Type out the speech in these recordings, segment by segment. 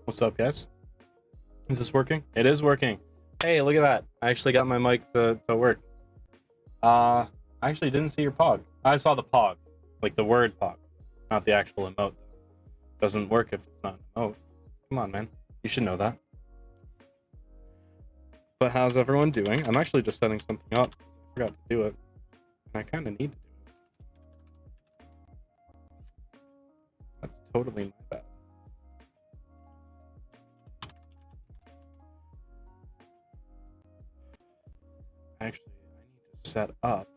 What's up, guys? Is this working? It is working. Hey, look at that. I actually got my mic to work. I actually didn't see your pog. I saw the pog, like the word pog, not the actual emote. Doesn't work if it's not an emote. Come on, man. You should know that. But how's everyone doing? I'm actually just setting something up. I forgot to do it. And I kind of need to do it. That's totally my bad. Actually, I need to set up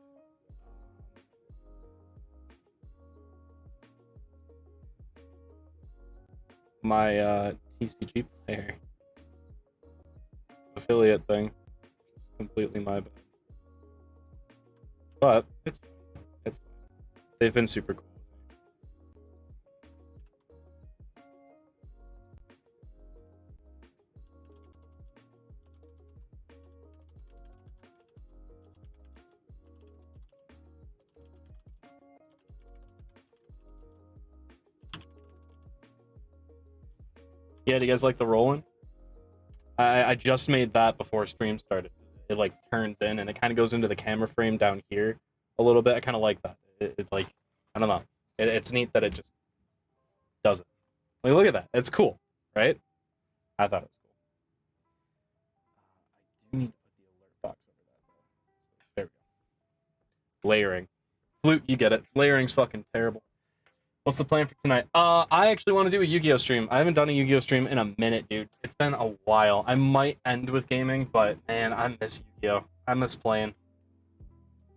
my TCG player affiliate thing. Completely my bad. But it's fine. They've been super cool. Yeah, do you guys like the rolling? I just made that before stream started. It like turns in and it kind of goes into the camera frame down here a little bit. I kind of like that. It like, I don't know. It's neat that it just does it. Like, look at that. It's cool, right? I thought it was cool. I do need to put the alert box over that though. There we go. Layering. Flute, you get it. Layering's fucking terrible. What's the plan for tonight? I actually want to do a Yu-Gi-Oh stream. I haven't done a Yu-Gi-Oh stream in a minute, dude. It's been a while. I might end with gaming, but man, I miss Yu-Gi-Oh. I miss playing.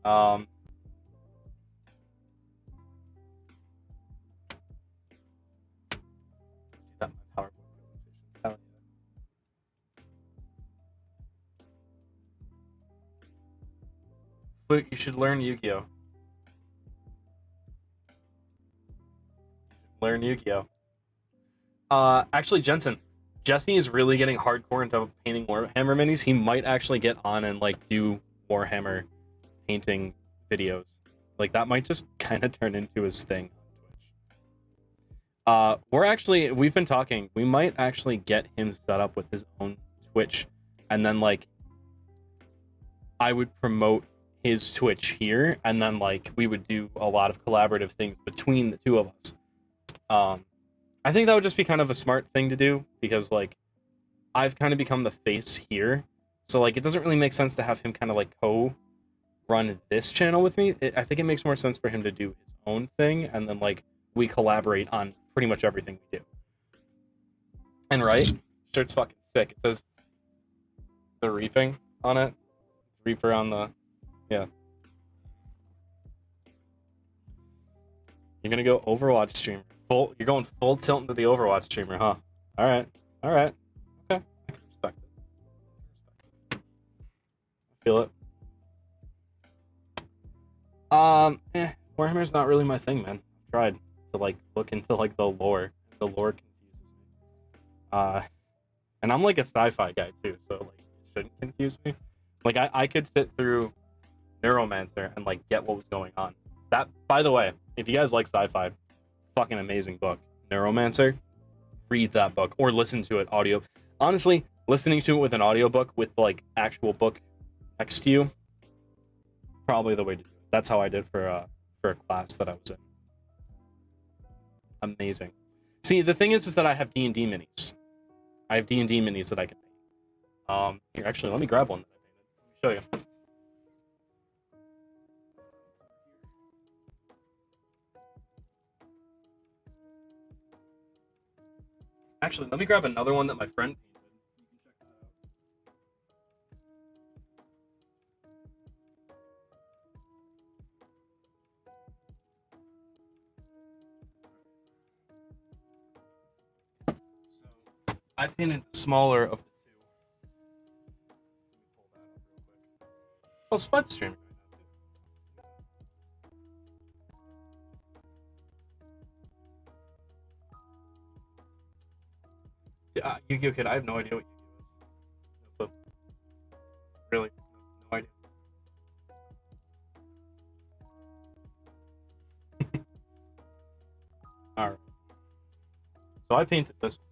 That my PowerPoint presentation. Hell yeah. Flute, you should learn Yu-Gi-Oh. Learn Yugioh. Actually, Jensen, Jesse is really getting hardcore into painting Warhammer minis. He might actually get on and like do Warhammer painting videos. Like that might just kind of turn into his thing on Twitch. We've been talking. We might actually get him set up with his own Twitch, and then like I would promote his Twitch here, and then like we would do a lot of collaborative things between the two of us. I think that would just be kind of a smart thing to do because like I've kind of become the face here, so like it doesn't really make sense to have him kind of like co-run this channel with me. I think it makes more sense for him to do his own thing, and then like we collaborate on pretty much everything we do. And right, shirt's fucking sick. It says the reaping on it. Reaper on the, yeah. You're gonna go Overwatch streamer. You're going full tilt into the Overwatch streamer, huh? All right. Okay. I can respect it. I feel it. Warhammer's not really my thing, man. I've tried to like look into like the lore. The lore confuses me. And I'm like a sci-fi guy too, so like it shouldn't confuse me. Like I could sit through Neuromancer and like get what was going on. That, by the way, if you guys like sci-fi, fucking amazing book. Neuromancer. Read that book or listen to it audio. Honestly, listening to it with an audiobook with like actual book next to you, probably the way to do it. That's how I did for a class that I was in. Amazing. See, the thing is that I have D&D minis. I have D&D minis that I can paint. Here, actually, let me grab one that I painted. Let me show you. Actually, let me grab another one that my friend painted. You can check that out. So, I painted the smaller of the two. Let me pull that up real quick. Oh, Spud's streaming right now, too. Yu-Gi-Oh Kid, I have no idea what Yu-Gi-Oh is. No, really, no idea. Alright. So I painted this one.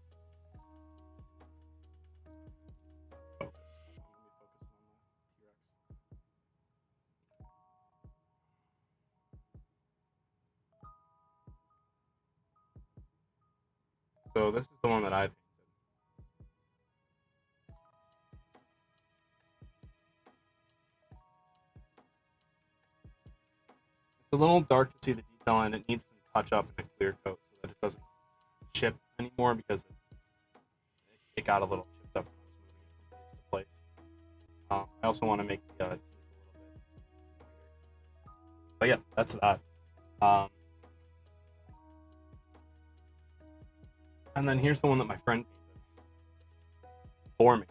So this is the one that I painted. It's a little dark to see the detail, and it needs some touch up and a clear coat so that it doesn't chip anymore, because it got a little chipped up when I was moving it from place to place. I also want to make the teeth a little bit bigger. But yeah, that's that. And then here's the one that my friend painted for me.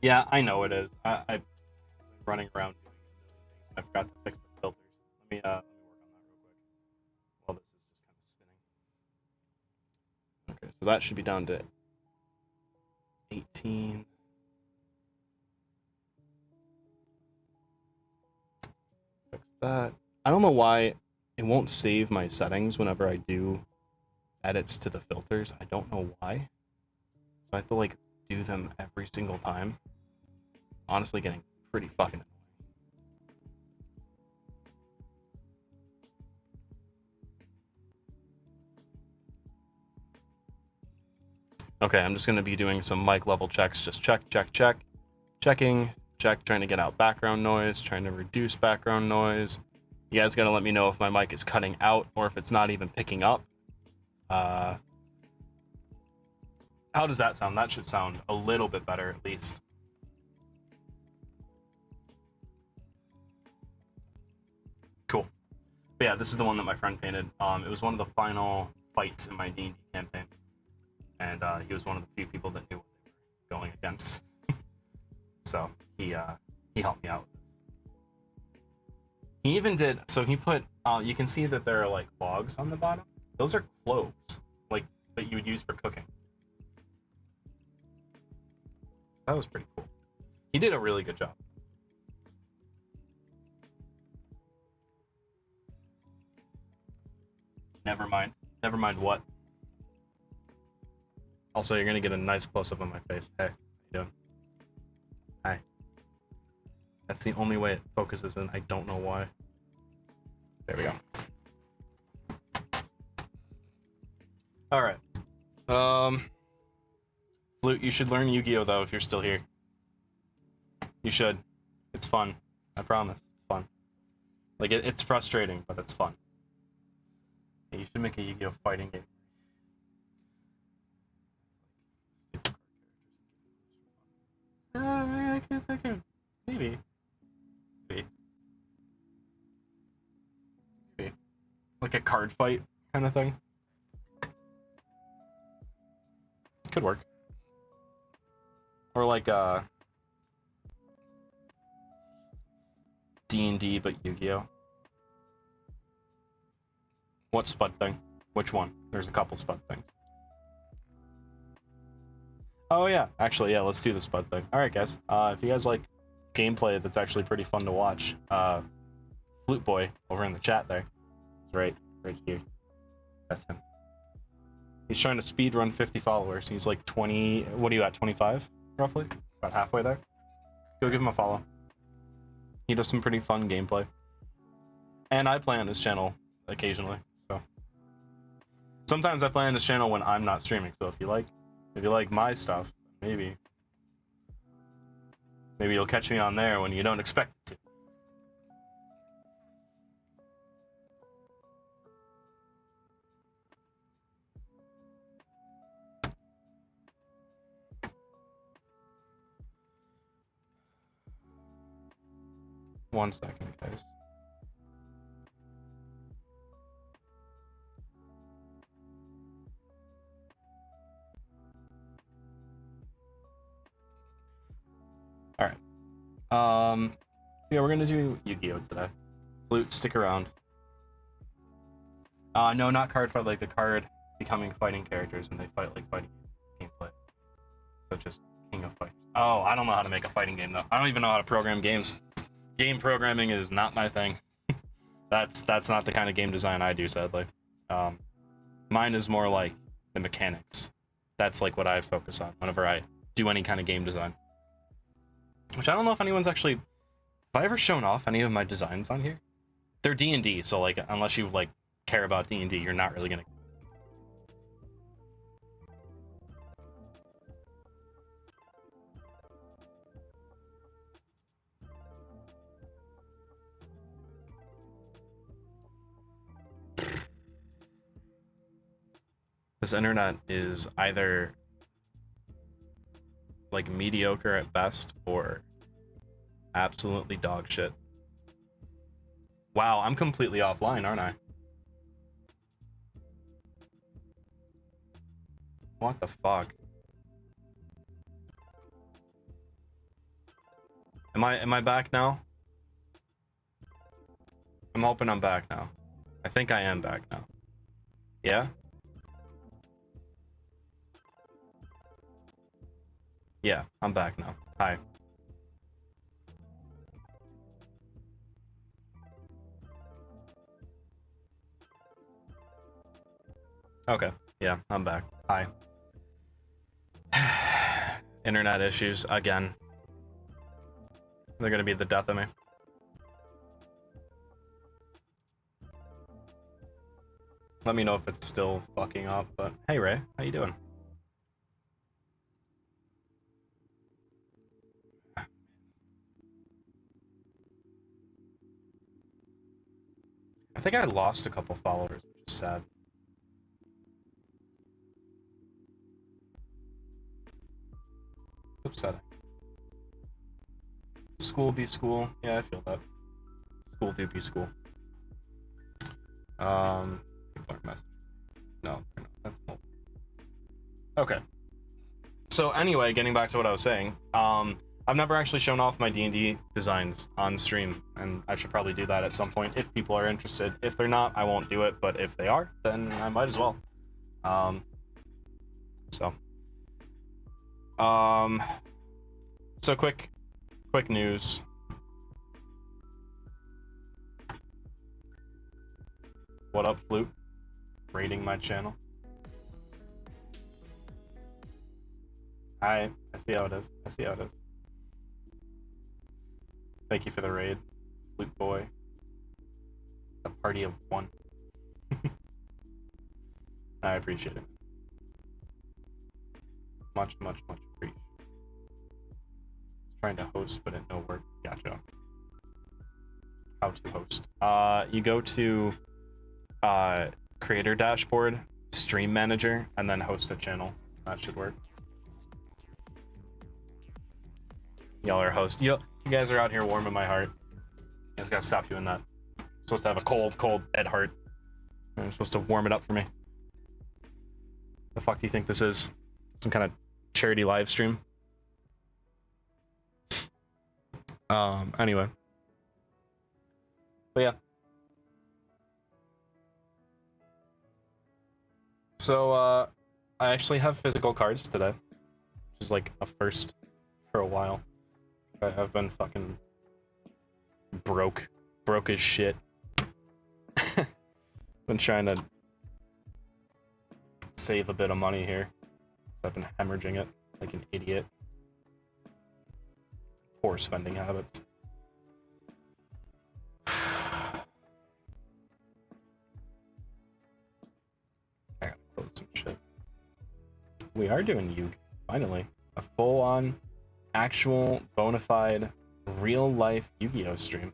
Yeah, I know it is. I've been running around doing a million things, and I forgot to fix the filters. Let me work on that real quick while this is just kind of spinning. Okay, so that should be down to 18. Fix that. I don't know why it won't save my settings whenever I do edits to the filters. I don't know why. So I have to like do them every single time. Honestly, getting pretty fucking annoying. Okay, I'm just going to be doing some mic level checks. Just check. Checking, check, trying to get out background noise, trying to reduce background noise. You guys got to let me know if my mic is cutting out or if it's not even picking up. How does that sound? That should sound a little bit better, at least. Cool. But yeah, this is the one that my friend painted. It was one of the final fights in my D&D campaign. And he was one of the few people that knew what they were going against. So he helped me out with this. He even did, so he put, you can see that there are like logs on the bottom. Those are cloves, like, that you would use for cooking. That was pretty cool. He did a really good job. Never mind what. Also, you're gonna get a nice close-up on my face. Hey, how you doing? Hi. That's the only way it focuses in. I don't know why. There we go. Alright. Flute, you should learn Yu-Gi-Oh! Though, if you're still here. You should. It's fun. I promise. It's fun. Like, it's frustrating, but it's fun. Yeah, you should make a Yu-Gi-Oh! Fighting game. Maybe. Like a card fight kind of thing. Could work. Or like D&D but Yu-Gi-Oh. What Spud thing? Which one? There's a couple Spud things. Oh yeah, actually yeah, let's do the Spud thing. Alright guys, if you guys like gameplay that's actually pretty fun to watch, Flute Boy over in the chat there. It's right here. That's him. He's trying to speed run 50 followers. He's like 20, what are you at, 25 roughly? About halfway there. Go give him a follow. He does some pretty fun gameplay. And I play on his channel occasionally, so. Sometimes I play on his channel when I'm not streaming, so if you like my stuff, maybe you'll catch me on there when you don't expect it to. One second, guys. Alright. Yeah, we're gonna do Yu-Gi-Oh! Today. Flute, stick around. No, not card fight, like the card becoming fighting characters and they fight like fighting gameplay. Such as King of Fighters. Oh, I don't know how to make a fighting game though. I don't even know how to program games. Game programming is not my thing. That's not the kind of game design I do, sadly. Mine is more like the mechanics. That's like what I focus on whenever I do any kind of game design. Which I don't know if anyone's actually... Have I ever shown off any of my designs on here? They're D&D, so like, unless you've like care about D&D, you're not really gonna. This internet is either like mediocre at best or absolutely dog shit. Wow, I'm completely offline, aren't I? What the fuck? Am I back now? I'm hoping I'm back now. I think I am back now. Yeah? Yeah, I'm back now. Hi. Okay. Yeah, I'm back. Hi. Internet issues again. They're gonna be the death of me. Let me know if it's still fucking up, but hey Ray, how you doing? I think I lost a couple followers, which is sad. It's upsetting. School be school. Yeah, I feel that. School do be school. People are messaging. No, they're not. That's cool. Okay. So anyway, getting back to what I was saying, I've never actually shown off my D&D designs on stream, and I should probably do that at some point if people are interested. If they're not, I won't do it, but if they are, then I might as well. So quick news. What up, Flute? Rating my channel. I see how it is. I see how it is. Thank you for the raid, Flute Boy. A party of one. I appreciate it. Much appreciate. Trying to host, but it no work. Gotcha. How to host? You go to creator dashboard, stream manager, and then host a channel. That should work. Y'all are host. You guys are out here warming my heart. You guys gotta stop doing that. I'm supposed to have a cold dead heart. You're supposed to warm it up for me. The fuck do you think this is? Some kind of charity live stream? Anyway. But yeah. So, I actually have physical cards today. Which is like a first for a while. I've been fucking broke as shit. Been trying to save a bit of money here. I've been hemorrhaging it like an idiot. Poor spending habits. I gotta close some shit. We are doing Yugioh, finally. A full-on, actual, bona fide, real-life Yugioh stream.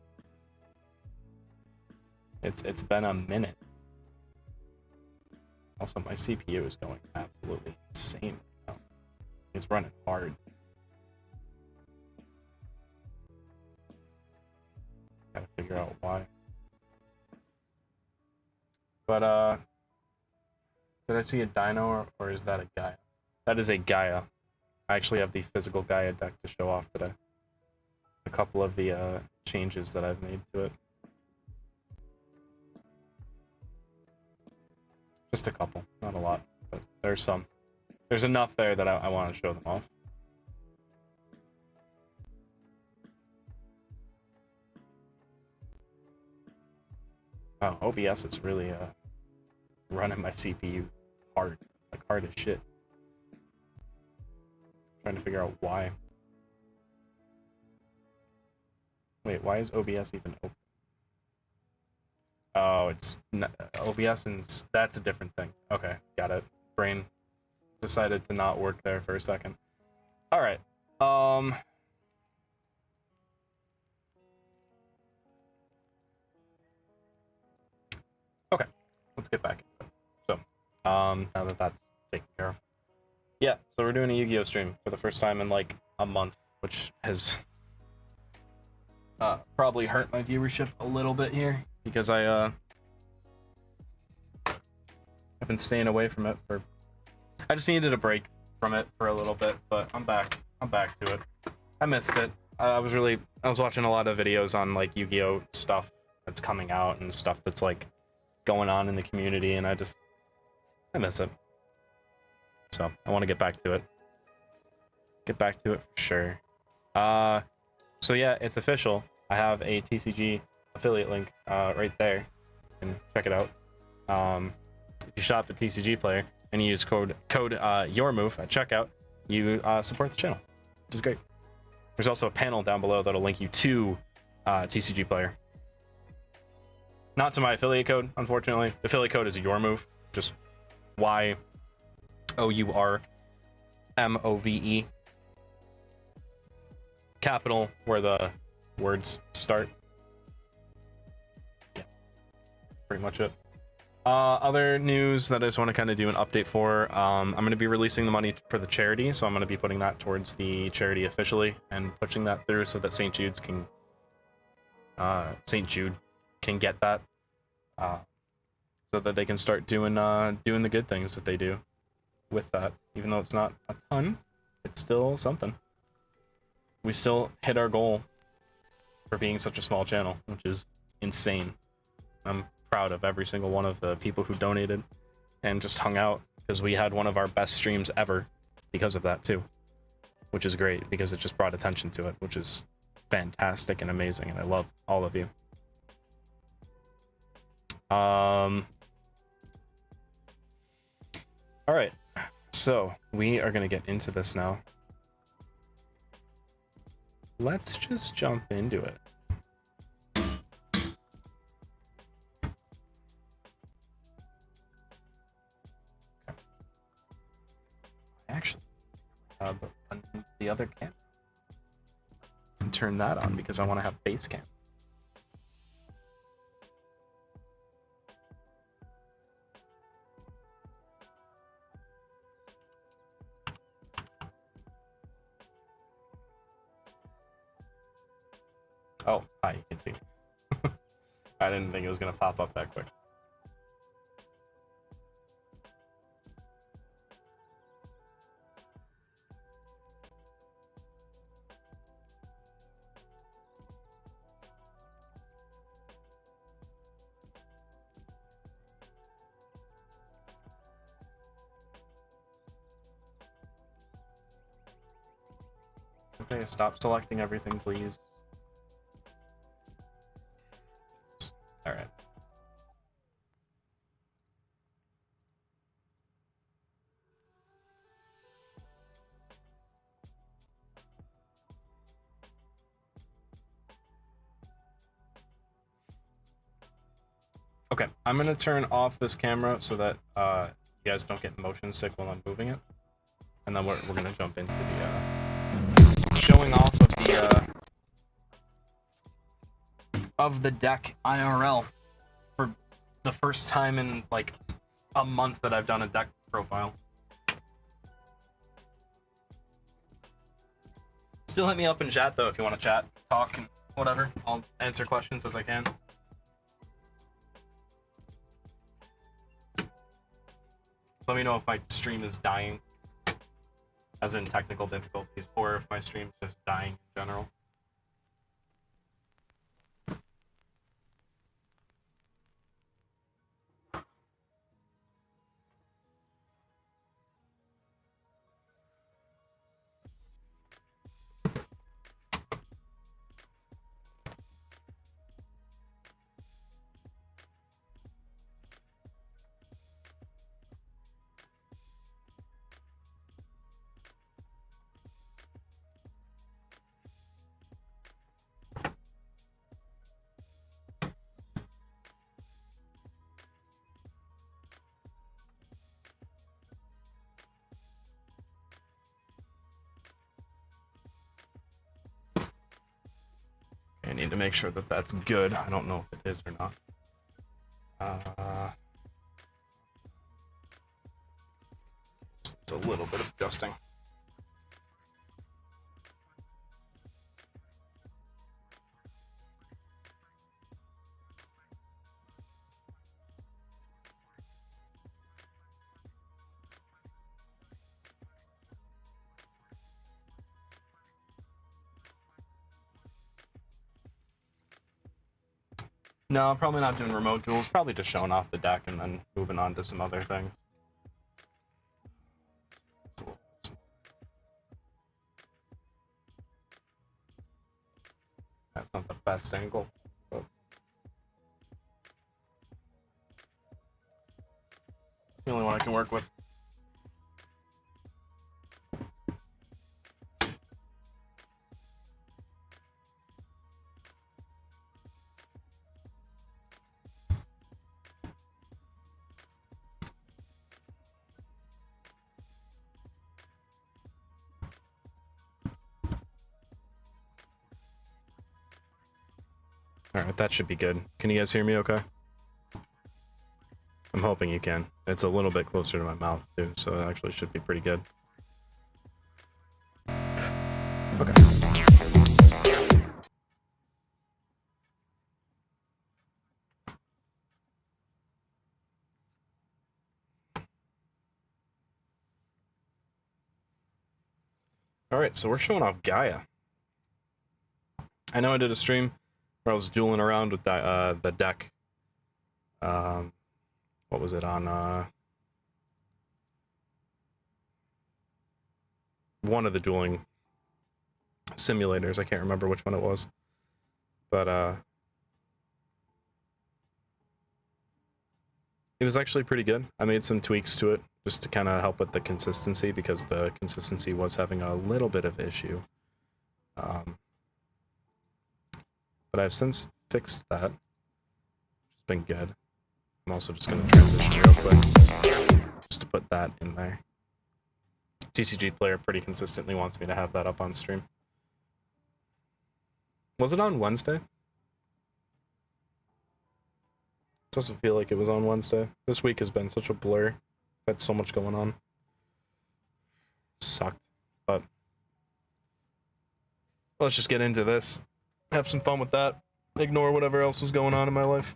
It's been a minute. Also, my CPU is going absolutely insane right now. It's running hard. Gotta figure out why. But, did I see a dino, or is that a Gaia? That is a Gaia. I actually have the physical Gaia deck to show off today. A couple of the changes that I've made to it. Just a couple, not a lot, but there's some. There's enough there that I want to show them off. Oh, OBS is really running my CPU hard, like hard as shit. Trying to figure out why. Wait, why is OBS even open? Oh, it's OBS, and that's a different thing. Okay, got it. Brain decided to not work there for a second. All right. Okay, let's get back into it. So, now that that's taken care of, yeah. So we're doing a Yu-Gi-Oh stream for the first time in like a month, which has probably hurt my viewership a little bit here because I've been staying away from it for. I just needed a break from it for a little bit, but I'm back. I'm back to it. I missed it. I was watching a lot of videos on like Yu-Gi-Oh stuff that's coming out and stuff that's like going on in the community, and I miss it. So I want to get back to it. Get back to it for sure. So yeah, it's official. I have a TCG affiliate link right there. You can check it out. If you shop at TCG Player and you use code YOURMOVE at checkout, you support the channel, which is great. There's also a panel down below that'll link you to TCG Player. Not to my affiliate code, unfortunately. The affiliate code is YOURMOVE, just YOURMOVE. Capital where the words start. Yeah, pretty much it. Other news that I just want to kind of do an update for. I'm going to be releasing the money for the charity, so I'm going to be putting that towards the charity officially and pushing that through so that St. Jude can get that, so that they can start doing the good things that they do with that. Even though it's not a ton, it's still something. We still hit our goal for being such a small channel, which is insane. I'm proud of every single one of the people who donated and just hung out, because we had one of our best streams ever because of that too, which is great because it just brought attention to it, which is fantastic and amazing, and I love all of you. All right, so we are gonna get into this now. Let's just jump into it. Actually, the other cam, and turn that on because I want to have base cam. Oh, hi, you can see. I didn't think it was gonna pop up that quick. Okay, stop selecting everything, please. All right. Okay, I'm gonna turn off this camera so that you guys don't get motion sick while I'm moving it, and then we're gonna jump into the showing off of the deck IRL for the first time in like a month that I've done a deck profile. Still hit me up in chat though if you want to chat, talk, and whatever. I'll answer questions as I can. Let me know if my stream is dying, as in technical difficulties, or if my stream's just dying in general. need to make sure that that's good. I don't know if it is or not. It's a little bit of adjusting. No, probably not doing remote duels. Probably just showing off the deck and then moving on to some other things. That's not the best angle, but the only one I can work with. Alright, that should be good. Can you guys hear me okay? I'm hoping you can. It's a little bit closer to my mouth too, so it actually should be pretty good. Okay. Alright, so we're showing off Gaia. I know I did a stream where I was dueling around with that, the deck. What was it on, one of the dueling simulators. I can't remember which one it was. But, it was actually pretty good. I made some tweaks to it just to kind of help with the consistency, because the consistency was having a little bit of issue. But I've since fixed that. It's been good. I'm also just going to transition real quick, just to put that in there. TCG Player pretty consistently wants me to have that up on stream. Was it on Wednesday? Doesn't feel like it was on Wednesday. This week has been such a blur. I've had so much going on. Sucked. But let's just get into this. Have some fun with that. Ignore whatever else is going on in my life.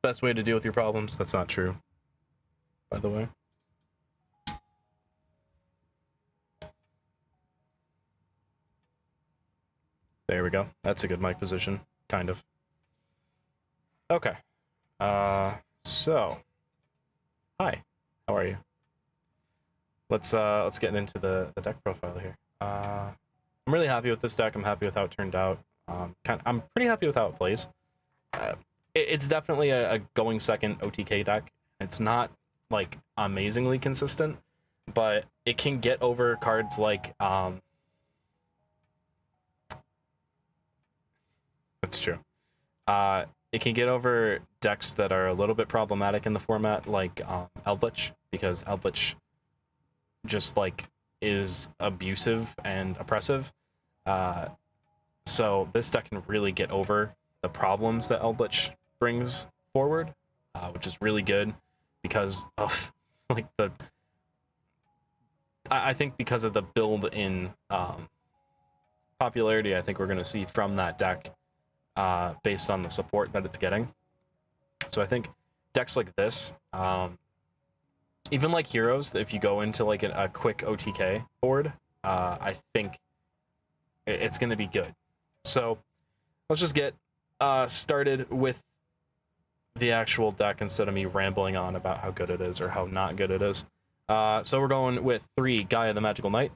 Best way to deal with your problems. That's not true, by the way. There we go. That's a good mic position, kind of. Okay. So, hi. How are you? Let's get into the deck profile here. I'm really happy with this deck. I'm happy with how it turned out. I'm pretty happy with how it plays. It's definitely a going second OTK deck. It's not like amazingly consistent, but it can get over cards like that's true. It can get over decks that are a little bit problematic in the format, like Eldritch, because Eldritch just like is abusive and oppressive. So this deck can really get over the problems that Eldritch brings forward, which is really good because of like I think because of the build in popularity, I think we're going to see from that deck based on the support that it's getting. So I think decks like this, even like Heroes, if you go into like a quick OTK board, I think it's going to be good. So let's just get started with the actual deck instead of me rambling on about how good it is or how not good it is. So we're going with 3 Gaia the Magical Knight.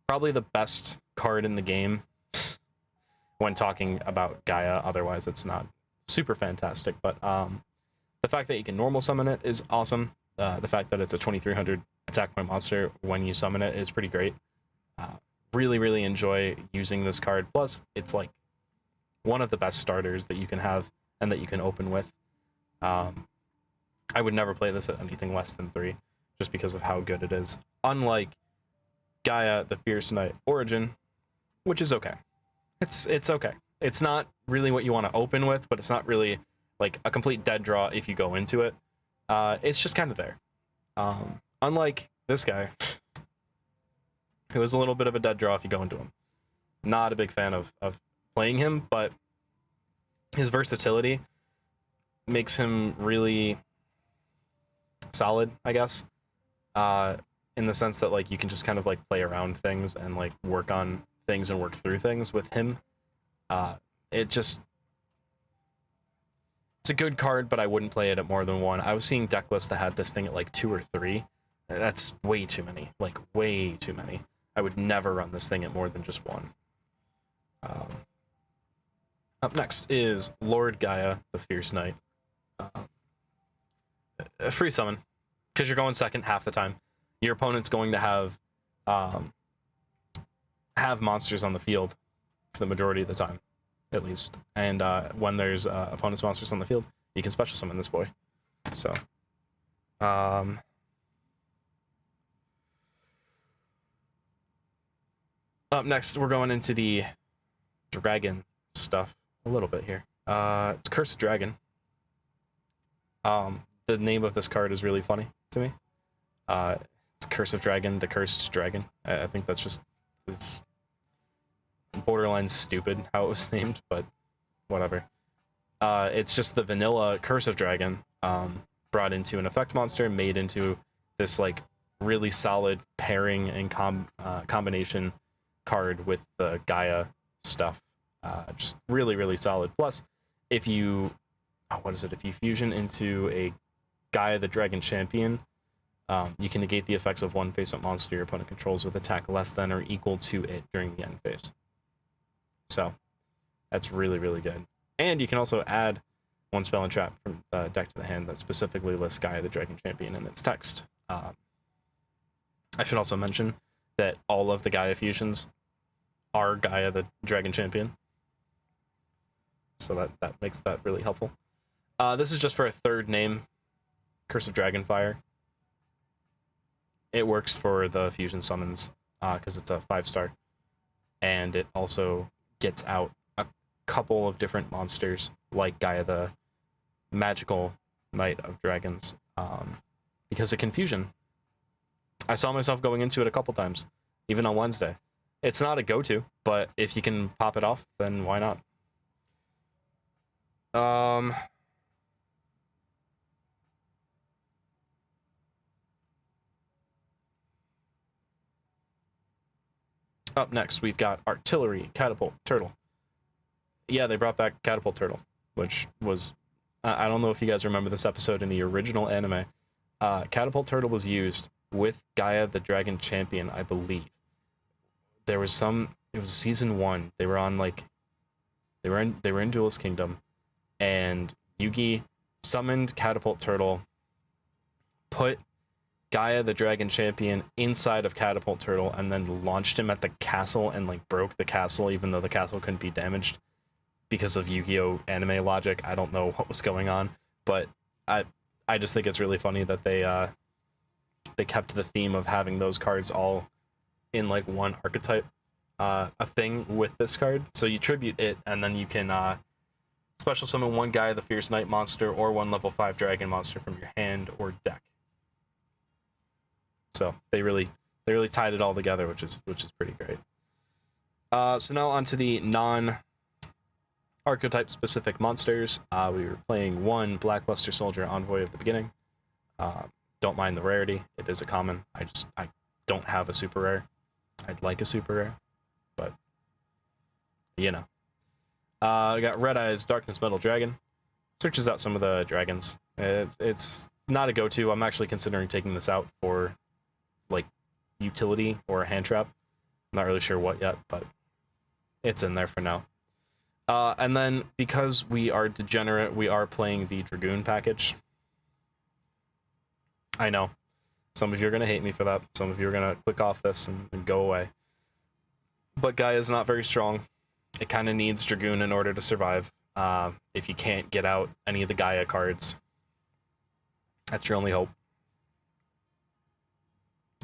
Probably the best card in the game when talking about Gaia. Otherwise, it's not super fantastic. But the fact that you can normal summon it is awesome. The fact that it's a 2300 attack point monster when you summon it is pretty great. Really, really enjoy using this card. Plus, it's like one of the best starters that you can have and that you can open with. I would never play this at anything less than 3, just because of how good it is. Unlike Gaia, the Fierce Knight Origin, which is okay. It's okay. It's not really what you want to open with, but it's not really like a complete dead draw if you go into it. It's just kind of there. Unlike this guy, who is a little bit of a dead draw if you go into him. Not a big fan of playing him, but his versatility makes him really solid, I guess. In the sense that like you can just kind of like play around things and like work on things and work through things with him. It's a good card, but I wouldn't play it at more than one. I was seeing deck lists that had this thing at like 2 or 3. That's way too many. Like way too many. I would never run this thing at more than just one. Up next is Lord Gaia, the Fierce Knight. A free summon, because you're going second half the time. Your opponent's going to have monsters on the field for the majority of the time, at least. And when there's opponent's monsters on the field, you can special summon this boy. So, up next, we're going into the dragon stuff a little bit here. It's Cursed Dragon. The name of this card is really funny to me. It's Curse of Dragon, the Cursed Dragon. I think that's just, it's borderline stupid how it was named, but whatever. It's just the vanilla Curse of Dragon, brought into an effect monster, made into this like really solid pairing and combination card with the Gaia stuff. Just really, really solid. Plus, if you, if you fusion into a Gaia the Dragon Champion, you can negate the effects of one face-up monster your opponent controls with attack less than or equal to it during the end phase. So, that's really, really good. And you can also add one spell and trap from the deck to the hand that specifically lists Gaia the Dragon Champion in its text. I should also mention that all of the Gaia fusions are Gaia the Dragon Champion. So that makes that really helpful. This is just for a third name, Curse of Dragonfire. It works for the fusion summons because it's a 5-star. And it also gets out a couple of different monsters like Gaia the Magical Knight of Dragons because it can fusion. I saw myself going into it a couple times, even on Wednesday. It's not a go-to, but if you can pop it off, then why not? Up next, we've got Artillery Catapult Turtle. Yeah, they brought back Catapult Turtle, which was... I don't know if you guys remember this episode in the original anime. Catapult Turtle was used with Gaia the Dragon Champion, I believe. There was some... It was season 1. They were on, like... They were in Duelist Kingdom, and Yugi summoned Catapult Turtle, put Gaia the Dragon Champion inside of Catapult Turtle, and then launched him at the castle and like broke the castle, even though the castle couldn't be damaged because of Yu-Gi-Oh anime logic. I don't know what was going on, but I just think it's really funny that they kept the theme of having those cards all in like one archetype, a thing with this card. So you tribute it, and then you can special summon one Gaia the Fierce Knight monster or one level 5 dragon monster from your hand or deck. So they really tied it all together, which is pretty great. So now on to the non-archetype specific monsters. We were playing one Blackluster Soldier Envoy at the beginning. Don't mind the rarity; it is a common. I don't have a super rare. I'd like a super rare, but you know. We got Red Eyes Darkness Metal Dragon. Searches out some of the dragons. It's not a go-to. I'm actually considering taking this out for like utility or a hand trap. I'm not really sure what yet, but it's in there for now. And then because we are degenerate, we are playing the Dragoon package. I know. Some of you are going to hate me for that. Some of you are going to click off this and go away. But Gaia is not very strong. It kind of needs Dragoon in order to survive. If you can't get out any of the Gaia cards, that's your only hope.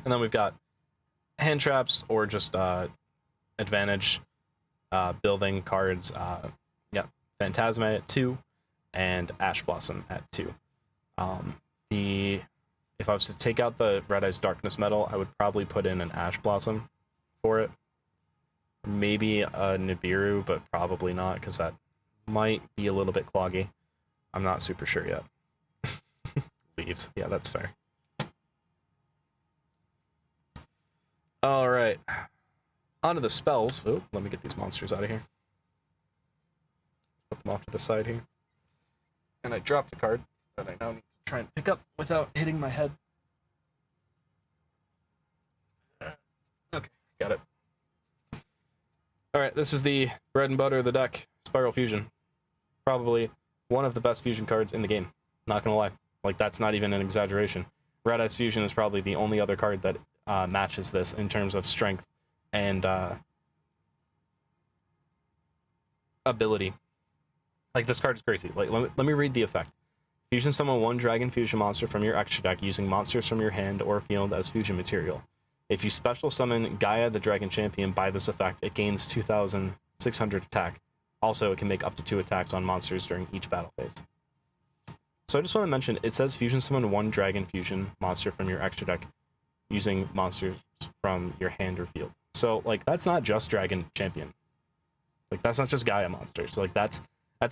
And then we've got hand traps or just advantage. building cards. Yeah, Phantasma at 2, and Ash Blossom at 2. If I was to take out the Red Eyes Darkness Metal, I would probably put in an Ash Blossom for it. Maybe a Nibiru, but probably not, because that might be a little bit cloggy. I'm not super sure yet. Leaves. Yeah, that's fair. Alright. Onto the spells. Oh, let me get these monsters out of here. Put them off to the side here. And I dropped a card that I now need to try and pick up without hitting my head. Okay, got it. Alright, this is the bread and butter of the deck, Spiral Fusion. Probably one of the best fusion cards in the game. Not gonna lie. Like, that's not even an exaggeration. Red Eyes Fusion is probably the only other card that matches this in terms of strength and ability. Like, this card is crazy. Like, let me read the effect. Fusion summon 1 Dragon Fusion monster from your extra deck using monsters from your hand or field as fusion material. If you special summon Gaia the Dragon Champion by this effect, it gains 2,600 attack. Also, it can make up to 2 attacks on monsters during each battle phase. So I just want to mention, it says fusion summon 1 Dragon Fusion monster from your extra deck using monsters from your hand or field. So, like, that's not just Dragon Champion. Like, that's not just Gaia monsters. Like, that's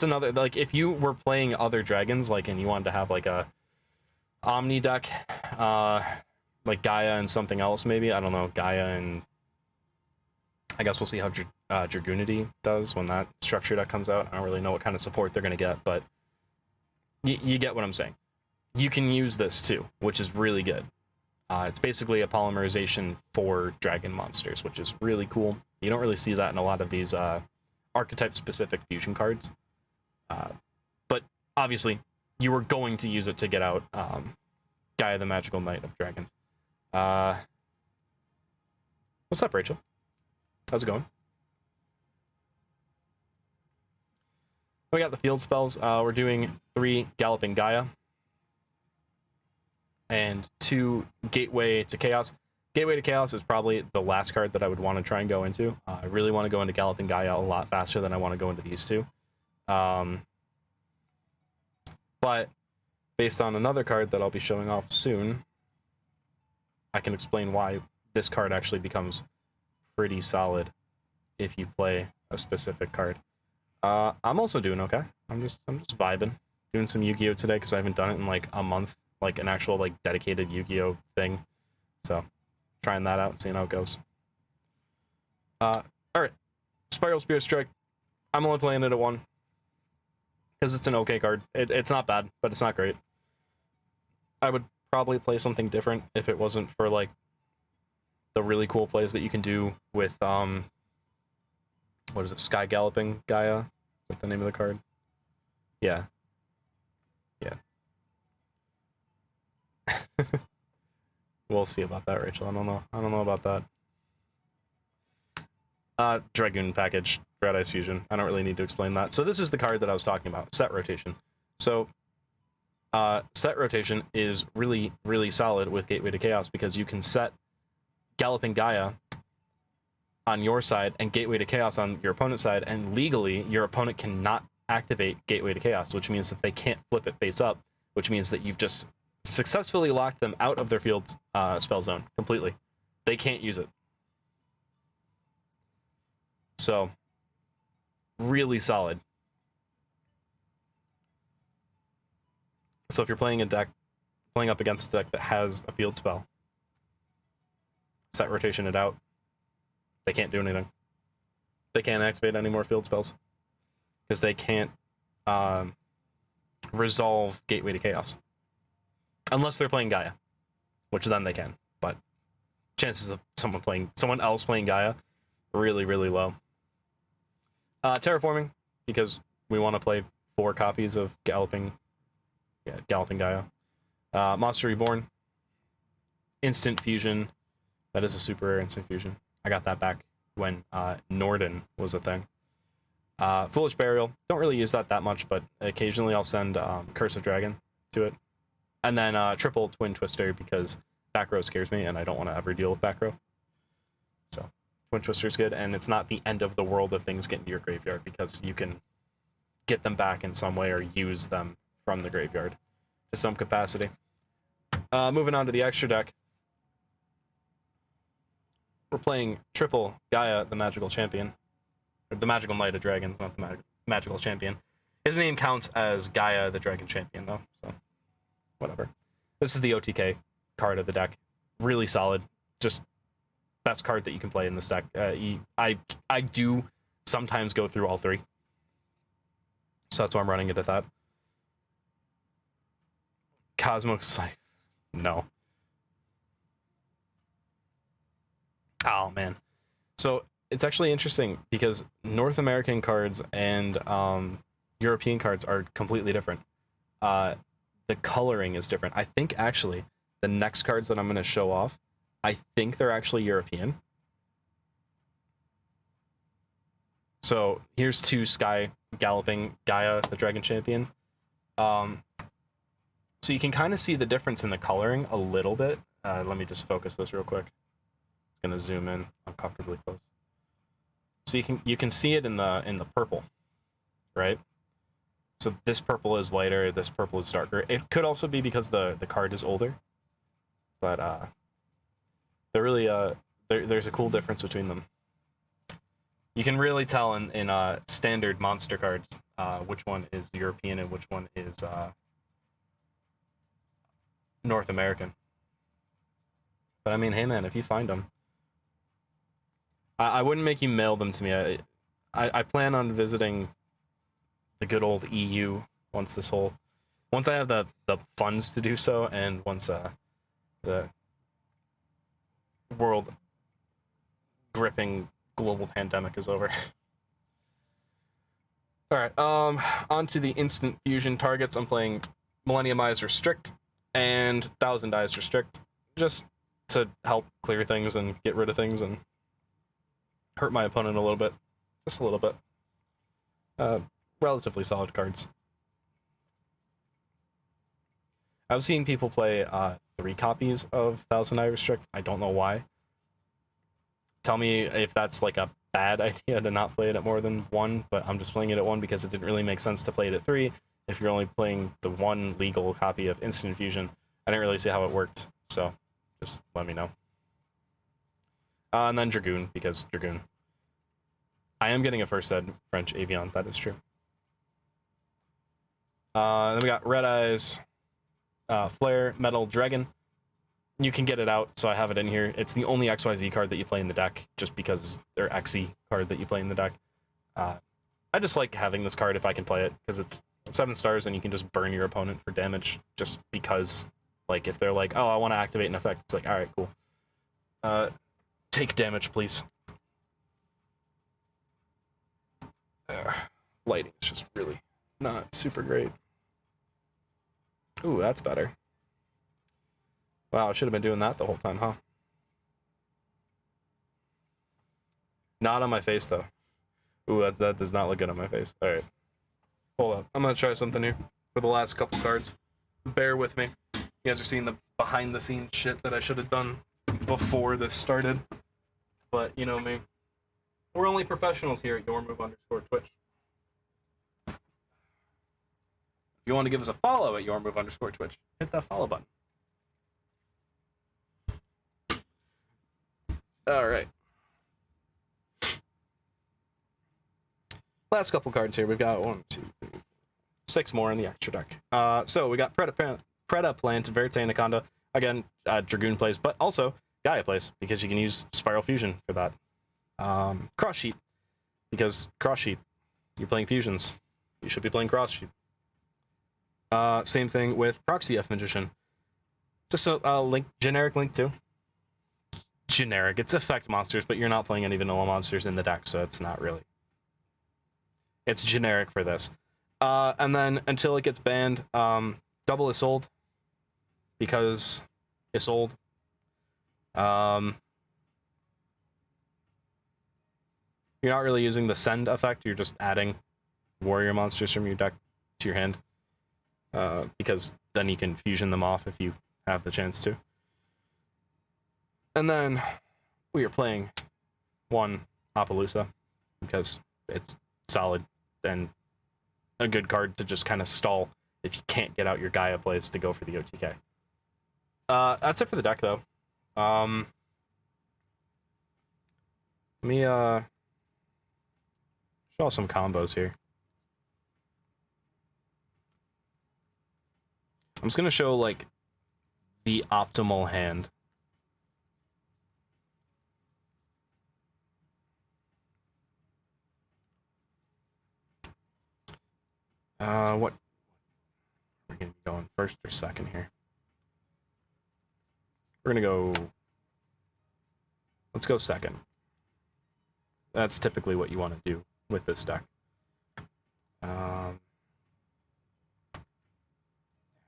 another, like, if you were playing other dragons, like, and you wanted to have, like, a Omni deck, like Gaia and something else, maybe, I don't know, Gaia and, I guess we'll see how Dragoonity does when that structure deck comes out. I don't really know what kind of support they're going to get, but you get what I'm saying. You can use this too, which is really good. It's basically a polymerization for dragon monsters, which is really cool. You don't really see that in a lot of these archetype-specific fusion cards. But obviously, you were going to use it to get out Gaia the Magical Knight of Dragons. What's up, Rachel? How's it going? We got the field spells. We're doing 3 Galloping Gaia and 2 Gateway to Chaos. Gateway to Chaos is probably the last card that I would want to try and go into. I really want to go into Galloping Gaia a lot faster than I want to go into these 2. But based on another card that I'll be showing off soon, I can explain why this card actually becomes pretty solid if you play a specific card. I'm also doing okay. I'm just vibing, doing some Yu-Gi-Oh today because I haven't done it in like a month, like an actual like dedicated Yu-Gi-Oh thing. So trying that out and seeing how it goes. All right, Spiral Spear Strike. I'm only playing it at 1 because it's an okay card. It's not bad, but it's not great. I would probably play something different if it wasn't for like the really cool plays that you can do with what is it, Sky Galloping Gaia? Is that the name of the card? Yeah. Yeah. We'll see about that, Rachel. I don't know about that. Dragoon package, Red Eyes Fusion. I don't really need to explain that. So this is the card that I was talking about, set rotation. So set rotation is really, really solid with Gateway to Chaos because you can set Galloping Gaia on your side and Gateway to Chaos on your opponent's side, and legally your opponent cannot activate Gateway to Chaos, which means that they can't flip it face up, which means that you've just successfully locked them out of their field spell zone completely. They can't use it. So really solid. So if you're playing up against a deck that has a field spell, set rotation it out. They can't do anything. They can't activate any more field spells because they can't resolve Gateway to Chaos unless they're playing Gaia, which then they can. But chances of someone else playing Gaia really, really low. Terraforming, because we want to play 4 copies of Galloping Gaia. Monster Reborn, instant fusion. That is a super rare instant fusion. I got that back when Norden was a thing. Foolish Burial. Don't really use that much, but occasionally I'll send Curse of Dragon to it. And then triple Twin Twister because back row scares me and I don't want to ever deal with back row. So Twin Twister's good, and it's not the end of the world if things get into your graveyard, because you can get them back in some way or use them from the graveyard to some capacity. Moving on to the extra deck. We're playing triple Gaia, the Magical Champion. Or the Magical Knight of Dragons, not the Magical Champion. His name counts as Gaia, the Dragon Champion, though, so whatever. This is the OTK card of the deck. Really solid. Just best card that you can play in this deck. I do sometimes go through all three, so that's why I'm running it at that. Cosmos, like, no. Oh, man. So it's actually interesting because North American cards and European cards are completely different. The coloring is different. I think actually the next cards that I'm going to show off, I think they're actually European. So here's two Sky Galloping Gaia, the Dragon Champion. So you can kind of see the difference in the coloring a little bit. Let me just focus this real quick. It's gonna zoom in uncomfortably close. So you can see it in the purple, right? So this purple is lighter, this purple is darker. It could also be because the card is older, but they're really there's a cool difference between them. You can really tell in standard monster cards which one is European and which one is North American. But I mean, hey man, if you find them, I wouldn't make you mail them to me. I plan on visiting the good old EU once I have the funds to do so, and once the world gripping global pandemic is over. All right, on to the instant fusion targets. I'm playing Millennium Eyes Restrict and 1000 Eyes Restrict, just to help clear things and get rid of things and hurt my opponent a little bit. Just a little bit. Relatively solid cards. I've seen people play 3 copies of 1000 Eyes Restrict. I don't know why. Tell me if that's like a bad idea to not play it at more than 1, but I'm just playing it at 1 because it didn't really make sense to play it at 3 if you're only playing the 1 legal copy of Instant Fusion. I didn't really see how it worked, so just let me know. And then Dragoon, because Dragoon. I am getting a first ed French Avian, that is true. Then we got Red Eyes, Flare, Metal, Dragon. You can get it out, so I have it in here. It's the only XYZ card that you play in the deck, just because they're XE card that you play in the deck. I just like having this card if I can play it, because it's 7 stars and you can just burn your opponent for damage, just because, like, if they're like, oh, I want to activate an effect, it's like, alright, cool. Take damage, please. Lighting is just really not super great. Ooh, that's better. Wow, I should have been doing that the whole time, huh? Not on my face, though. Ooh, that does not look good on my face. Alright. Hold up. I'm gonna try something here for the last couple cards. Bear with me. You guys are seeing the behind-the-scenes shit that I should have done before this started. But, you know me. We're only professionals here at YourMove_Twitch. If you want to give us a follow at YourMove_Twitch, hit that follow button. Alright. Last couple cards here. We've got 1, 2, 3, 6 more in the extra deck. So we got Preda Plant, Verte Anaconda. Again, Dragoon plays, but also Gaia plays, because you can use Spiral Fusion for that. Cross Sheep, because Cross Sheep, you're playing fusions. You should be playing Cross Sheep. Same thing with Proxy F Magician. Just a generic link too. Generic. It's effect monsters, but you're not playing any vanilla monsters in the deck, so it's not really. It's generic for this. And then until it gets banned, double Isolde, because Isolde. You're not really using the send effect, you're just adding warrior monsters from your deck to your hand. Because then you can fusion them off if you have the chance to. And then we are playing one Appaloosa, because it's solid and a good card to just kind of stall if you can't get out your Gaia plays to go for the OTK. That's it for the deck, though. Let me show some combos here. I'm just gonna show like the optimal hand. What we're gonna be going first or second here? We're gonna go. Let's go second. That's typically what you want to do with this deck.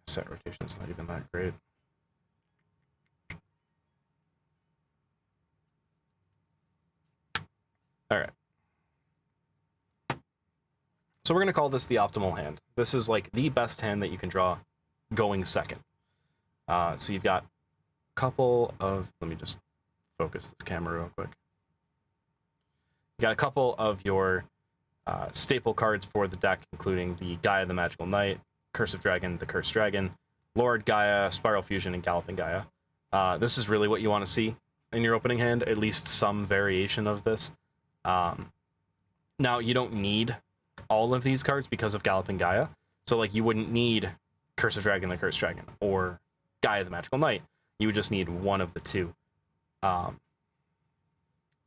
Set rotation's not even that great. All right. So we're going to call this the optimal hand. This is like the best hand that you can draw going second. So you've got a couple of... Let me just focus this camera real quick. You got a couple of your staple cards for the deck, including the Gaia the Magical Knight, Curse of Dragon, the Cursed Dragon, Lord Gaia, Spiral Fusion, and Galloping Gaia. This is really what you want to see in your opening hand, at least some variation of this. Now, you don't need all of these cards because of Galloping Gaia. So, like, you wouldn't need Curse of Dragon, the Cursed Dragon, or Gaia, the Magical Knight. You would just need one of the two.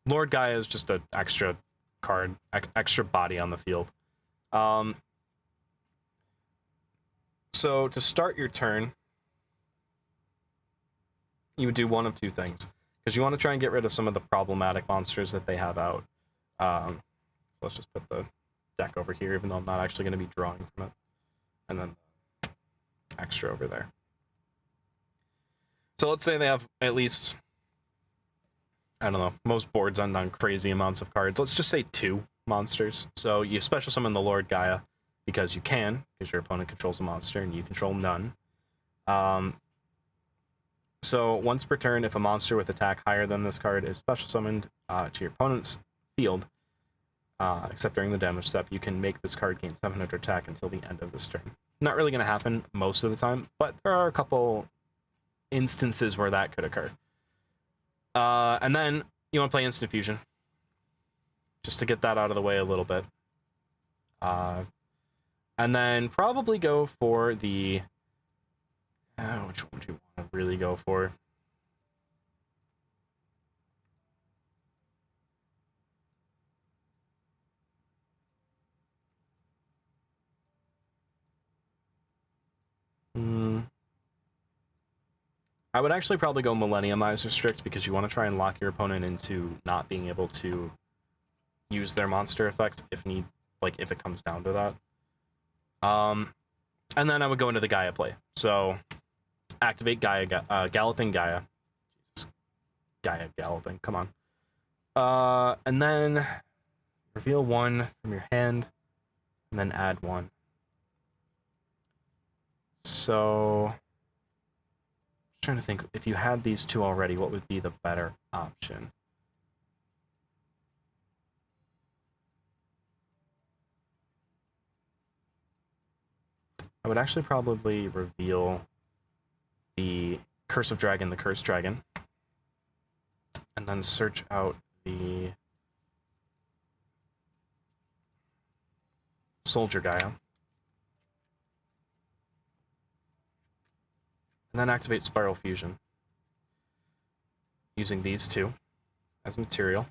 Lord Gaia is just an extra card, extra body on the field. So, to start your turn, you would do one of two things. Because you want to try and get rid of some of the problematic monsters that they have out. Let's just put the deck over here, even though I'm not actually going to be drawing from it. And then extra over there. So let's say they have at least, I don't know, most boards end on crazy amounts of cards. Let's just say 2 monsters. So you special summon the Lord Gaia because you can, because your opponent controls a monster and you control none. So once per turn, if a monster with attack higher than this card is special summoned to your opponent's field, except during the damage step, you can make this card gain 700 attack until the end of this turn. Not really going to happen most of the time, but there are a couple instances where that could occur. And then you want to play Instant Fusion, just to get that out of the way a little bit. And then probably go for the... which one do you want to really go for? I would actually probably go Millenniumizer Strict because you want to try and lock your opponent into not being able to use their monster effects if it comes down to that. And then I would go into the Gaia play. So activate Gaia, Galloping Gaia. Jesus. Gaia Galloping, come on. And then reveal 1 from your hand, and then add 1. So... trying to think, if you had these 2 already, what would be the better option? I would actually probably reveal the Curse of Dragon, the Cursed Dragon, and then search out the Soldier Gaia. And then activate Spiral Fusion. Using these 2 as material.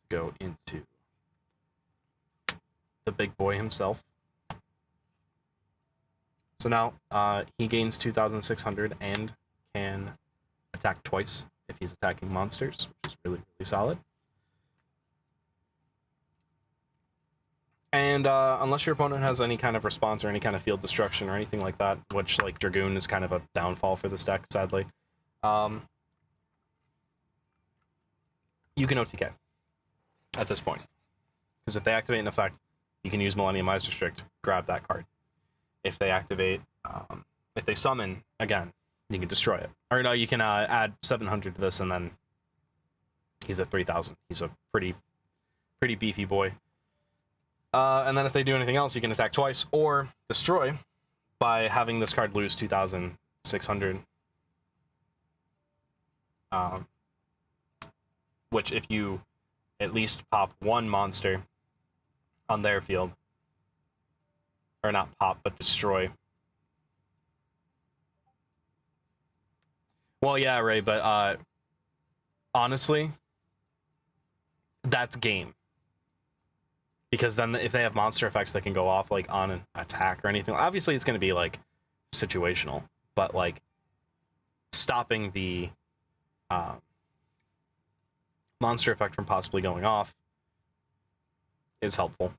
Go into the big boy himself. So now he gains 2,600 and can attack twice if he's attacking monsters, which is really, really solid. And unless your opponent has any kind of response or any kind of field destruction or anything like that, which, like, Dragoon is kind of a downfall for this deck, sadly, you can OTK at this point. Because if they activate an effect, you can use Millenniumizer Strict, grab that card. If they activate, if they summon, again, you can destroy it. Or no, you can add 700 to this, and then he's at 3,000. He's a pretty beefy boy. And then if they do anything else, you can attack twice or destroy by having this card lose 2,600. Which if you at least pop one monster on their field, or not pop, but destroy. Well, yeah, Ray, but honestly, that's game. Because then if they have monster effects that can go off like on an attack or anything, obviously it's going to be like situational, but like stopping the monster effect from possibly going off is helpful.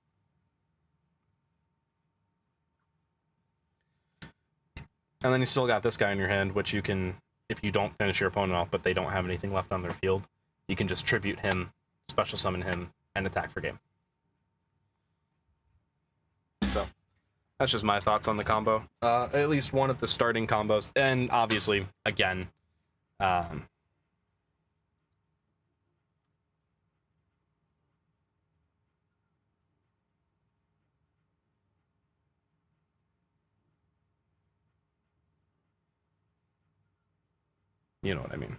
And then you still got this guy in your hand, which you can, if you don't finish your opponent off, but they don't have anything left on their field, you can just tribute him, special summon him, and attack for game. So, that's just my thoughts on the combo. At least one of the starting combos, and obviously, again, you know what I mean.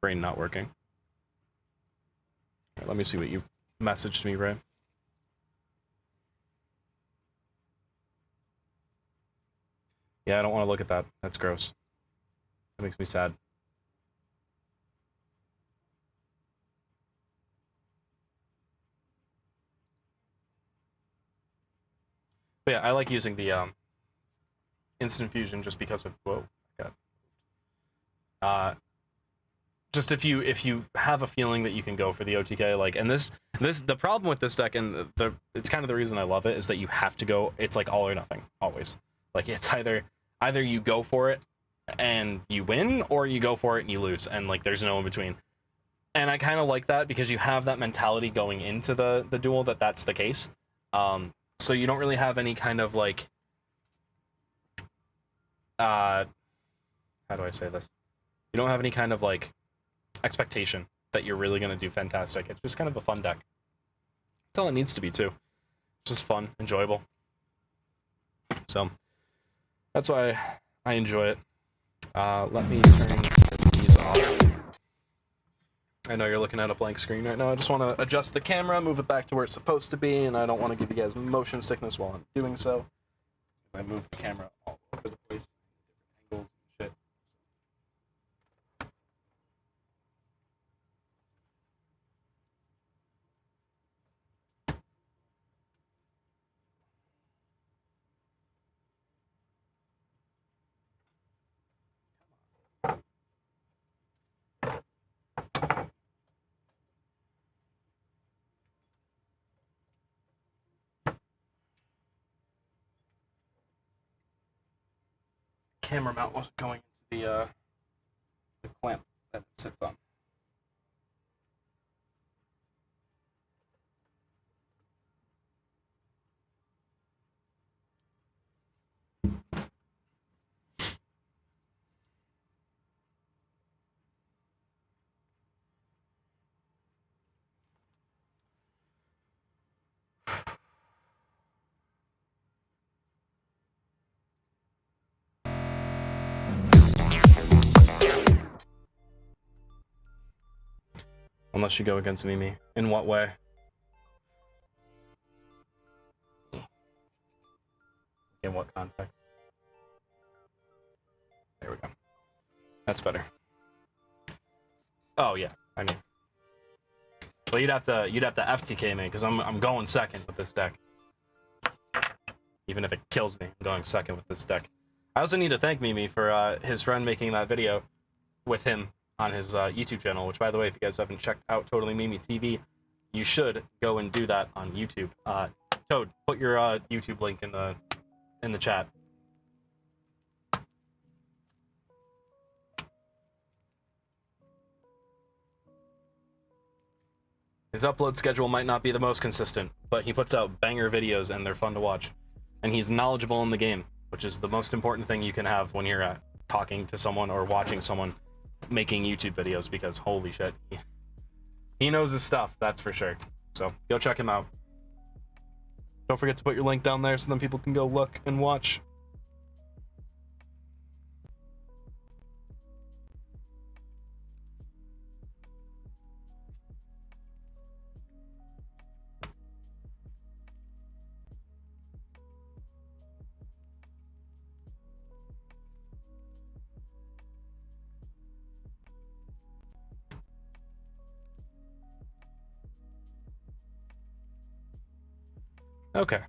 Brain not working. All right, let me see what you messaged me, Ray. Yeah, I don't want to look at that. That's gross. That makes me sad. But yeah, I like using the instant fusion just because of just if you have a feeling that you can go for the OTK, like, and this the problem with this deck, and it's kind of the reason I love it, is that you have to go. It's like all or nothing always. Like it's either you go for it and you win, or you go for it and you lose, and like there's no in between. And I kind of like that because you have that mentality going into the duel that's the case. So you don't really have any kind of like how do I say this? You don't have any kind of like expectation that you're really going to do fantastic. It's just kind of a fun deck. That's all it needs to be too. It's just fun, enjoyable. So that's why I enjoy it. Let me turn these off. I know you're looking at a blank screen right now. I just want to adjust the camera, move it back to where it's supposed to be, and I don't want to give you guys motion sickness while I'm doing so. I move the camera all over the place, different angles and shit. Camera mount wasn't going into the clamp that it sits on. Unless you go against Mimi. In what way? In what context? There we go. That's better. Oh yeah, I mean, well you'd have to FTK me because I'm going second with this deck. Even if it kills me, I'm going second with this deck. I also need to thank Mimi for his friend making that video with him on his YouTube channel, which, by the way, if you guys haven't checked out Totally Mimi TV, you should go and do that on YouTube. Toad, put your YouTube link in the chat. His upload schedule might not be the most consistent, but he puts out banger videos and they're fun to watch. And he's knowledgeable in the game, which is the most important thing you can have when you're talking to someone or watching someone making YouTube videos, because holy shit, he knows his stuff, that's for sure. So go check him out. Don't forget to put your link down there so then people can go look and watch. Okay.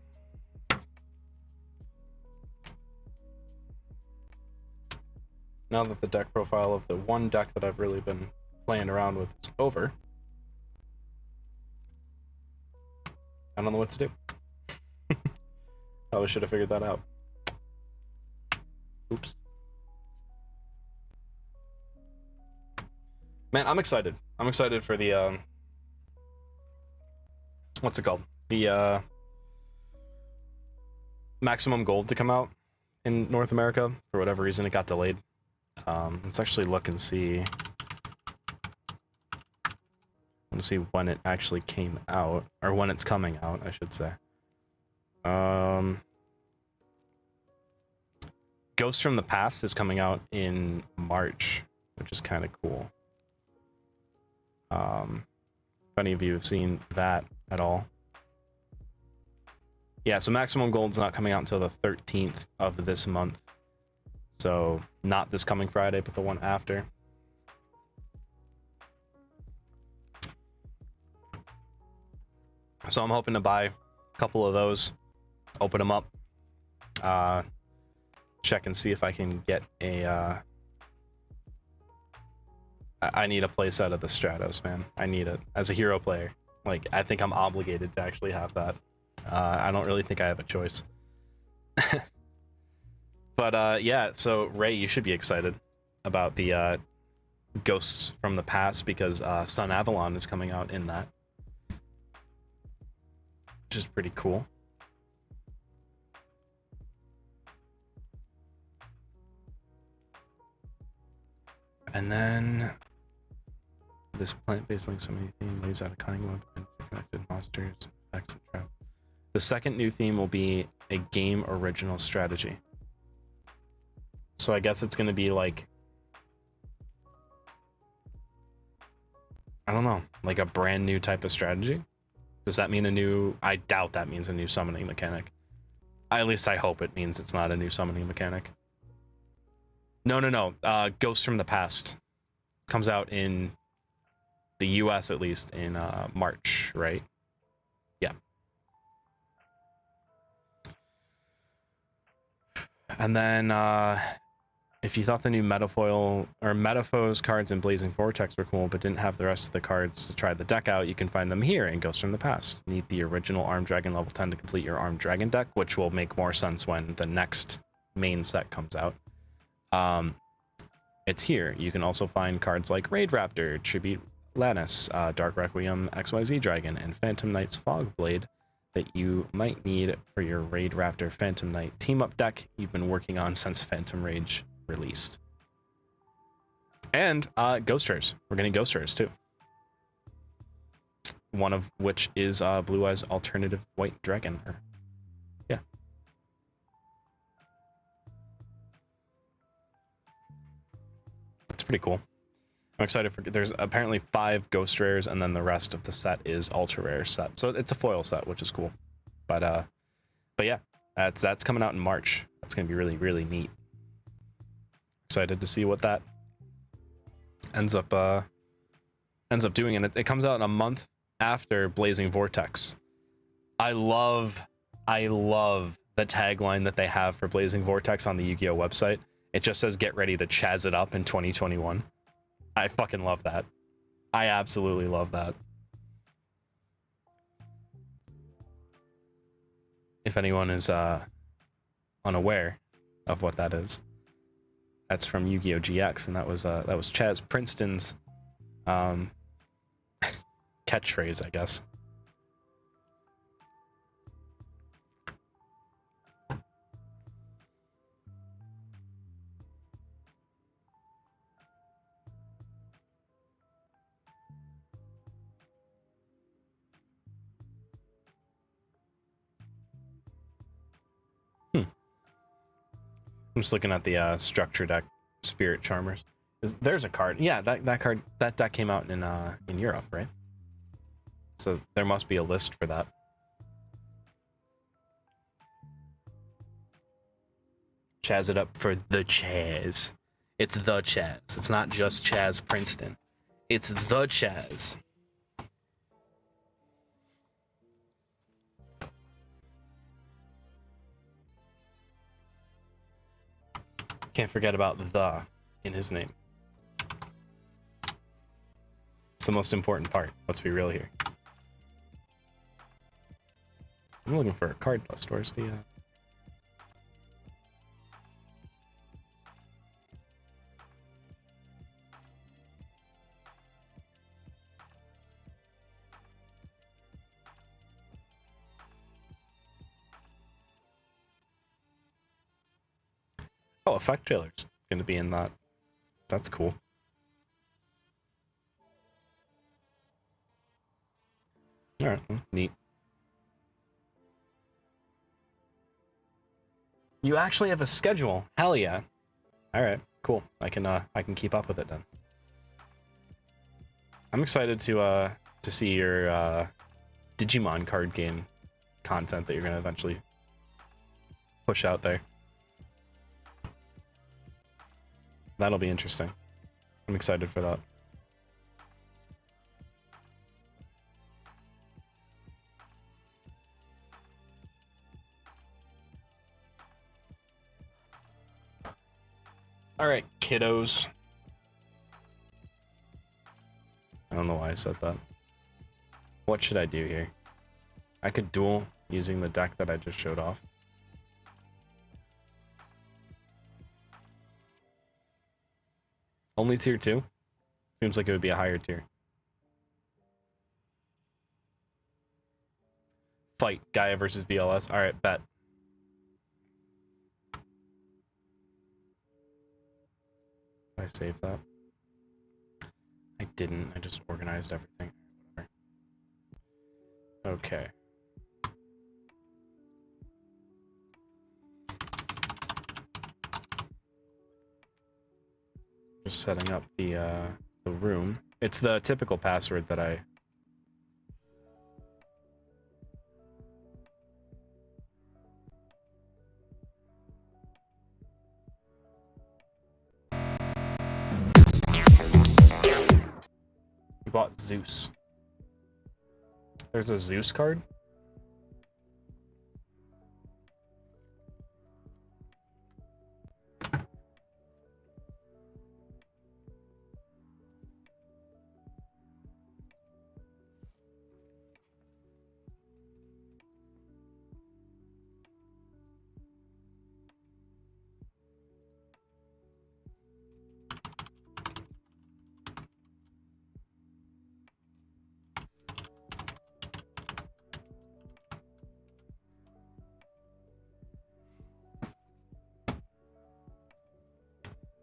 Now that the deck profile of the one deck that I've really been playing around with is over, I don't know what to do. Probably should have figured that out. Oops. Man, I'm excited. I'm excited for the, what's it called? The, Maximum Gold to come out in North America. For whatever reason, it got delayed. Let's actually look and see. Let's see when it actually came out, or when it's coming out, I should say. Ghost from the Past is coming out in March, which is kind of cool. If any of you have seen that at all. Yeah, so Maximum Gold's not coming out until the 13th of this month. So, not this coming Friday, but the one after. So I'm hoping to buy a couple of those, open them up, check and see if I can get a, I need a playset of the Stratos, man. I need it. As a hero player, like, I think I'm obligated to actually have that. I don't really think I have a choice. But yeah, so Ray, you should be excited about the Ghosts from the Past, because Sun Avalon is coming out in that, which is pretty cool. And then this plant-based link somebody theme lays out a cunning web and connected monsters, effects, and traps. The second new theme will be a game original strategy. So I guess it's going to be like, I don't know, like a brand new type of strategy. Does that mean a new? I doubt that means a new summoning mechanic. At least I hope it means it's not a new summoning mechanic. No. Ghost from the Past comes out in the US, at least, in March, right? Yeah. And then if you thought the new Metafoil or Metaphos cards in Blazing Vortex were cool, but didn't have the rest of the cards to try the deck out, you can find them here in Ghosts from the Past. Need the original Armed Dragon level 10 to complete your Armed Dragon deck, which will make more sense when the next main set comes out. It's here. You can also find cards like Raid Raptor, Tribute Lannis, Dark Requiem, XYZ Dragon, and Phantom Knight's Fogblade that you might need for your Raid Raptor Phantom Knight team-up deck you've been working on since Phantom Rage released. And Ghost Rares. We're getting Ghost Rares too. One of which is Blue Eyes Alternative White Dragon. Yeah. It's pretty cool. I'm excited for. There's apparently 5 Ghost Rares, and then the rest of the set is Ultra Rare set. So it's a foil set, which is cool. But yeah, that's coming out in March. That's gonna be really, really neat. Excited to see what that ends up doing, and it comes out a month after Blazing Vortex. I love the tagline that they have for Blazing Vortex on the Yu-Gi-Oh website. It just says, "Get ready to Chaz it up in 2021." I fucking love that. I absolutely love that. If anyone is unaware of what that is, that's from Yu-Gi-Oh GX, and that was Chaz Princeton's catchphrase, I guess. I'm just looking at the structure deck, Spirit Charmers. There's a card. Yeah, that deck came out in Europe, right? So there must be a list for that. Chaz it up for the Chaz. It's the Chaz. It's not just Chaz Princeton. It's the Chaz. Can't forget about the in his name. It's the most important part. Let's be real here. I'm looking for a card list. Where's the... Oh, Effect Trailer's going to be in that. That's cool. Alright, well, neat. You actually have a schedule. Hell yeah. Alright, cool. I can keep up with it then. I'm excited to see your Digimon card game content that you're gonna eventually push out there. That'll be interesting. I'm excited for that. Alright, kiddos. I don't know why I said that. What should I do here? I could duel using the deck that I just showed off. Only tier 2? Seems like it would be a higher tier. Fight, Gaia versus BLS. Alright, bet. I saved that. I didn't. I just organized everything. Whatever. Okay. Just setting up the room. It's the typical password that I... We bought Zeus. There's a Zeus card?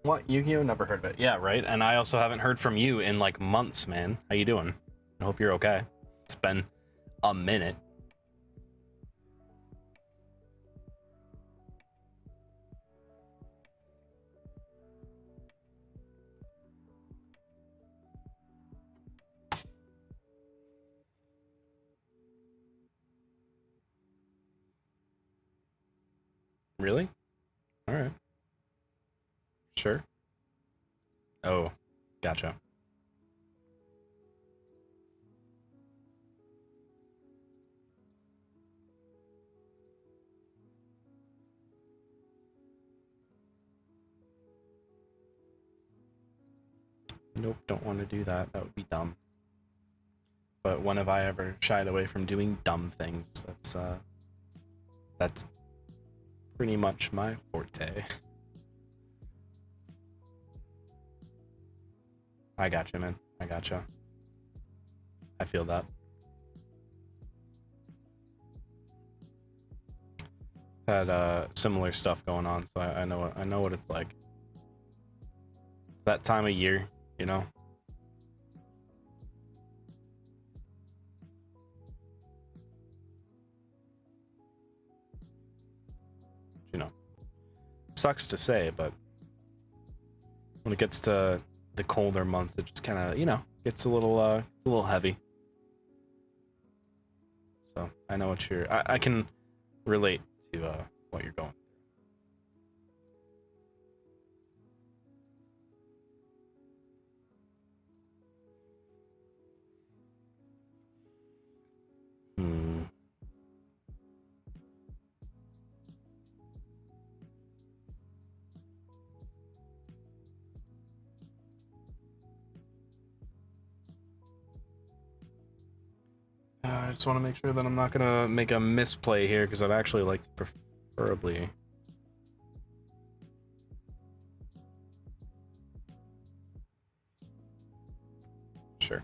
What? Yugioh? Never heard of it. Yeah, right? And I also haven't heard from you in like months, man. How you doing? I hope you're okay. It's been a minute. Really? Alright. Sure. Oh, gotcha. Nope, don't want to do that. That would be dumb. But when have I ever shied away from doing dumb things? That's pretty much my forte. I gotcha, man. I gotcha. I feel that. Had similar stuff going on, so I know what it's like. It's that time of year, you know. You know. Sucks to say, but when it gets to the colder months, it just kind of, you know, gets a little heavy. So I know what I can relate to what you're going through. I just want to make sure that I'm not gonna make a misplay here, because I'd actually like to preferably. Sure.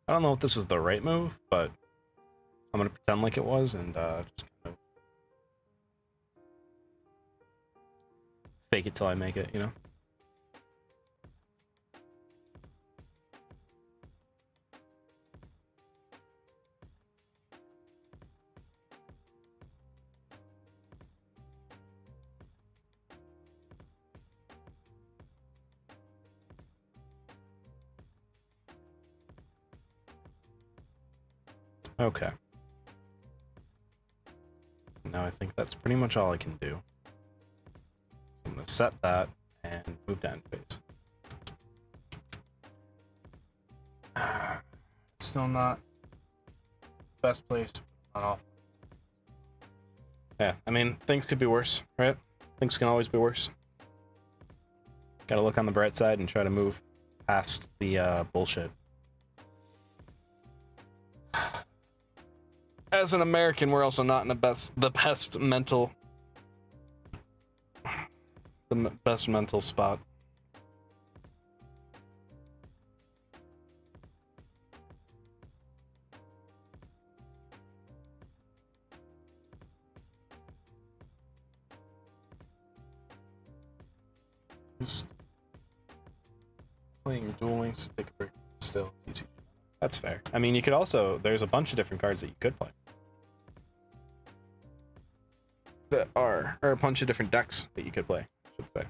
I don't know if this is the right move, but I'm gonna pretend like it was and just kind of fake it till I make it, you know? Okay. Now I think that's pretty much all I can do. I'm gonna set that and move down phase. Still not best place, not off. Yeah, I mean, things could be worse, right? Things can always be worse. Gotta look on the bright side and try to move past the bullshit. As an American, we're also not in the best mental spot. Just playing Duel Links to take a break. Still easy. That's fair. I mean, you could also, there's a bunch of different cards that you could play. That are, or a bunch of different decks that you could play, I should say.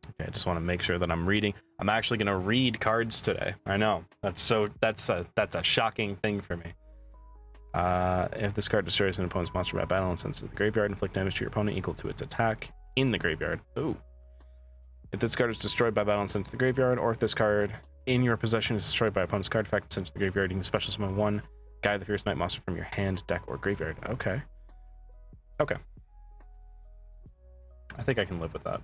Okay, I just want to make sure that I'm reading. I'm actually going to read cards today. I know. That's a shocking thing for me. If this card destroys an opponent's monster by battle and sends it to the graveyard, inflict damage to your opponent equal to its attack in the graveyard. Ooh. If this card is destroyed by battle and sent to the graveyard, or if this card in your possession is destroyed by opponent's card effect and sent to the graveyard, you can special summon one Guide the Fierce Night monster from your hand, deck, or graveyard. Okay. Okay. I think I can live with that.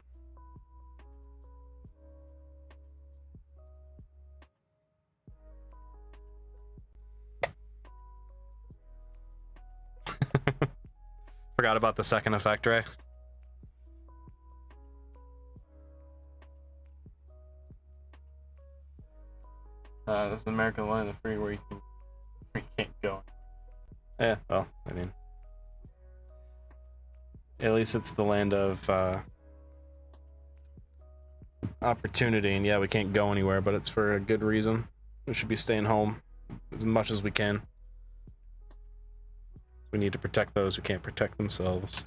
Forgot about the second effect, right? This is American Land of Free where you can't go. Yeah, well, I mean, at least it's the land of opportunity, and yeah, we can't go anywhere, but it's for a good reason. We should be staying home as much as we can. We need to protect those who can't protect themselves.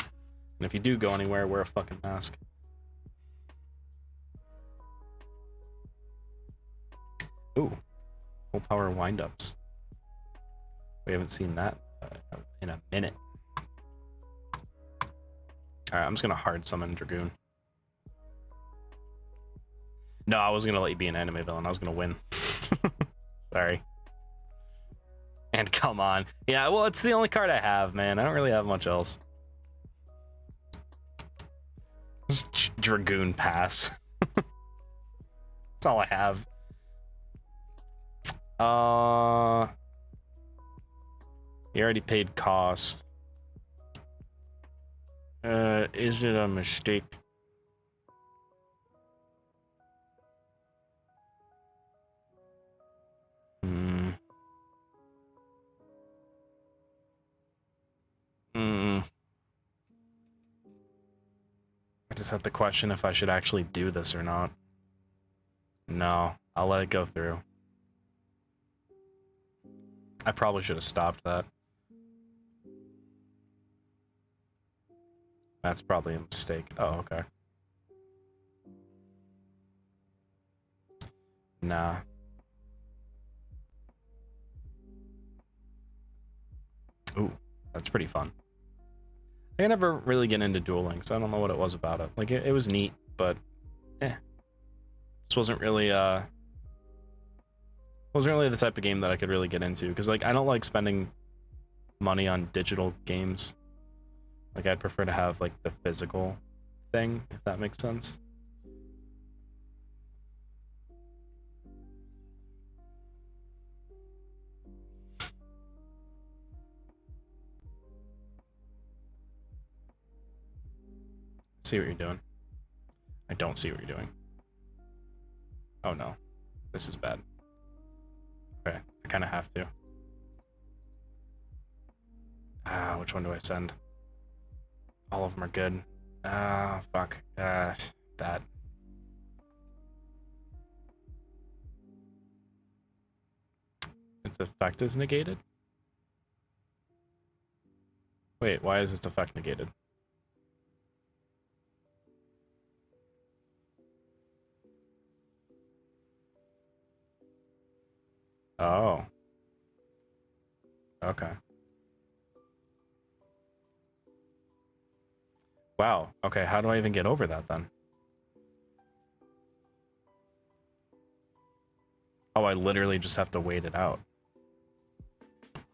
And if you do go anywhere, wear a fucking mask. Ooh, full power windups. We haven't seen that in a minute. Alright, I'm just gonna hard summon Dragoon. No, I was gonna let you be an anime villain. I was gonna win. Sorry. And come on. Yeah, well, it's the only card I have, man. I don't really have much else. Just Dragoon pass. That's all I have. He already paid cost. Is it a mistake? Hmm. Hmm. I just have to question if I should actually do this or not. No, I'll let it go through. I probably should have stopped that. That's probably a mistake. Oh, okay. Nah. Ooh, that's pretty fun. I never really get into dueling, so I don't know what it was about it. Like, it was neat, but this wasn't really the type of game that I could really get into, because like I don't like spending money on digital games. Like, I'd prefer to have like the physical thing, if that makes sense. See what you're doing. I don't see what you're doing. Oh no, this is bad. Okay, I kind of have to. Which one do I send? All of them are good. Fuck. That. Its effect is negated? Wait, why is its effect negated? Oh. Okay. Wow. Okay, how do I even get over that then? Oh, I literally just have to wait it out.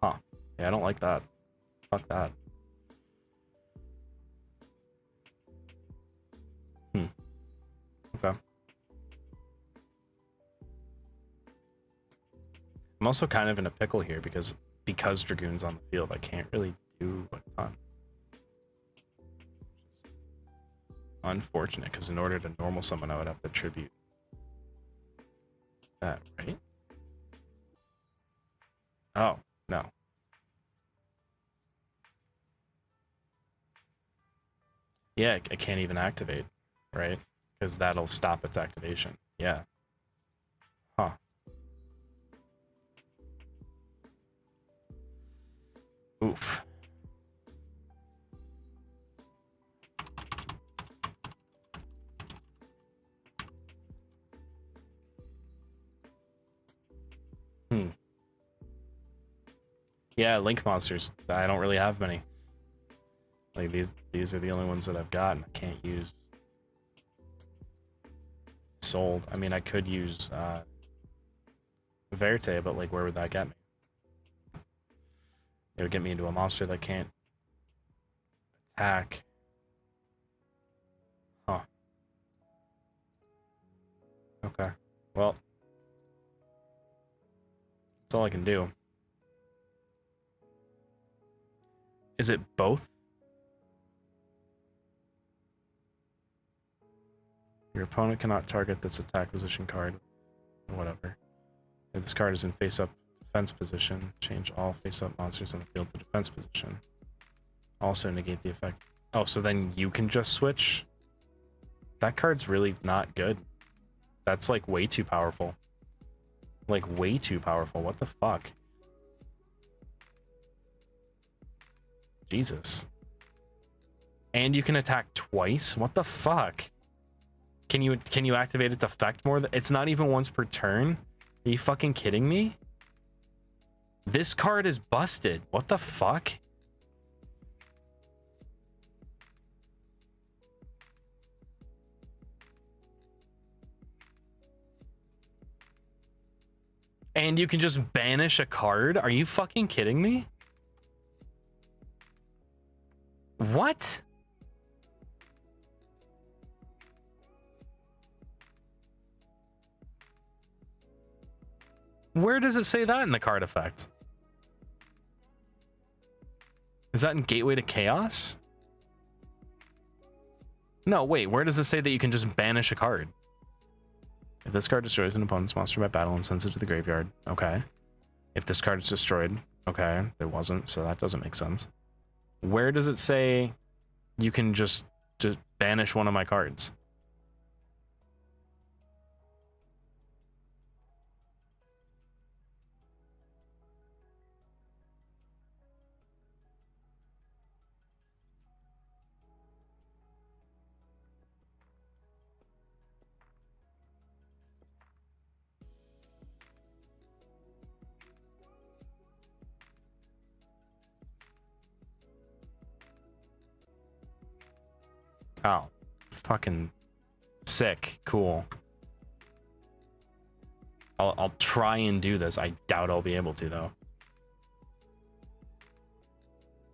Huh. Yeah, I don't like that. Fuck that. Okay. I'm also kind of in a pickle here because Dragoon's on the field, I can't really do a ton. Unfortunate, because in order to normal summon, I would have to tribute that, right? Oh, no. Yeah, I can't even activate, right? Because that'll stop its activation. Yeah. Huh. Oof. Yeah, Link monsters. I don't really have many. Like, these are the only ones that I've gotten. I can't use. Sold. I mean, I could use Verte, but like, where would that get me? It would get me into a monster that can't attack. Huh. Okay. Well, that's all I can do. Is it both? Your opponent cannot target this attack position card. Whatever. If this card is in face-up defense position, change all face-up monsters on the field to defense position. Also negate the effect. Oh, so then you can just switch? That card's really not good. That's like way too powerful. Like way too powerful. What the fuck? Jesus. And you can attack twice? What the fuck? Can you activate its effect more? It's not even once per turn? Are you fucking kidding me? This card is busted. What the fuck? And you can just banish a card? Are you fucking kidding me? What? Where does it say that in the card effect? Is that in Gateway to Chaos? No, wait, where does it say that you can just banish a card? If this card destroys an opponent's monster by battle and sends it to the graveyard, okay. If this card is destroyed, okay, it wasn't, so that doesn't make sense. Where does it say you can just banish one of my cards? Oh, fucking sick. Cool. I'll try and do this. I doubt I'll be able to, though.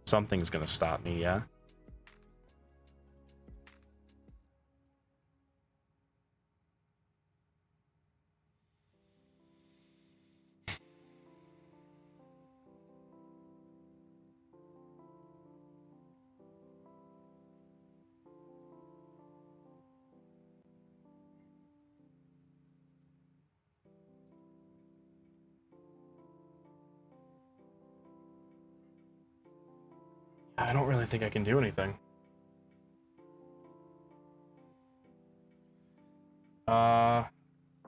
Something's gonna stop me, yeah? I don't really think I can do anything.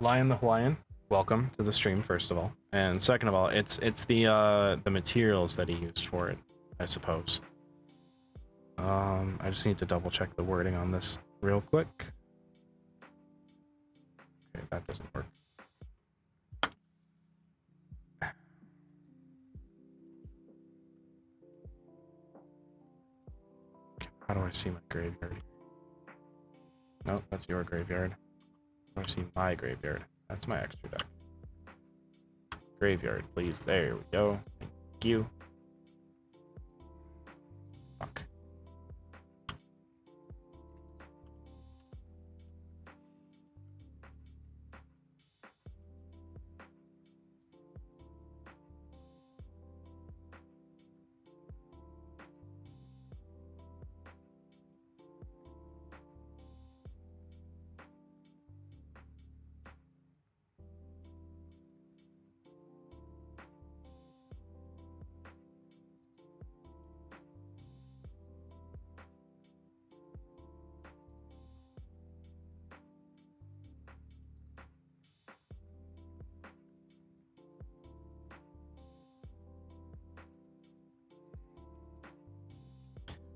Lion the Hawaiian, welcome to the stream, first of all. And second of all, it's the materials that he used for it, I suppose. I just need to double check the wording on this real quick. Okay, that doesn't work. Okay, how do I see my graveyard? Nope, that's your graveyard. How do I see my graveyard? That's my extra deck. Graveyard, please. There we go. Thank you. Fuck.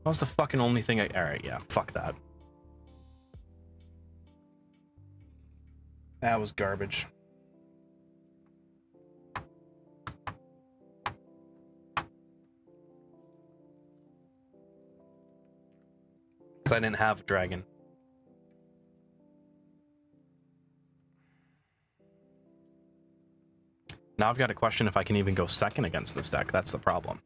That was the fucking only thing I... Alright, yeah, fuck that. That was garbage. Because I didn't have a dragon. Now I've got to question if I can even go second against this deck. That's the problem.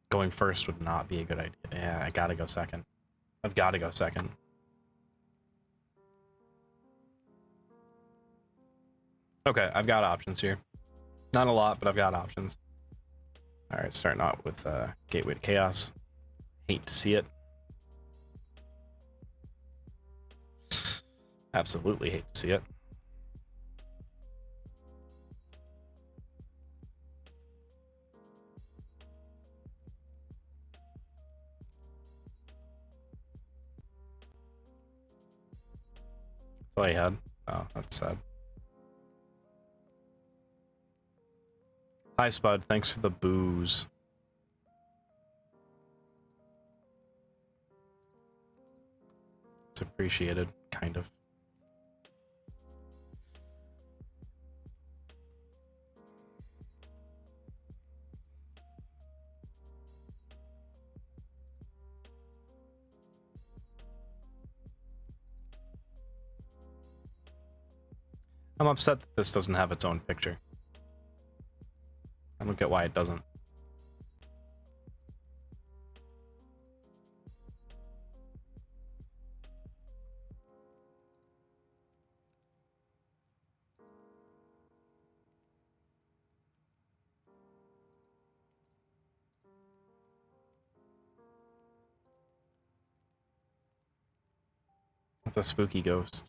Going first would not be a good idea. Yeah, I gotta go second. I've got to go second. Okay, I've got options here. Not a lot, but I've got options. Alright, starting out with Gateway to Chaos. Hate to see it. Absolutely hate to see it. That's all I had. Oh, that's sad. Hi, Spud. Thanks for the booze. It's appreciated, kind of. I'm upset that this doesn't have its own picture. I don't get why it doesn't. with a spooky ghost.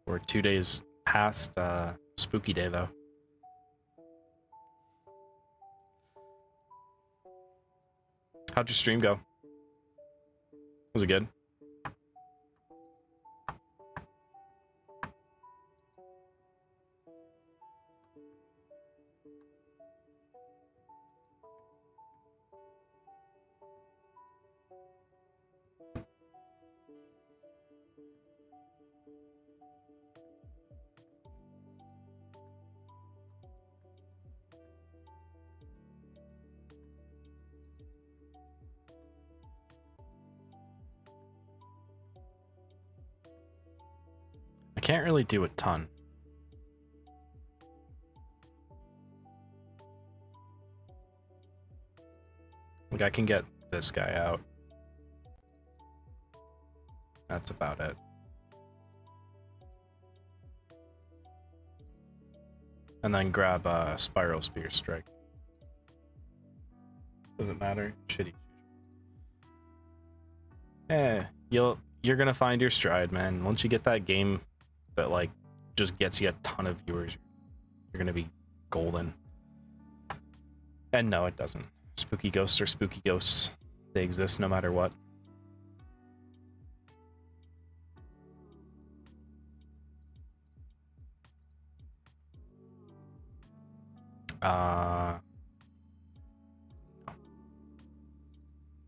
We're 2 days past spooky day though. How'd your stream go? Was it good? I can't really do a ton. Like, I can get this guy out. That's about it. And then grab a Spiral Spear Strike. Doesn't matter. Shitty. You're gonna find your stride, man. Once you get that game that like just gets you a ton of viewers, you're gonna be golden. And no, it doesn't. Spooky ghosts are spooky ghosts. They exist no matter what.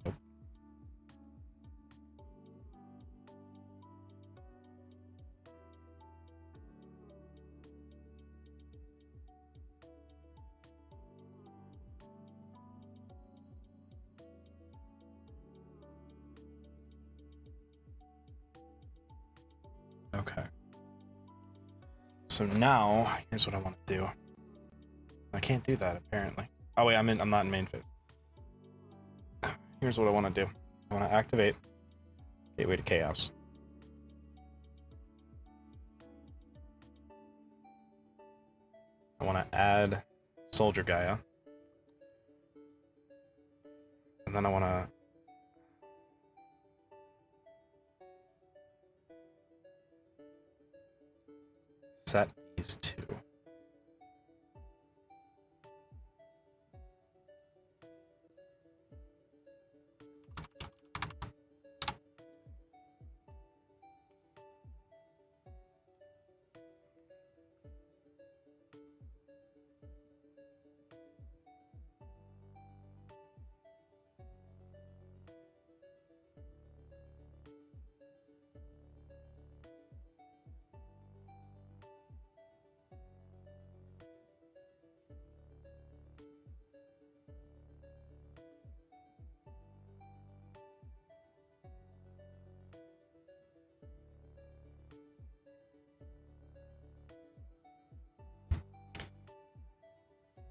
Nope. Okay. So now, here's what I want to do. I can't do that apparently. Oh wait, I'm not in main phase. Here's what I want to do. I want to activate Gateway to Chaos. I want to add Soldier Gaia. And then I want to set these two.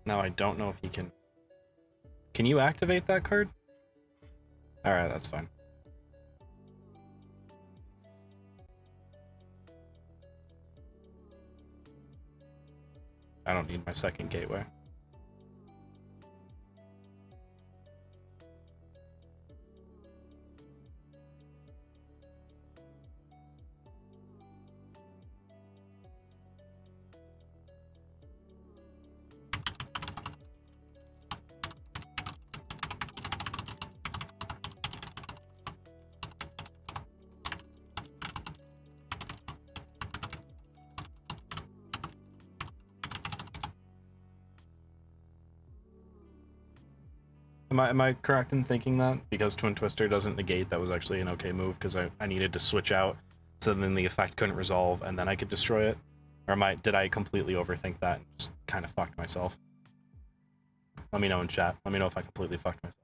Now I don't know if he can... Can you activate that card? Alright, that's fine. I don't need my second gateway. Am I correct in thinking that? Because Twin Twister doesn't negate, that was actually an okay move, because I needed to switch out, so then the effect couldn't resolve, and then I could destroy it? Or did I completely overthink that and just kind of fucked myself? Let me know in chat. Let me know if I completely fucked myself.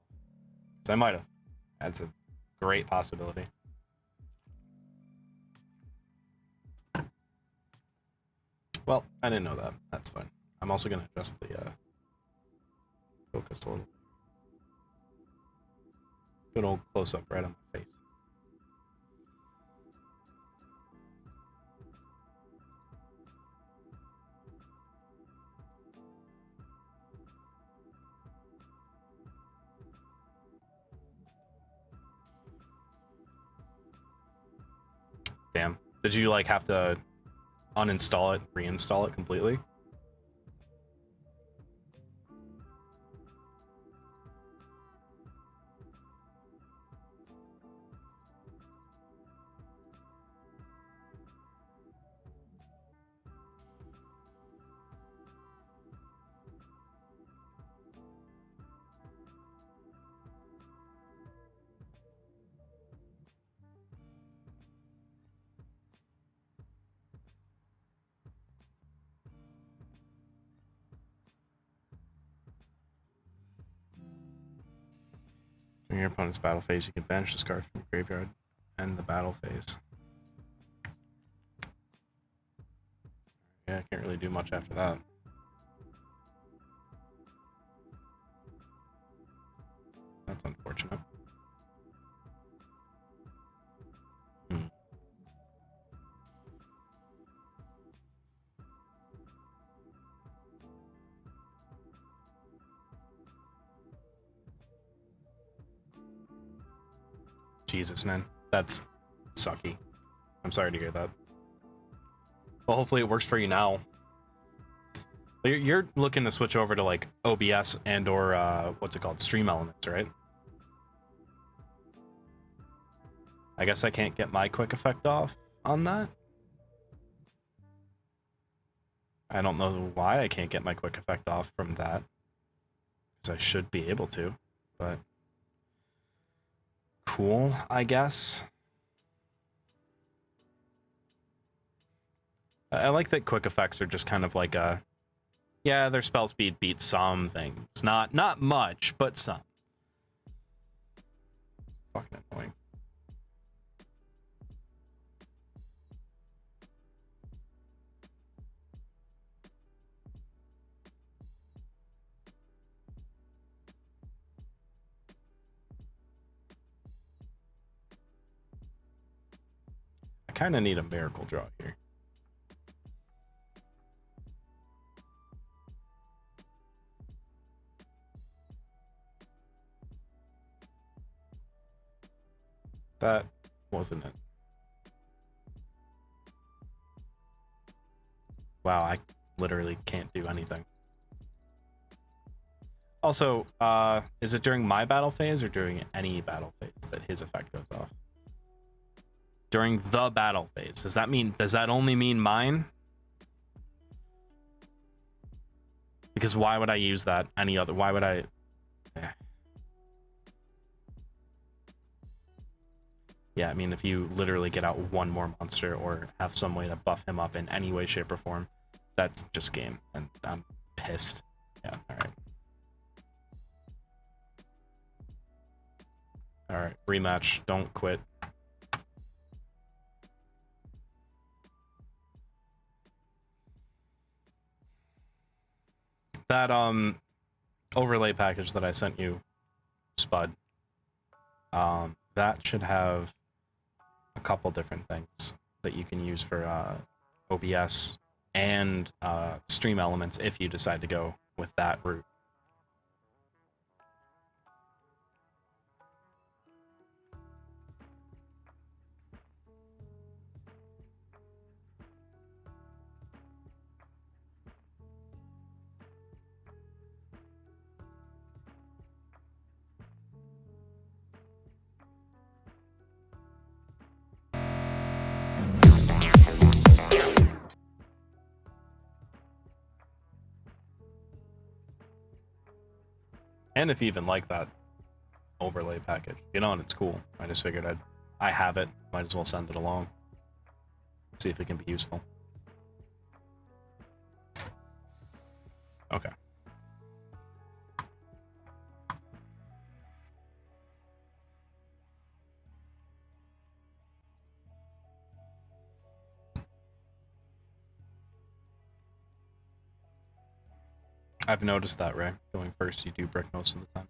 Because I might have. That's a great possibility. Well, I didn't know that. That's fine. I'm also going to adjust the focus a little. Good old close-up right on my face. Did you like have to uninstall it, reinstall it completely? During your opponent's battle phase, you can banish this card from your graveyard and the battle phase. Yeah, I can't really do much after that. That's unfortunate. Jesus, man. That's sucky. I'm sorry to hear that. Well, hopefully it works for you now. You're looking to switch over to like OBS and or what's it called? Stream Elements, right? I guess I can't get my quick effect off on that. I don't know why I can't get my quick effect off from that. Because I should be able to, but cool, I guess. I like that quick effects are just kind of like a, yeah, their spell speed beats some things. Not much, but some. Fucking annoying. I kind of need a miracle draw here. That wasn't it. Wow, I literally can't do anything. Also, is it during my battle phase or during any battle phase that his effect goes off? During the battle phase. Does that only mean mine? Because why would I use that any other? Why would I? Yeah, I mean, if you literally get out one more monster or have some way to buff him up in any way, shape, or form, that's just game, and I'm pissed. Yeah, alright. Alright, rematch. Don't quit. That, overlay package that I sent you, Spud, that should have a couple different things that you can use for OBS and stream elements if you decide to go with that route. And if you even like that overlay package, you know, and it's cool. I just figured I have it, might as well send it along. See if it can be useful. Okay. I've noticed that, Ray. Going first, you do brick most of the time.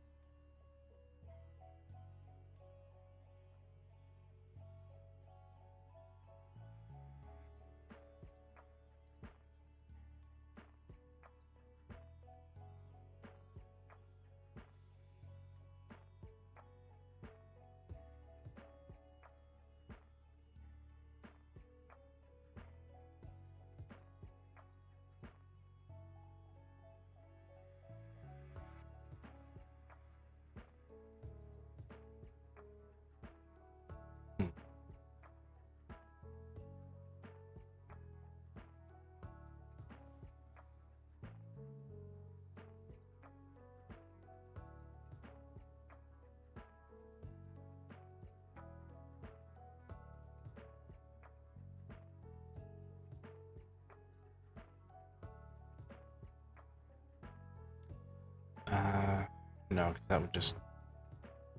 No, because that would just...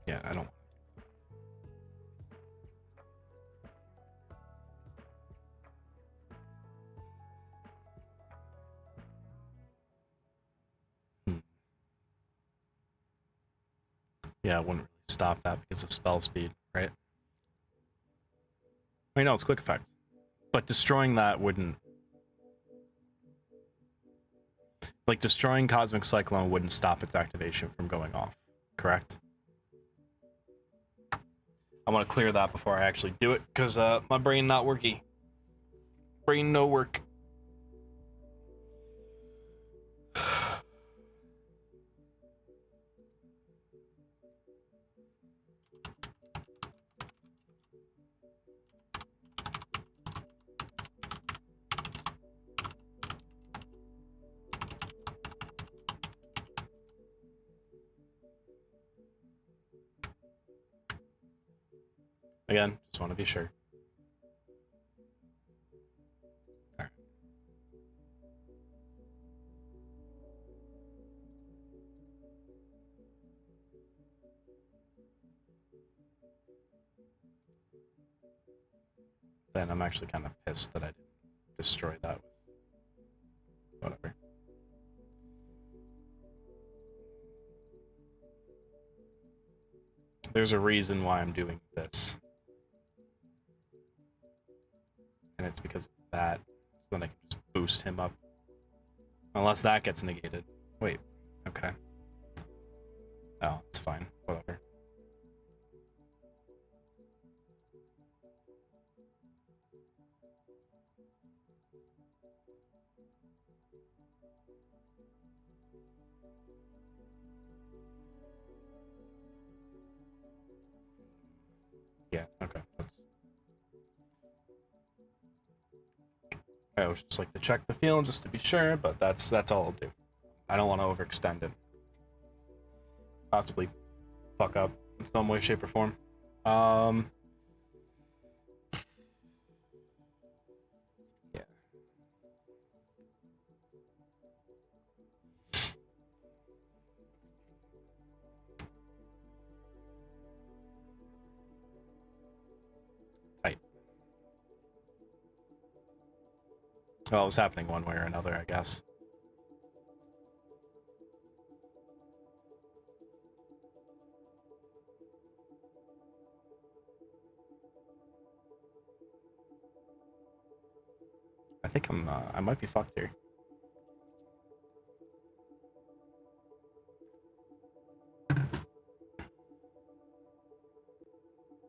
Yeah, I don't... Yeah, it wouldn't really stop that because of spell speed, right? Wait, no, it's quick effect. But destroying that wouldn't... Like, destroying Cosmic Cyclone wouldn't stop its activation from going off, correct? I want to clear that before I actually do it, because my brain not worky. Brain no work. Again, just want to be sure. All right. Then I'm actually kind of pissed that I didn't destroy that. Whatever. There's a reason why I'm doing this. And it's because of that. So then I can just boost him up. Unless that gets negated. Wait. Okay. Oh, it's fine. Whatever. Yeah, okay. I always just like to check the field just to be sure, but that's all I'll do. I don't want to overextend it. Possibly fuck up in some way, shape, or form. Yeah. Tight. Well, it was happening one way or another, I guess. I think I might be fucked here.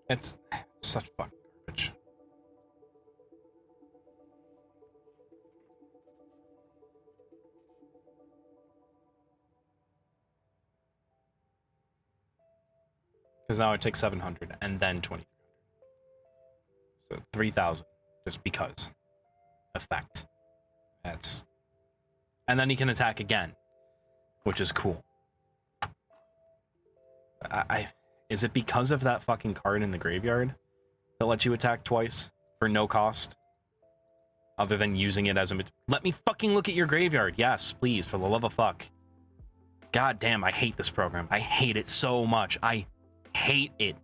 It's such fucking garbage. Because now I take 700 and then 2300. So 3000 just because. Effect. That's... And then he can attack again, which is cool. Is it because of that fucking card in the graveyard that lets you attack twice for no cost? Other than using it as a... Let me fucking look at your graveyard. Yes, please, for the love of fuck. God damn, I hate this program. I hate it so much. I hate it.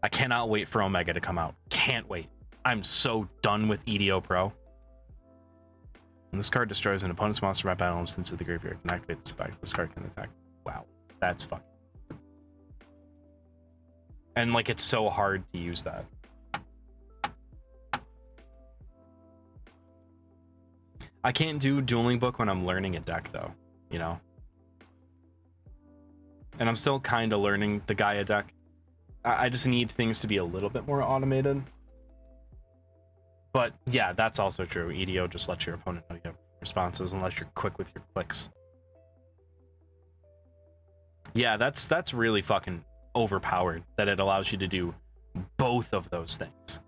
I cannot wait for Omega to come out. Can't wait. I'm so done with EDO Pro. When this card destroys an opponent's monster by battle into the graveyard, can activate this effect. This card can attack. Wow, that's fucking... And, like, it's so hard to use that. I can't do Dueling Book when I'm learning a deck, though, you know? And I'm still kind of learning the Gaia deck. I just need things to be a little bit more automated. But, yeah, that's also true. EDO just lets your opponent know you have responses unless you're quick with your clicks. Yeah, that's really fucking overpowered that it allows you to do both of those things.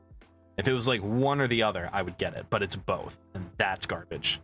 If it was like one or the other, I would get it, but it's both, and that's garbage.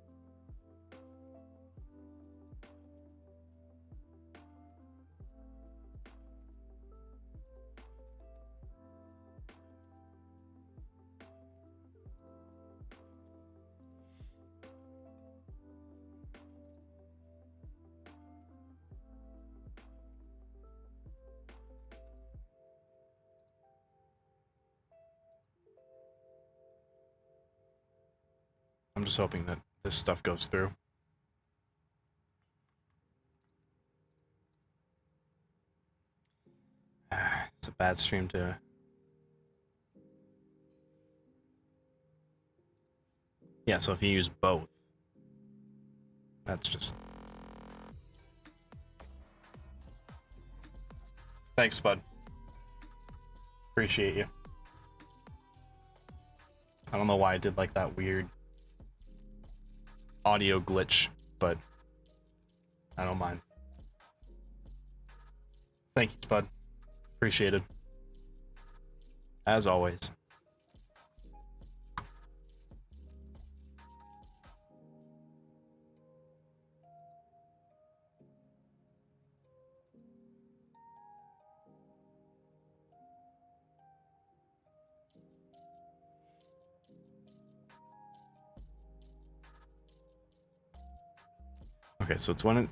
just hoping that this stuff goes through. It's a bad stream to... Yeah, so if you use both, that's just... Thanks, bud. Appreciate you. I don't know why I did like that weird audio glitch, but I don't mind. Thank you, Spud. Appreciated. As always. Okay, so it's when it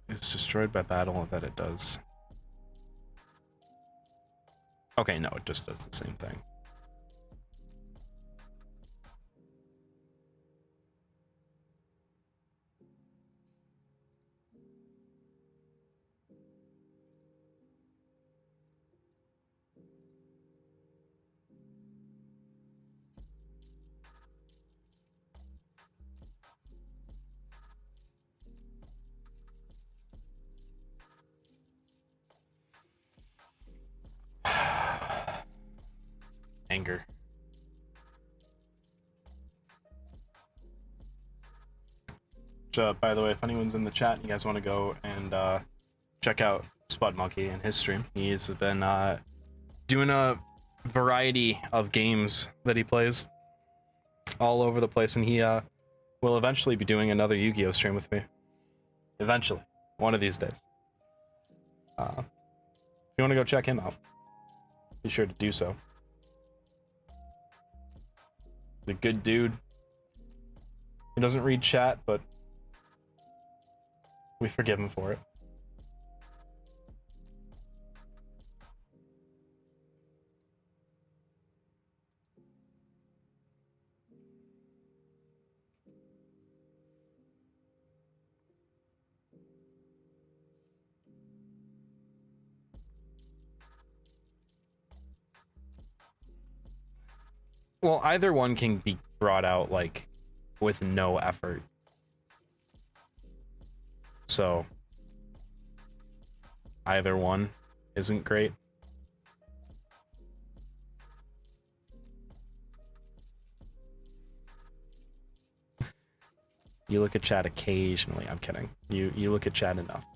is destroyed by battle that it does. Okay, no, it just does the same thing. Anger. Which, by the way, if anyone's in the chat, you guys want to go and check out Spud Monkey and his stream. He's been doing a variety of games that he plays all over the place, and he will eventually be doing another Yu-Gi-Oh stream with me. Eventually, one of these days. If you want to go check him out, be sure to do so. He's a good dude. He doesn't read chat, but we forgive him for it. Well, either one can be brought out, like, with no effort. So, either one isn't great. You look at chat occasionally. I'm kidding. You look at chat enough.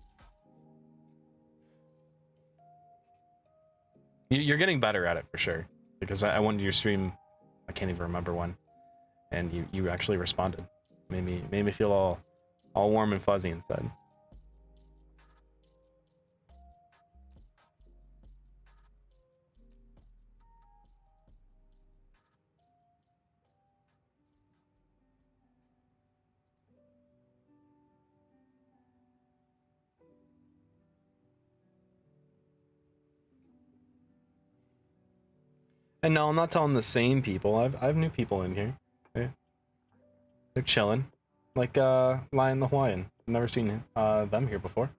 You're getting better at it for sure. Because I went to your stream, I can't even remember when, and you actually responded. Made me feel all warm and fuzzy inside. And no, I'm not telling the same people. I've new people in here. They're chilling, like Lion the Hawaiian. Never seen them here before.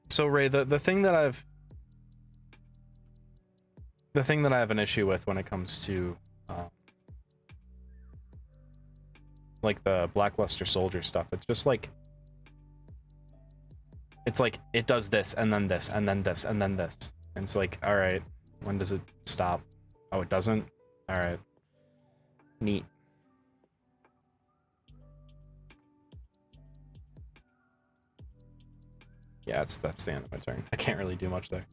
So Ray, the thing that I have an issue with when it comes to like the Blackluster Soldier stuff, it's just like it does this and then this and then this and then this, and it's like, all right, when does it stop? Oh, it doesn't. All right, neat. Yeah, that's the end of my turn. I can't really do much there.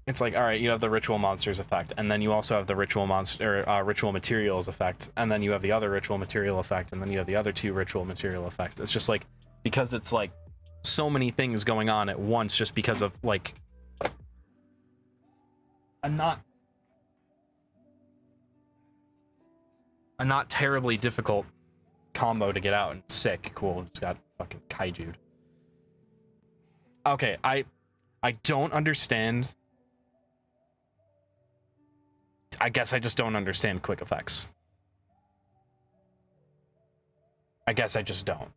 It's like, all right, you have the Ritual Monsters effect, and then you also have the Ritual Materials effect, and then you have the other Ritual Material effect, and then you have the other two Ritual Material effects. It's just like, because it's like so many things going on at once, just because of like a not terribly difficult combo to get out, and sick. Cool, just got fucking kaiju'd. Okay, I don't understand. I guess I just don't understand quick effects. I guess I just don't.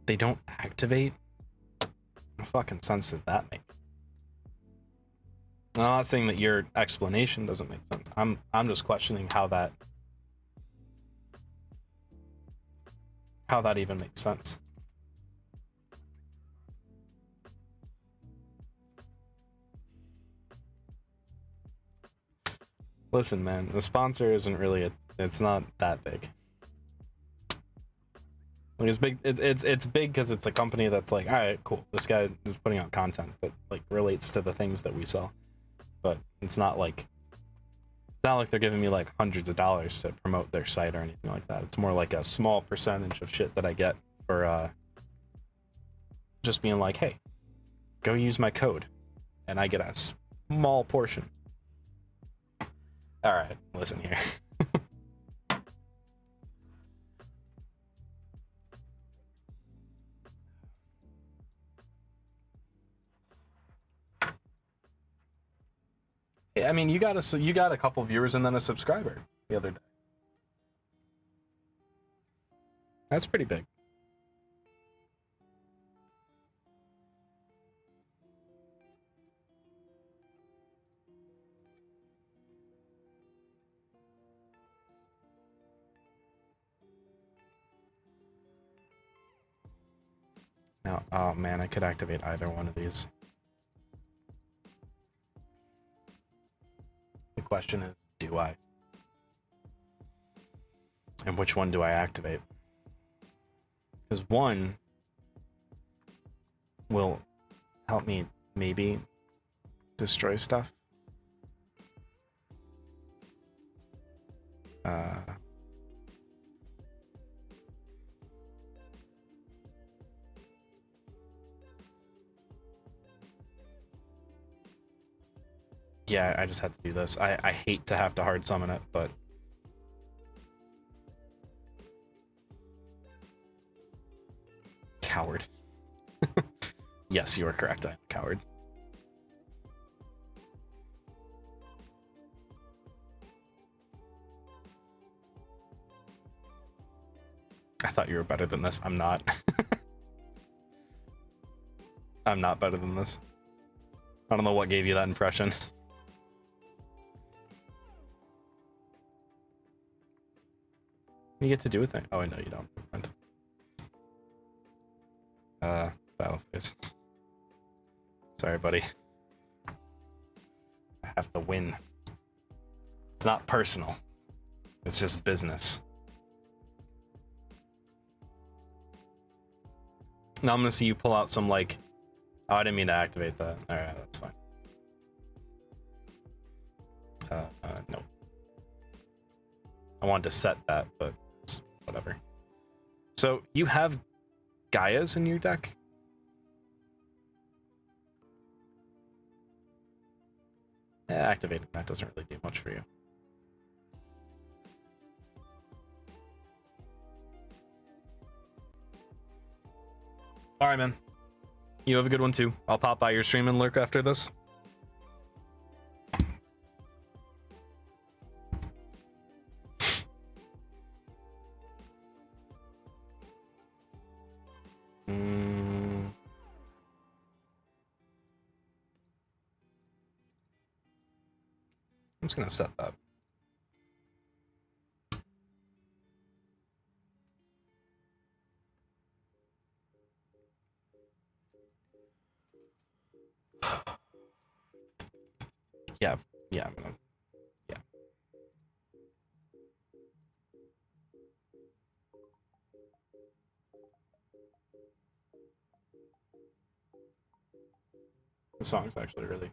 They don't activate? What fucking sense does that make? I'm not saying that your explanation doesn't make sense. I'm just questioning how that even makes sense. Listen, man, the sponsor isn't really it's not that big. Like, it's big. It's big because it's a company that's like, all right, cool. This guy is putting out content that like relates to the things that we sell, but it's not like they're giving me like hundreds of dollars to promote their site or anything like that. It's more like a small percentage of shit that I get for just being like, hey, go use my code, and I get a small portion. All right, listen here. I mean, you got a couple viewers and then a subscriber the other day. That's pretty big. Now, oh man, I could activate either one of these. The question is, do I? And which one do I activate? Because one will help me maybe destroy stuff. Yeah, I just had to do this. I hate to have to hard summon it, but coward. Yes, you are correct. I'm a coward. I thought you were better than this. I'm not. I'm not better than this. I don't know what gave you that impression. You get to do a thing. Oh, I know you don't. Battle phase. Sorry, buddy. I have to win. It's not personal. It's just business. Now I'm gonna see you pull out some like... Oh, I didn't mean to activate that. Alright, that's fine. No. I wanted to set that, but it's whatever. So, you have Gaias in your deck? Yeah, activating that doesn't really do much for you. Alright, man. You have a good one, too. I'll pop by your stream and lurk after this. I'm just gonna set that. Yeah, yeah, I'm gonna. Yeah. The song's actually really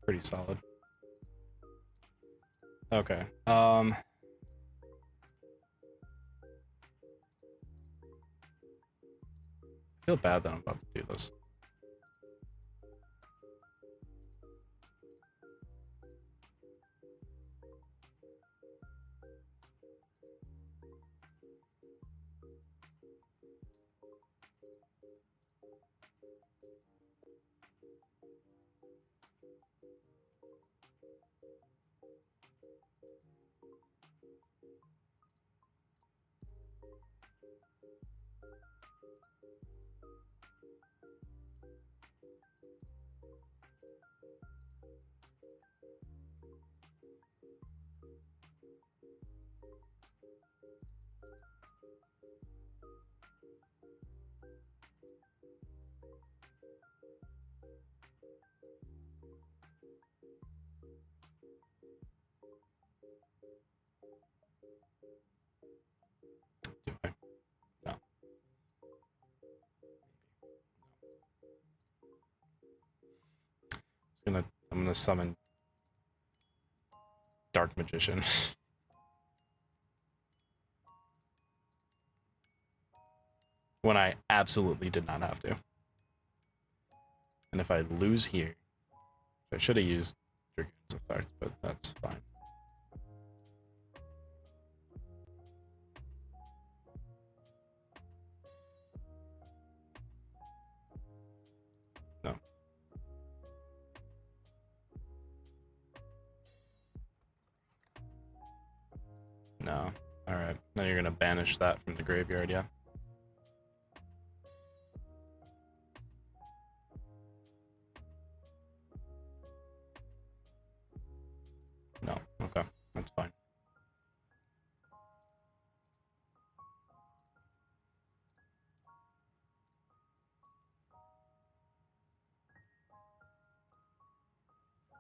pretty solid. Okay. I feel bad that I'm about to do this. Do I? No. I'm gonna summon Dark Magician. When I absolutely did not have to. And if I lose here, I should have used Dragoon's effect, but that's fine. No. No. Alright. Now you're gonna banish that from the graveyard, yeah? No. Okay. That's fine.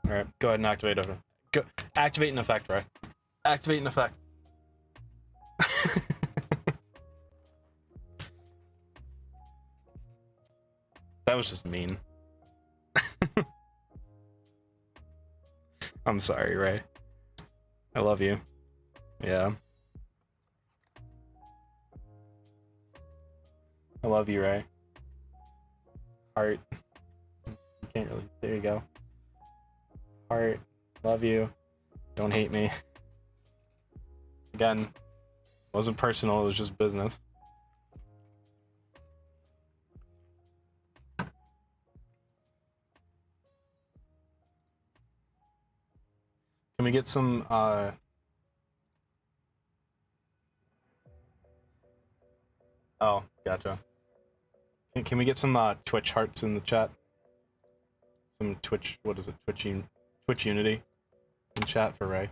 Alright, go ahead and activate it. Go activate an effect, right? Activate an effect. That was just mean. I'm sorry, Ray. I love you. Yeah. I love you, Ray. Heart. You can't really. There you go. Heart. Love you. Don't hate me. Again, wasn't personal, it was just business. Can we get some oh, gotcha. Can we get some Twitch hearts in the chat? Some Twitch, what is it? Twitch Unity in chat for Ray.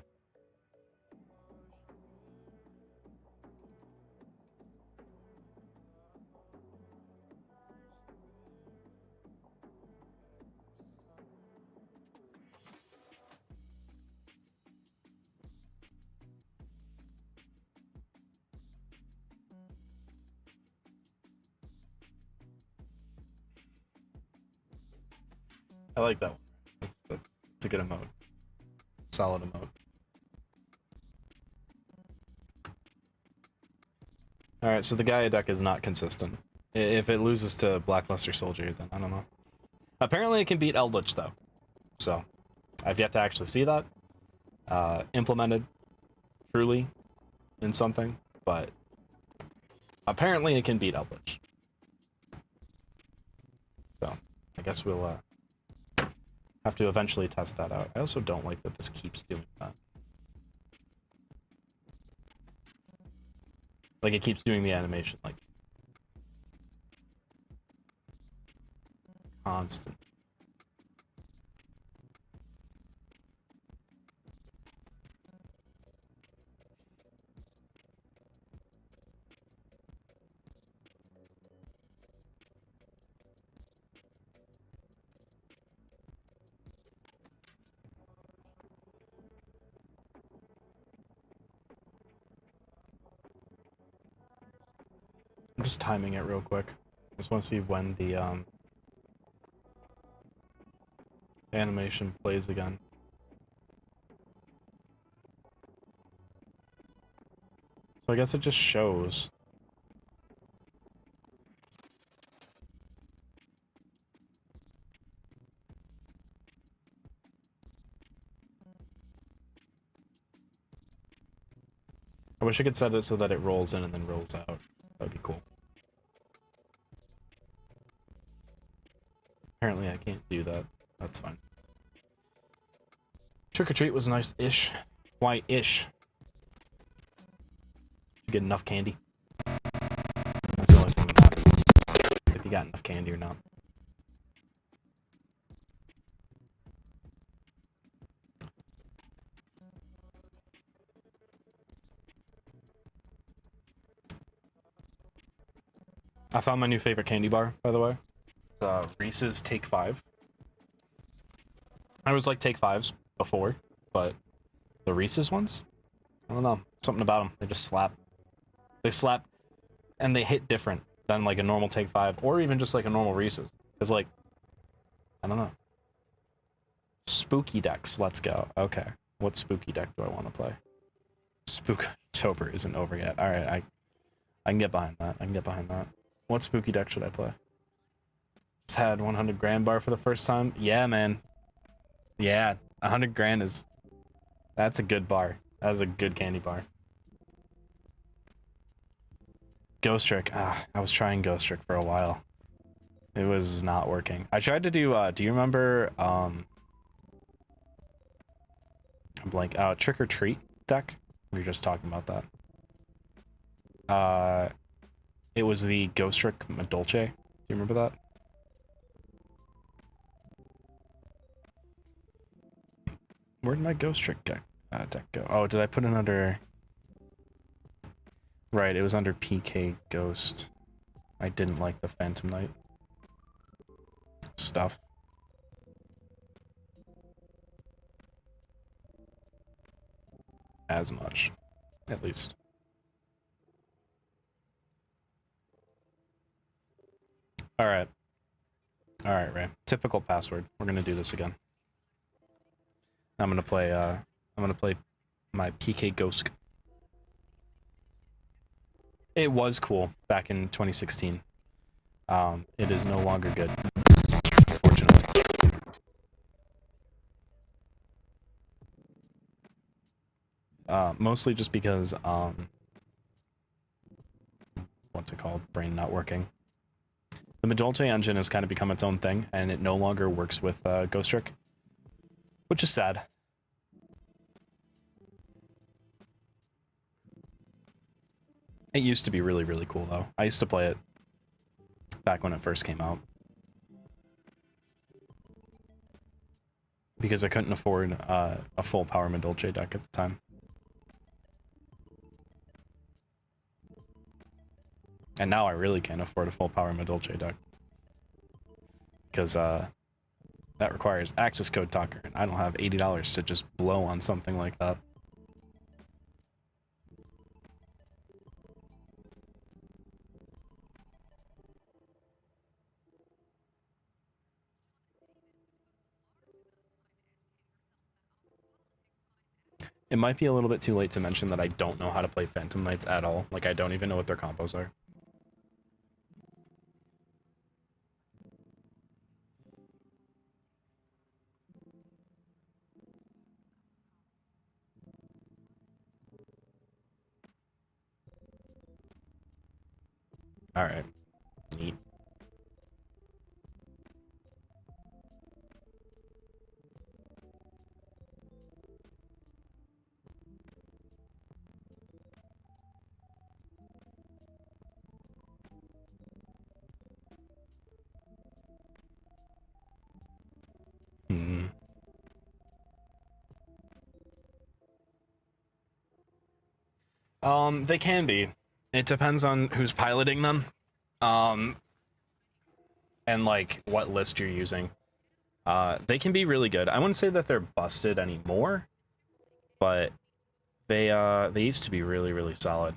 I like that one. That's a good emote. Solid emote. Alright, so the Gaia deck is not consistent. If it loses to Blackluster Soldier, then I don't know. Apparently it can beat Eldritch, though. So, I've yet to actually see that implemented truly in something, but apparently it can beat Eldritch. So, I guess we'll have to eventually test that out. I also don't like that this keeps doing that. Like, it keeps doing the animation, like, constant. I'm just timing it real quick. Just want to see when the animation plays again. So I guess it just shows. I wish I could set it so that it rolls in and then rolls out. That'd be cool. Apparently I can't do that. That's fine. Trick or treat was nice-ish. Why ish? Did you get enough candy? That's the only thing that matters. If you got enough candy or not. I found my new favorite candy bar, by the way. It's Reese's Take 5. I was like Take 5s before, but the Reese's ones? I don't know. Something about them. They just slap. They slap and they hit different than like a normal Take 5 or even just like a normal Reese's. It's like, I don't know. Spooky decks. Let's go. Okay. What spooky deck do I want to play? Spooktober isn't over yet. Alright, I can get behind that. I can get behind that. What spooky deck should I play? Just had 100 grand bar for the first time. Yeah, man. Yeah, 100 grand is... That's a good bar. That is a good candy bar. Ghost Trick. I was trying Ghost Trick for a while. It was not working. I tried to do you remember, I'm blank, Trick or Treat deck? We were just talking about that. It was the Ghost Trick Madolce. Do you remember that? Where did my Ghost Trick deck go? Oh, did I put it under... Right, it was under PK Ghost. I didn't like the Phantom Knight stuff. As much, at least. Alright. Alright, Ray. Typical password. We're gonna do this again. I'm gonna play my PK Ghost. It was cool back in 2016. It is no longer good, unfortunately. Mostly just because, what's it called? Brain not working. The Madolce engine has kind of become its own thing, and it no longer works with Ghost Trick, which is sad. It used to be really, really cool, though. I used to play it back when it first came out. Because I couldn't afford a full power Madolce deck at the time. And now I really can't afford a full power Madolce deck. Because that requires access code talker, and I don't have $80 to just blow on something like that. It might be a little bit too late to mention that I don't know how to play Phantom Knights at all. Like, I don't even know what their combos are. Alright. Neat. They can be. It depends on who's piloting them. And like what list you're using. They can be really good. I wouldn't say that they're busted anymore, but they used to be really, really solid.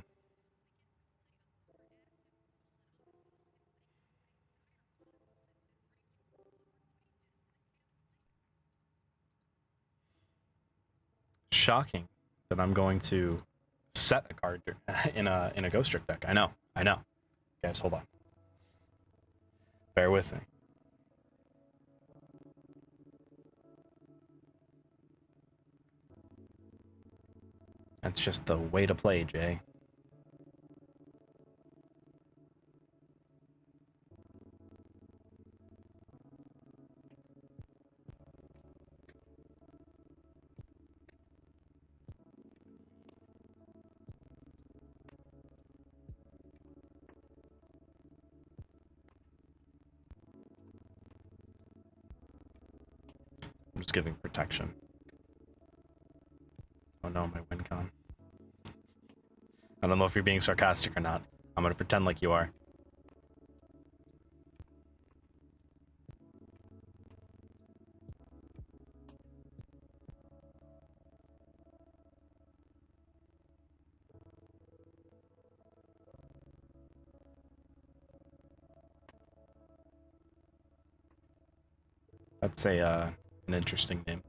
shocking that I'm going to set a card in a Ghost Trick deck. I know. Guys, hold on. Bear with me. That's just the way to play, Jay. I'm just giving protection. Oh no, my win con. I don't know if you're being sarcastic or not. I'm gonna pretend like you are. That's an interesting name.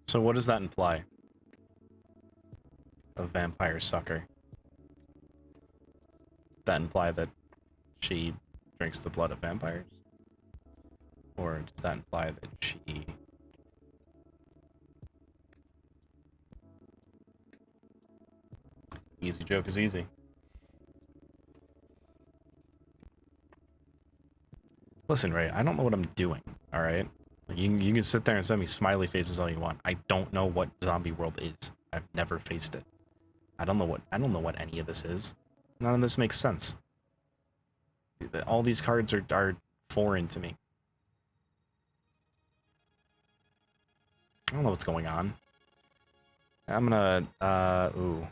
So what does that imply? A vampire sucker. Does that imply that she drinks the blood of vampires? Or does that imply that she... Easy joke is easy. Listen, Ray, I don't know what I'm doing, alright? You can sit there and send me smiley faces all you want. I don't know what zombie world is. I've never faced it. I don't know what any of this is. None of this makes sense. All these cards are foreign to me. I don't know what's going on. I'm gonna ooh.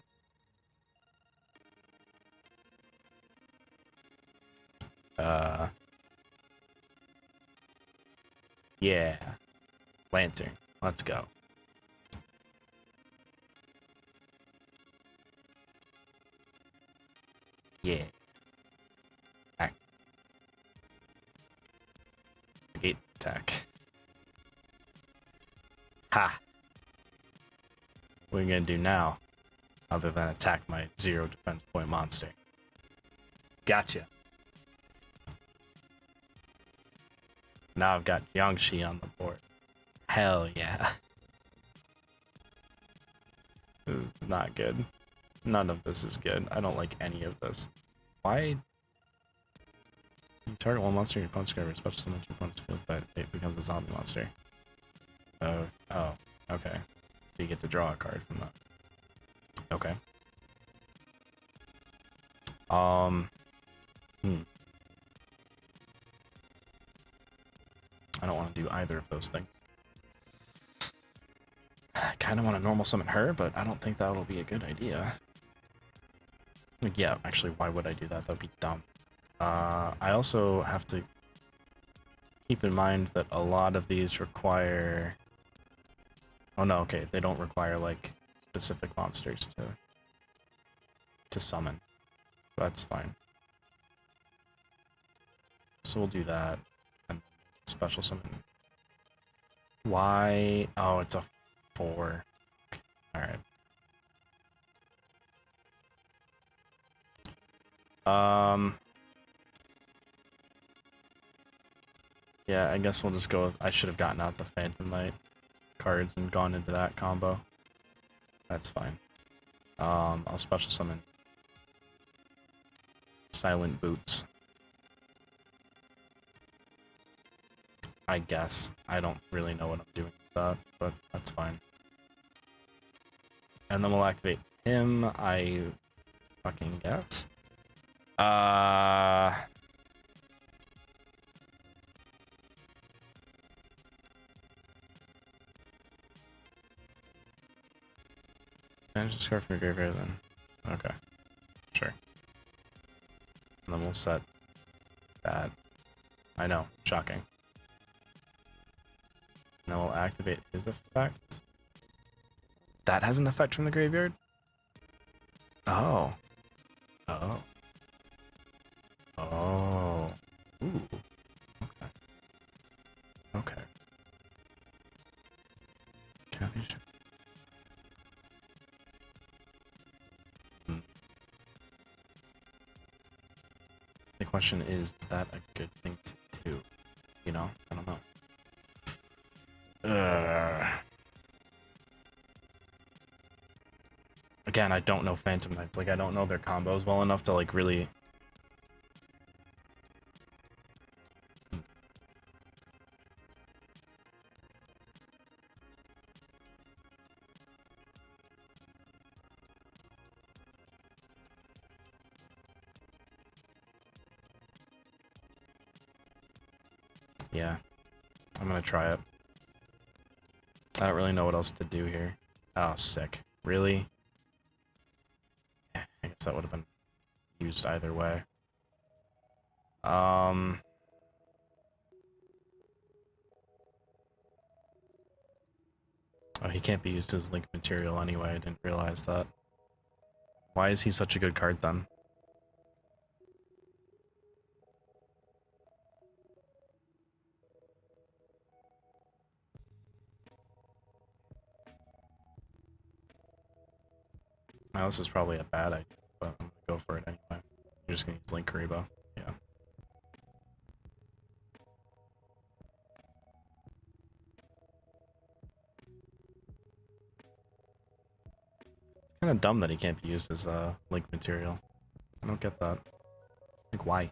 Yeah. Lantern. Let's go. Yeah. Act. Gate attack. Ha. What are you gonna do now? Other than attack my 0 defense point monster. Gotcha. Now I've got Yangshi on the board. Hell yeah. This is not good. None of this is good. I don't like any of this. Why? You target one monster in your opponent's grave, special summon your opponent's field, but it becomes a zombie monster. Oh, okay. So you get to draw a card from that. Okay. I don't want to do either of those things. I kind of want to normal summon her, but I don't think that'll be a good idea. Like, yeah, actually, why would I do that? That'd be dumb. I also have to keep in mind that a lot of these require... Oh no, okay, they don't require, like, specific monsters to summon. So that's fine. So we'll do that. And special summon. Why? Oh, it's a 4. Alright. Yeah, I guess we'll just go with... I should have gotten out the Phantom Knight cards and gone into that combo. That's fine. I'll special summon Silent Boots. I guess. I don't really know what I'm doing with that, but that's fine. And then we'll activate him, I fucking guess. And just card from your graveyard then. Okay. Sure. And then we'll set that. I know. Shocking. And then we'll activate his effect. That has an effect from the graveyard? Oh. Oh. Oh. Ooh. Okay. Okay. The question is that a good thing to do? You know? I don't know. Again, I don't know Phantom Knights. Like, I don't know their combos well enough to, like, really... Yeah. I'm gonna try it. I don't really know what else to do here. Oh, sick. Really? I guess that would have been used either way. Oh, he can't be used as link material anyway. I didn't realize that. Why is he such a good card then? Now, this is probably a bad idea, but I'm gonna go for it anyway. You're just gonna use Link Karibo. Yeah. It's kind of dumb that he can't be used as Link material. I don't get that. Like, why?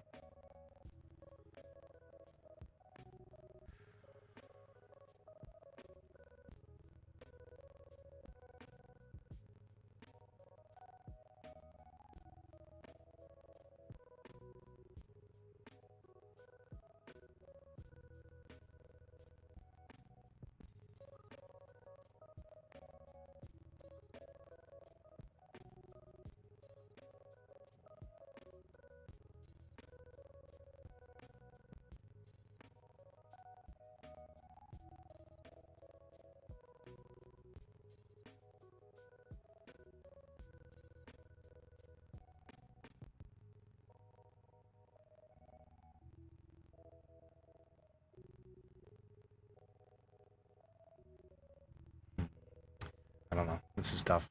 I don't know. This is tough.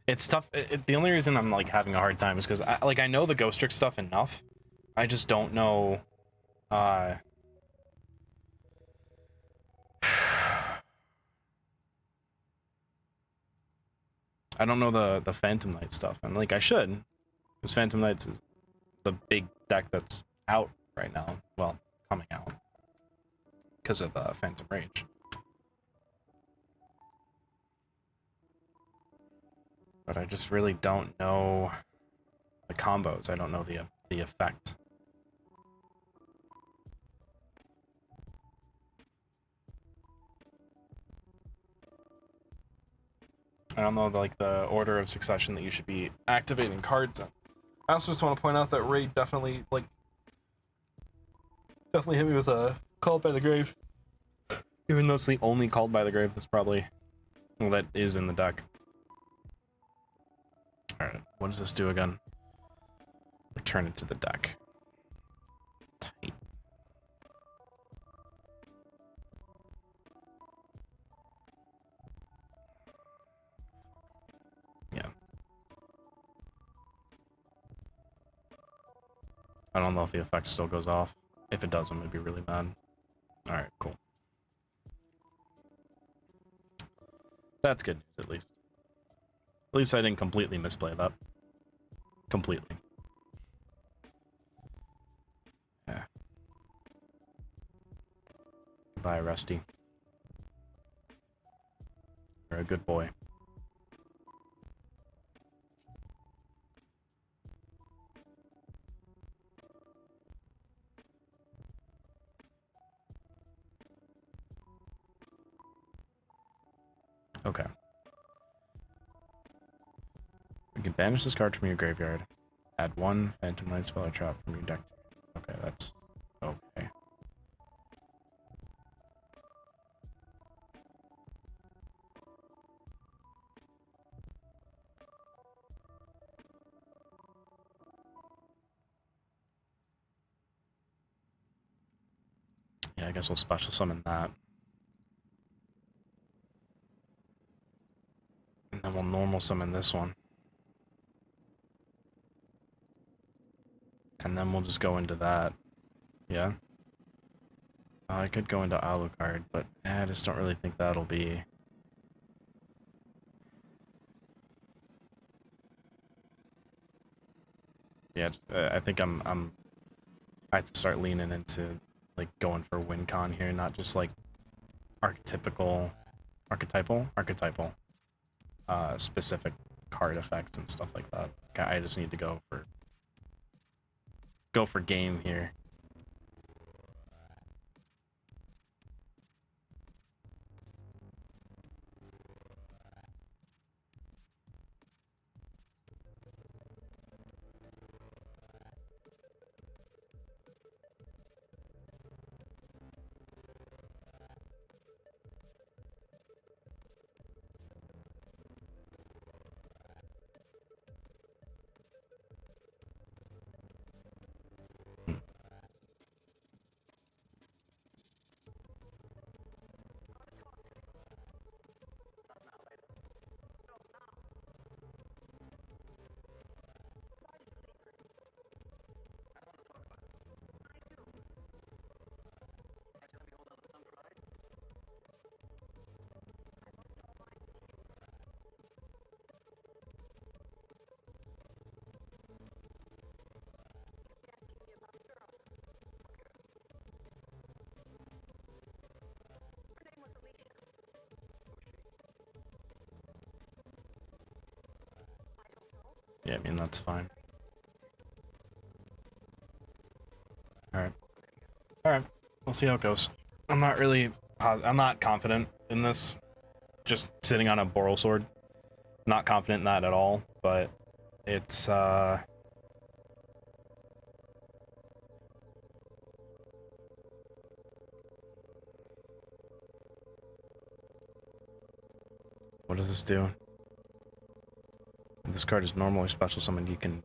It's tough. The only reason I'm like having a hard time is because I know the Ghost Trick stuff enough. I just don't know. I don't know the Phantom Knight stuff, and like I should, because Phantom Knights is the big deck that's out right now. Well, coming out because of Phantom Rage. But I just really don't know the combos. I don't know the effect. I don't know like the order of succession that you should be activating cards in. I also just want to point out that Ray definitely hit me with a Called by the Grave. Even though it's the only Called by the Grave that's probably that is in the deck. Alright, what does this do again? Return it to the deck. Tight. Yeah. I don't know if the effect still goes off. If it does, I'm gonna be really mad. Alright, cool. That's good news, at least. At least I didn't completely misplay that. Completely. Yeah. Goodbye, Rusty. You're a good boy. Okay. You can banish this card from your graveyard. Add one Phantom Knight spell or trap from your deck. Okay, that's okay. Yeah, I guess we'll special summon that. And then we'll normal summon this one. And then we'll just go into that. Yeah. I could go into Alucard, but I just don't really think that'll be... Yeah, I think I have to start leaning into, like, going for win con here, not just, like, archetypal, specific card effects and stuff like that. I just need to go for game here. Yeah, I mean, that's fine. Alright. Alright. We'll see how it goes. I'm not confident in this. Just sitting on a Boral sword. Not confident in that at all, but it's, what does this do? If this card is normally special summoned, you can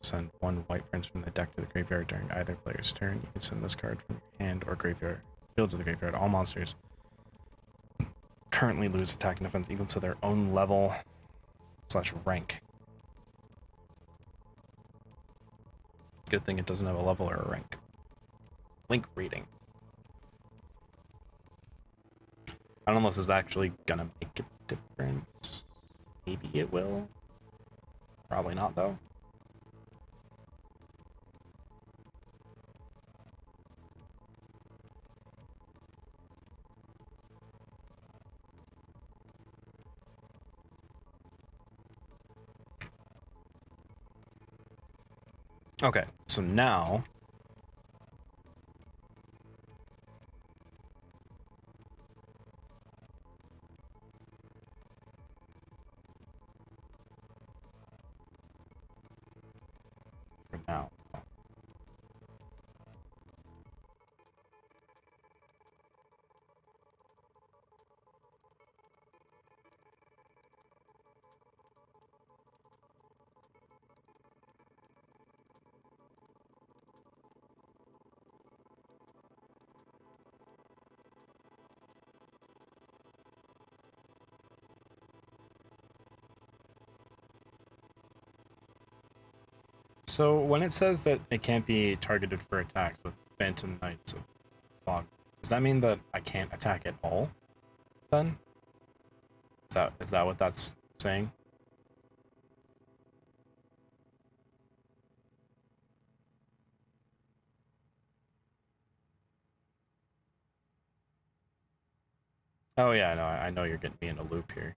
send one white prince from the deck to the graveyard during either player's turn. You can send this card from your hand or graveyard field to the graveyard. All monsters currently lose attack and defense equal to their own level / rank. Good thing it doesn't have a level or a rank. Link reading. I don't know if this is actually gonna make a difference. Maybe it will. Probably not, though. Okay, so now... for now... So when it says that it can't be targeted for attacks with Phantom Knights of Fog, does that mean that I can't attack at all, then? Is that what that's saying? Oh yeah, no, I know you're getting me in a loop here.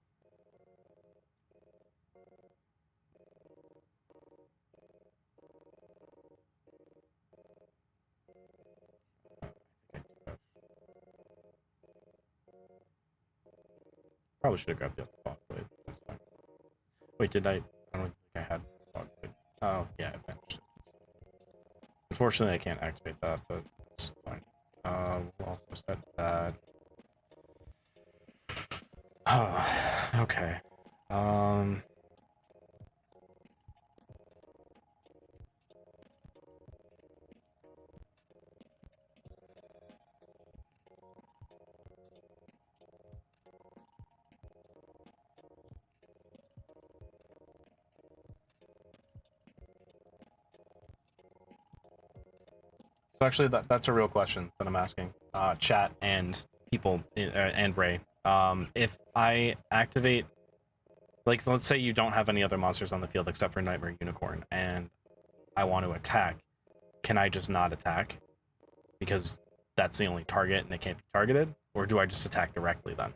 Probably should have grabbed the other fog blade. That's fine. Wait, did I? I don't think I had fog blade. Oh yeah, I finished it. Unfortunately, I can't activate that, but it's fine. We'll also set that. Okay. So actually, that's a real question that I'm asking. Chat and people and Ray. If I activate, like, let's say you don't have any other monsters on the field except for Nightmare Unicorn, and I want to attack, can I just not attack because that's the only target and it can't be targeted, or do I just attack directly then?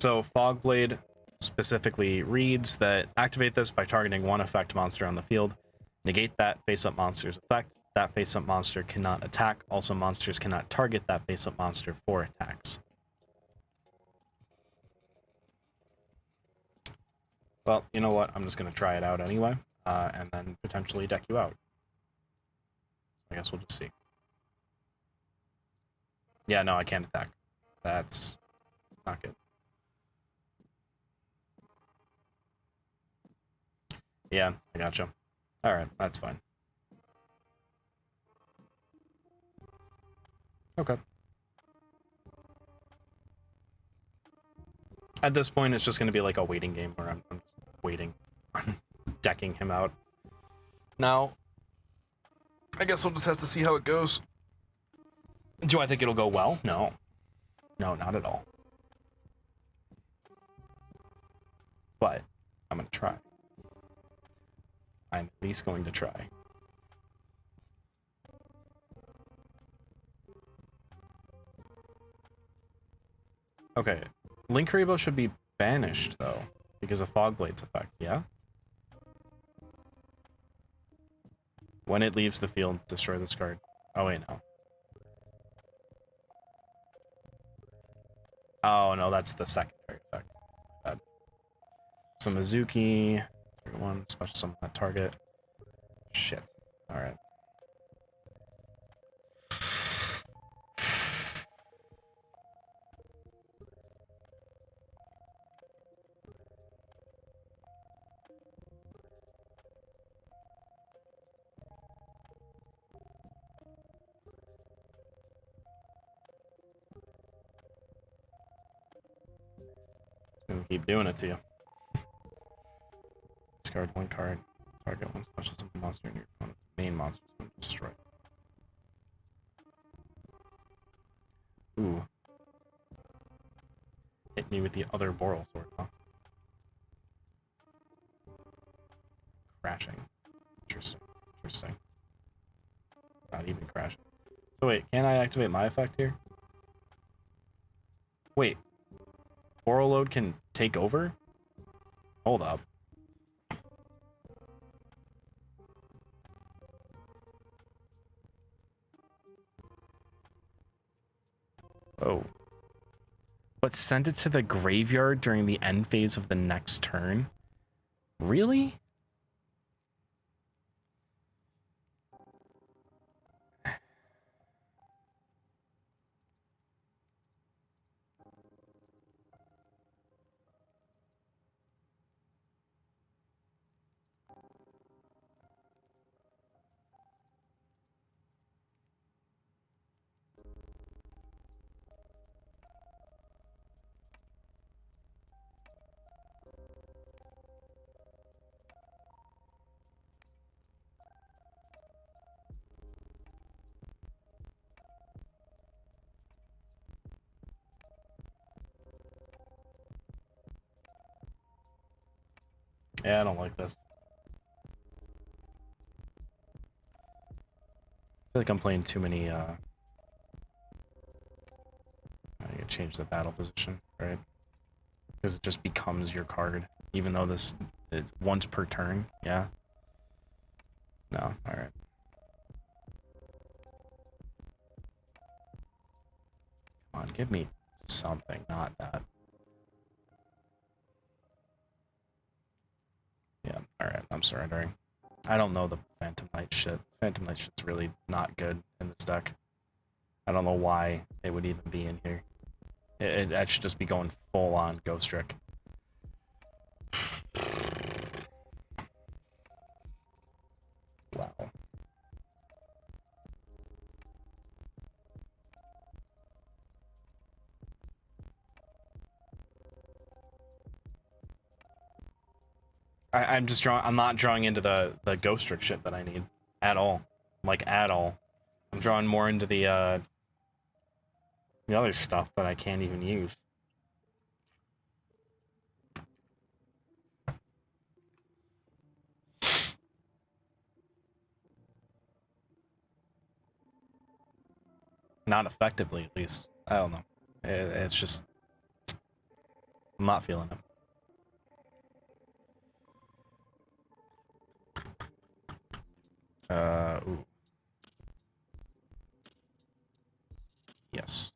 So Fogblade specifically reads that activate this by targeting one effect monster on the field. Negate that face-up monster's effect. That face-up monster cannot attack. Also, monsters cannot target that face-up monster for attacks. Well, you know what? I'm just going to try it out anyway, and then potentially deck you out. I guess we'll just see. Yeah, no, I can't attack. That's not good. Yeah, I gotcha. Alright, that's fine. Okay. At this point, it's just going to be like a waiting game where I'm just waiting on decking him out. Now, I guess we'll just have to see how it goes. Do I think it'll go well? No. No, not at all. But I'm going to try. I'm at least going to try. Okay. Linkuriboh should be banished, though, because of Fogblade's effect, yeah? When it leaves the field, destroy this card. Oh, wait, no. Oh, no, that's the secondary effect. Bad. So Mizuki, target one, special summon that target. Shit. Alright. Gonna keep doing it to you. Discard one card. Target one special summon monster in your opponent's main monster is going to destroy. Ooh. Hit me with the other Boral sword, huh? Crashing. Interesting. Interesting. Not even crashing. So wait, can I activate my effect here? Wait. Boral load can take over? Hold up. Oh. But send it to the graveyard during the end phase of the next turn? Really? Yeah, I don't like this. I feel like I'm playing too many, I gotta change the battle position, right? Because it just becomes your card, even though this is once per turn, yeah? No, alright. Come on, give me something, not that. Yeah, alright, I'm surrendering. I don't know the Phantom Knight shit. Phantom Knight shit's really not good in this deck. I don't know why it would even be in here. That should just be going full on Ghost Trick. Wow. I'm just drawing. I'm not drawing into the Ghost Trick shit that I need at all. Like at all. I'm drawing more into the other stuff that I can't even use. Not effectively, at least. I don't know. It's just I'm not feeling it. Ooh. Yes.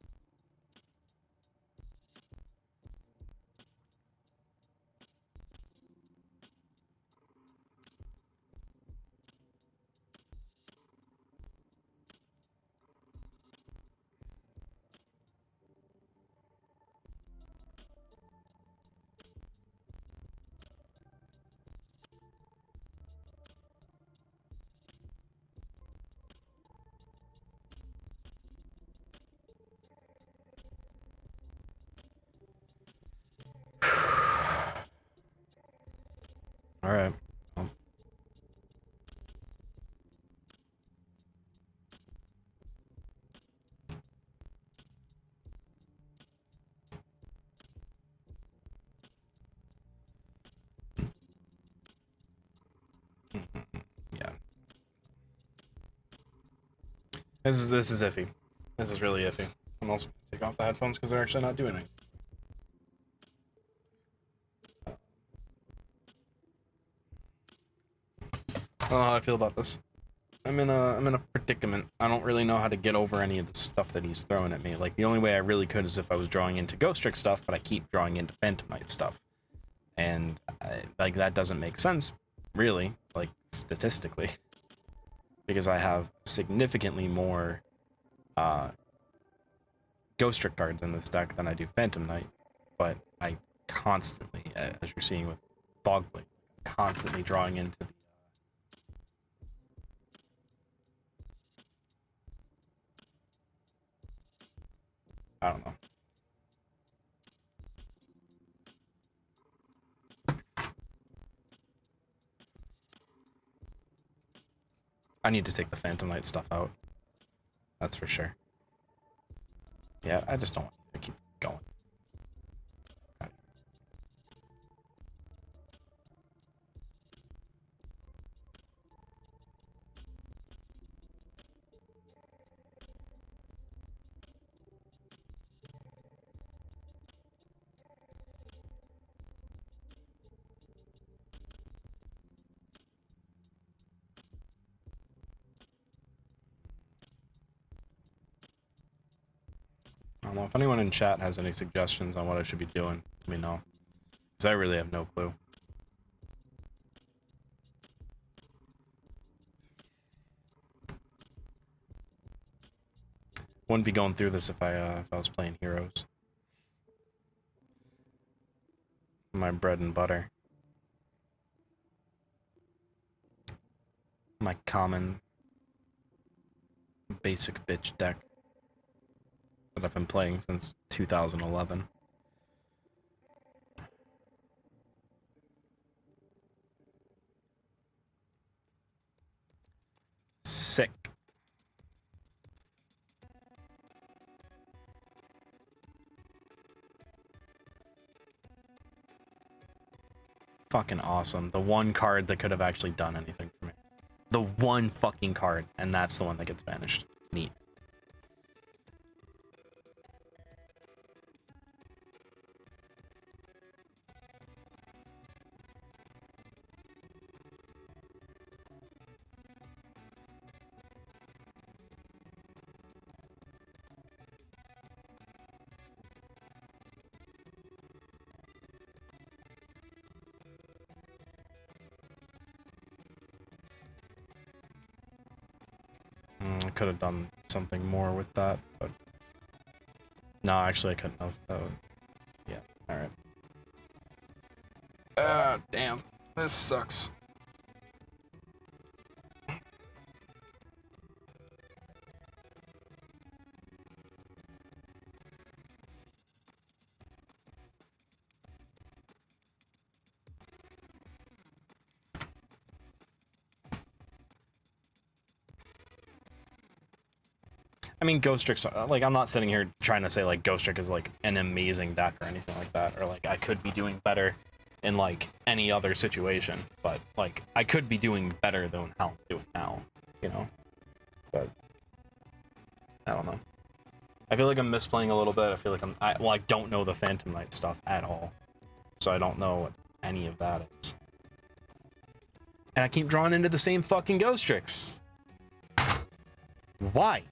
All right. Well. Yeah. This is iffy. This is really iffy. I'm also gonna take off the headphones because they're actually not doing anything. I don't know how I feel about this. I'm in a predicament. I don't really know how to get over any of the stuff that he's throwing at me. Like the only way I really could is if I was drawing into Ghost Trick stuff, but I keep drawing into Phantom Knight stuff, and like that doesn't make sense, really, like statistically, because I have significantly more Ghost Trick cards in this deck than I do Phantom Knight. But I constantly, as you're seeing with Fogblade, constantly drawing into the I don't know. I need to take the Phantom Knight stuff out. That's for sure. Yeah, I just don't want to keep going. I don't know if anyone in chat has any suggestions on what I should be doing. Let me know, because I really have no clue. Wouldn't be going through this if I was playing Heroes. My bread and butter. My common basic bitch deck that I've been playing since 2011. Sick. Fucking awesome. The one card that could have actually done anything for me. The one fucking card, and that's the one that gets banished. Neat. I could have done something more with that, but No, actually, I couldn't have. Oh, yeah. All right. Damn. This sucks. I mean, Ghost Trick's, like, I'm not sitting here trying to say, like, Ghost Trick is, like, an amazing deck or anything like that, or, like, I could be doing better in, like, any other situation, but, like, I could be doing better than how I'm doing now, you know? But, I don't know. I feel like I'm misplaying a little bit. I feel like I don't know the Phantom Knight stuff at all, so I don't know what any of that is. And I keep drawing into the same fucking Ghost Tricks. Why?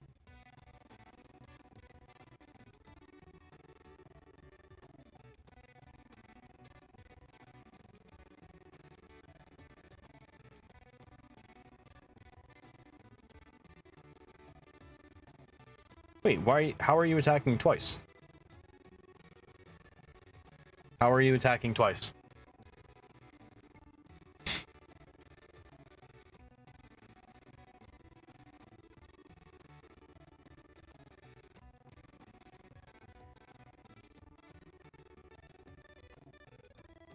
Wait, why? How are you attacking twice? How are you attacking twice?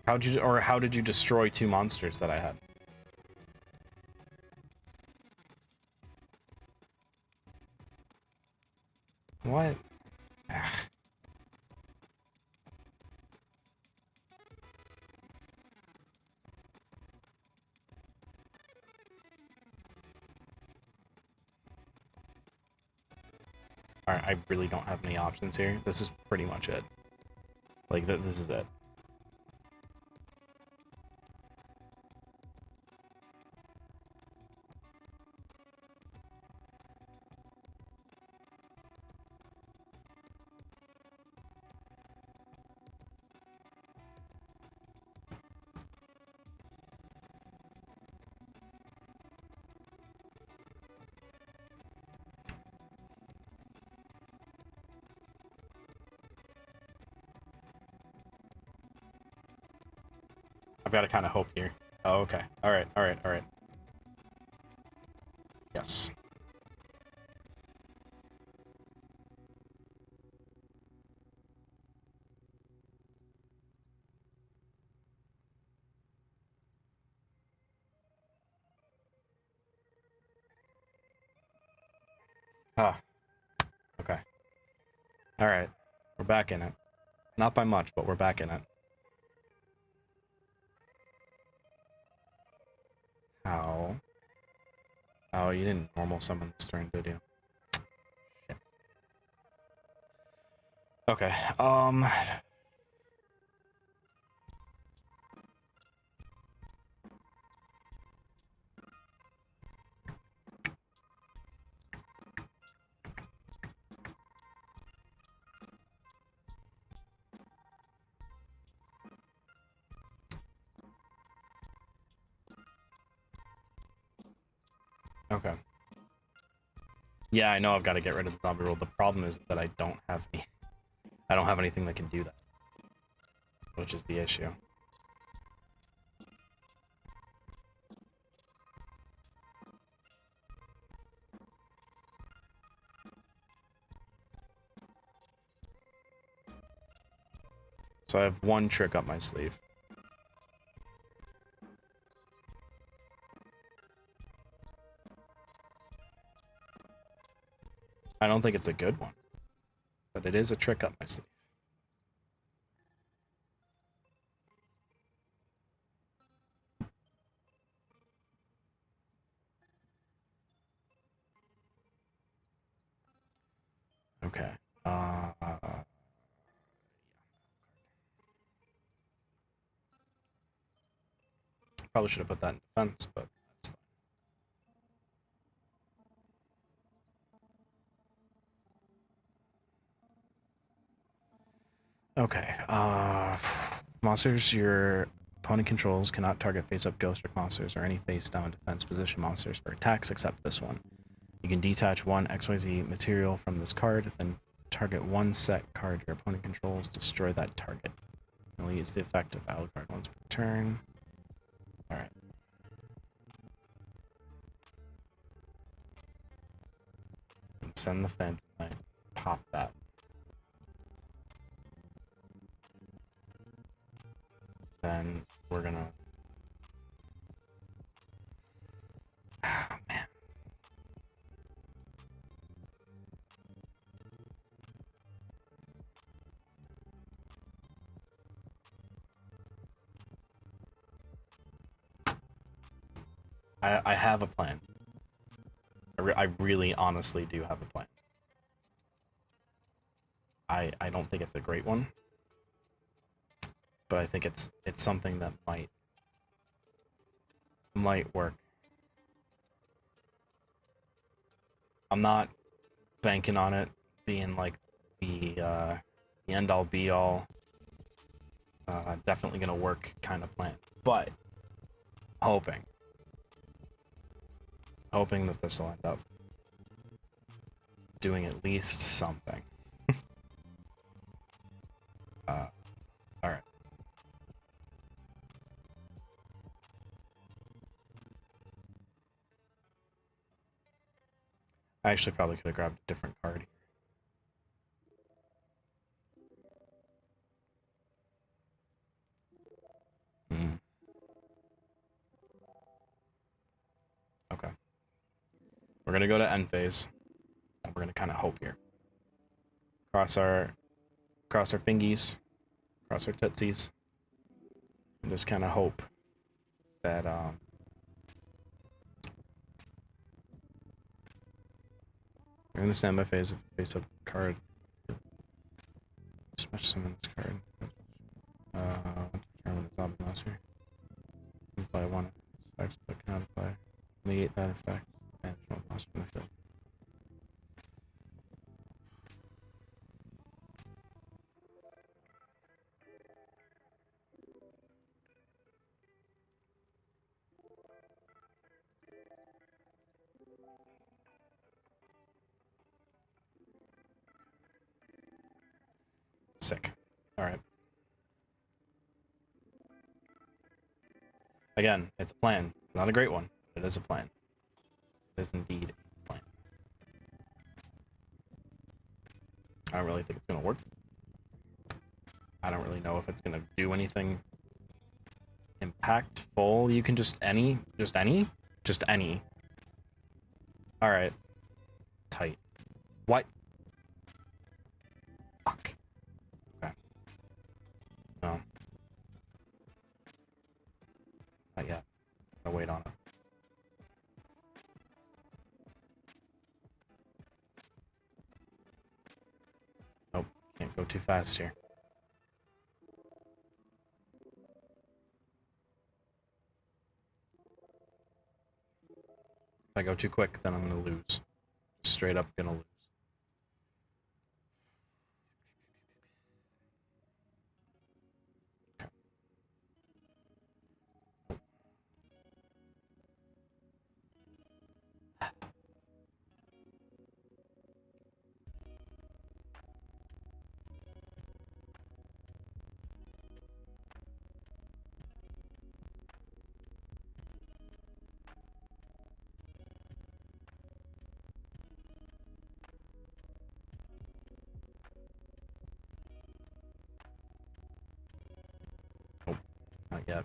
How did you destroy two monsters that I had? What? Alright, I really don't have any options here. This is pretty much it. Like, this is it. I've got to kind of hope here. Oh, okay. Alright, alright, alright. Yes. Ah. Okay. Alright. We're back in it. Not by much, but we're back in it. How? Oh, you didn't normal summon this turn, did you? Shit. Okay, okay. Yeah, I know I've got to get rid of the zombie rule. The problem is that I don't have anything that can do that, which is the issue. So I have one trick up my sleeve. I don't think it's a good one, but it is a trick up my sleeve. Okay. Probably should have put that in defense, but that's fine. Okay. Monsters your opponent controls cannot target face-up ghost trick monsters or any face-down defense position monsters for attacks except this one. You can detach one XYZ material from this card, then target one set card your opponent controls, destroy that target. You'll use the effect of battle card once per turn. Alright. Send the Phantom Knight. Pop that. Then we're gonna... Oh, man. I have a plan. I really honestly do have a plan. I don't think it's a great one, but I think it's something that might work. I'm not banking on it being like the end all be all, definitely gonna work kind of plan, but hoping that this will end up doing at least something. Alright. I actually probably could have grabbed a different card. Okay. We're gonna go to end phase, and we're gonna kind of hope here. Cross our fingies, cross our tootsies, and just kind of hope that we're in the standby phase of face up card. Smash summon this card. Determine the top monster. Apply one effect, but cannot apply. Negate that effect. And monster in the field. Sick. Alright. Again, it's a plan. Not a great one, but it is a plan. It is indeed a plan. I don't really think it's gonna work. I don't really know if it's gonna do anything impactful. You can just any. Alright. Tight. What? Fuck. Okay. No. Not yet. I'll wait on it. Nope. Can't go too fast here. If I go too quick, then I'm gonna lose. Straight up gonna lose. Nope. Not yet.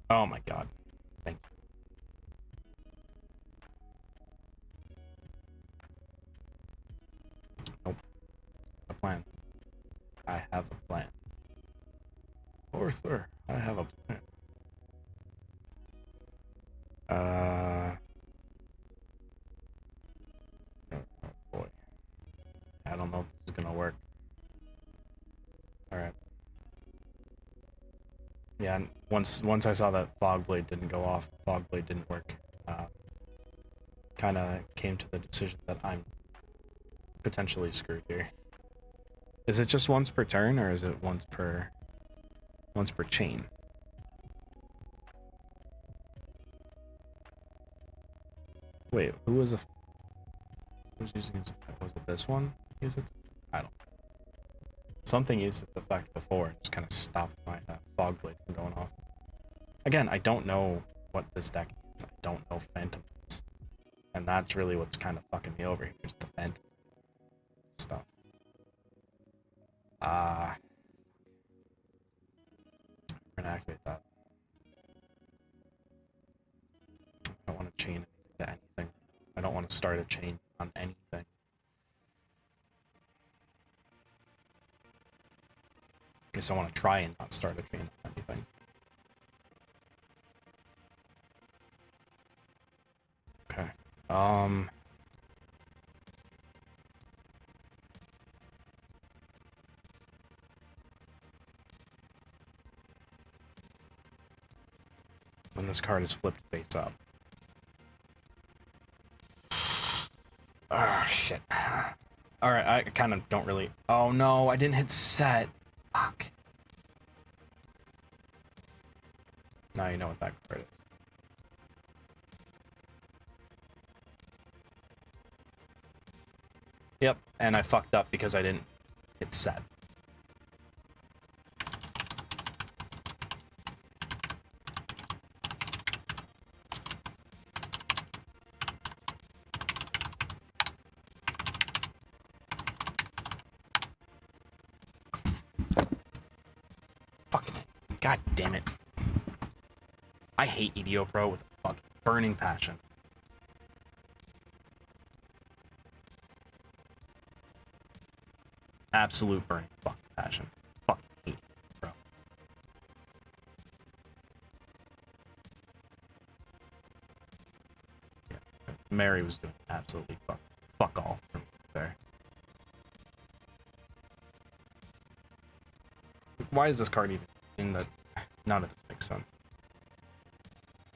Oh my god. Thank you. Nope. A plan. I have a plan. Arthur, I have a plan. Oh boy. I don't know if this is gonna work. Alright. Yeah, and once I saw that Fog Blade didn't go off, Fog Blade didn't work, kinda came to the decision that I'm potentially screwed here. Is it just once per turn, or is it once per chain? Wait, who was Who's using its effect? Was it this one? Use it? I don't know. Something used its effect before and just kind of stopped my fog blade from going off. Again, I don't know what this deck is. I don't know Phantom Blades. And that's really what's kind of fucking me over here, is the Phantom stuff. We're gonna activate that. I don't want to chain anything to anything. I don't want to start a chain on anything. I guess I want to try and not start a chain on anything. Okay. When this card is flipped face up. Oh, shit. Alright, I kind of don't really... Oh, no, I didn't hit set. Fuck. Now you know what that card is. Yep, and I fucked up because I didn't hit set. Fucking God damn it. I hate Yugioh Pro with a fucking burning passion. Absolute burning fucking passion. Fucking hate it, bro. Yeah, Mary was doing absolutely fuck all from there. Why is this card even in the... None of this makes sense.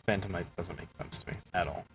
Phantomite doesn't make sense to me at all.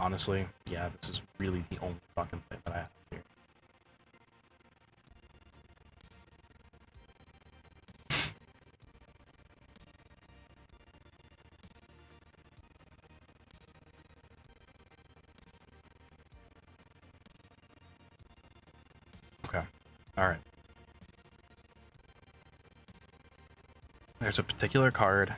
Honestly, yeah, this is really the only fucking play that I have here. Okay, alright. There's a particular card.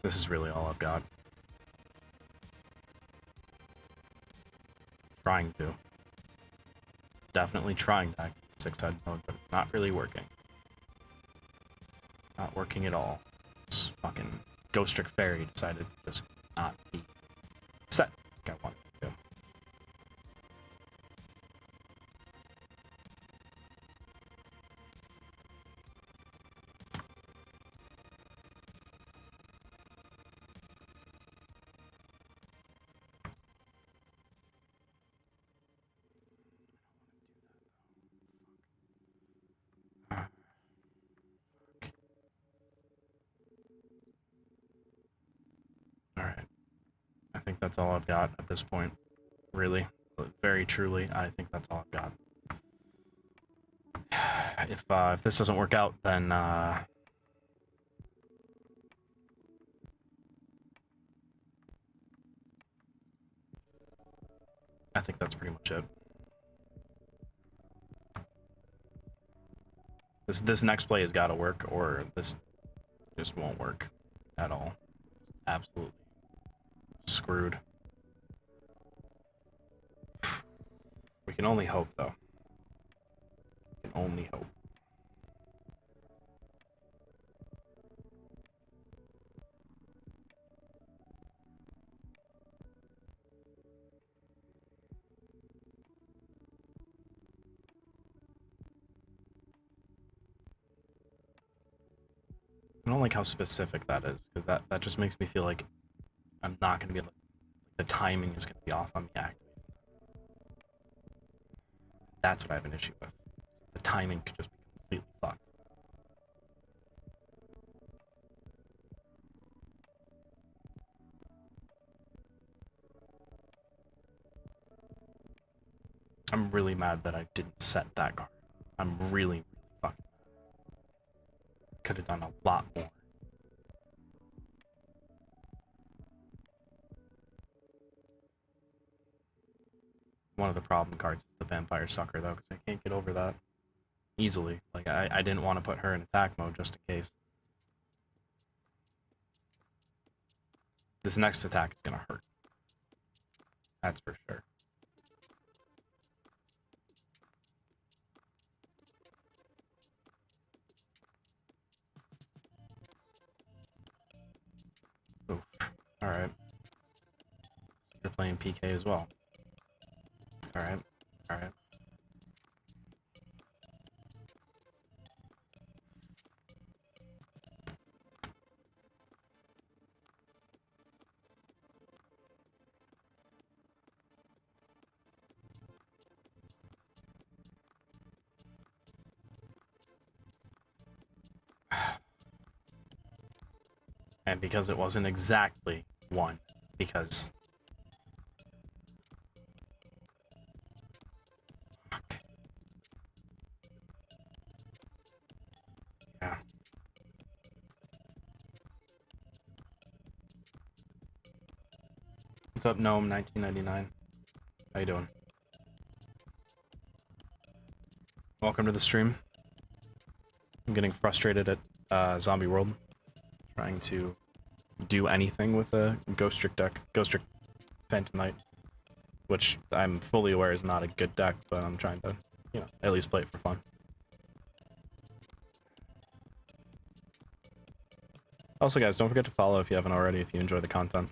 This is really all I've got. Trying to. Definitely trying to activate 6-head mode, but it's not really working. Not working at all. This fucking Ghost Trick Fairy decided to just not be set like I wanted to. Alright. I think that's all I've got at this point. Really. But very truly, I think that's all I've got. If this doesn't work out, then I think that's pretty much it. This next play has got to work, or this just won't work at all. Absolutely screwed. We can only hope, though. We can only hope. I don't like how specific that is, because that just makes me feel like I'm not going to be able to, the timing is going to be off on me activating. That's what I have an issue with. The timing could just be completely fucked. I'm really mad that I didn't set that card. I'm really fucking mad. Could have done a lot more. One of the problem cards is the Vampire Sucker, though, because I can't get over that easily. Like, I didn't want to put her in attack mode just in case. This next attack is gonna hurt. That's for sure. Oof. Alright. You're playing PK as well. Alright. Alright. And because it wasn't exactly one, because... Fuck. Yeah. What's up, Gnome 1999? How you doing? Welcome to the stream. I'm getting frustrated at Zombie World. Trying to do anything with a Ghost Trick deck. Ghost Trick Phantom Knight. Which I'm fully aware is not a good deck, but I'm trying to, you know, at least play it for fun. Also, guys, don't forget to follow if you haven't already, if you enjoy the content.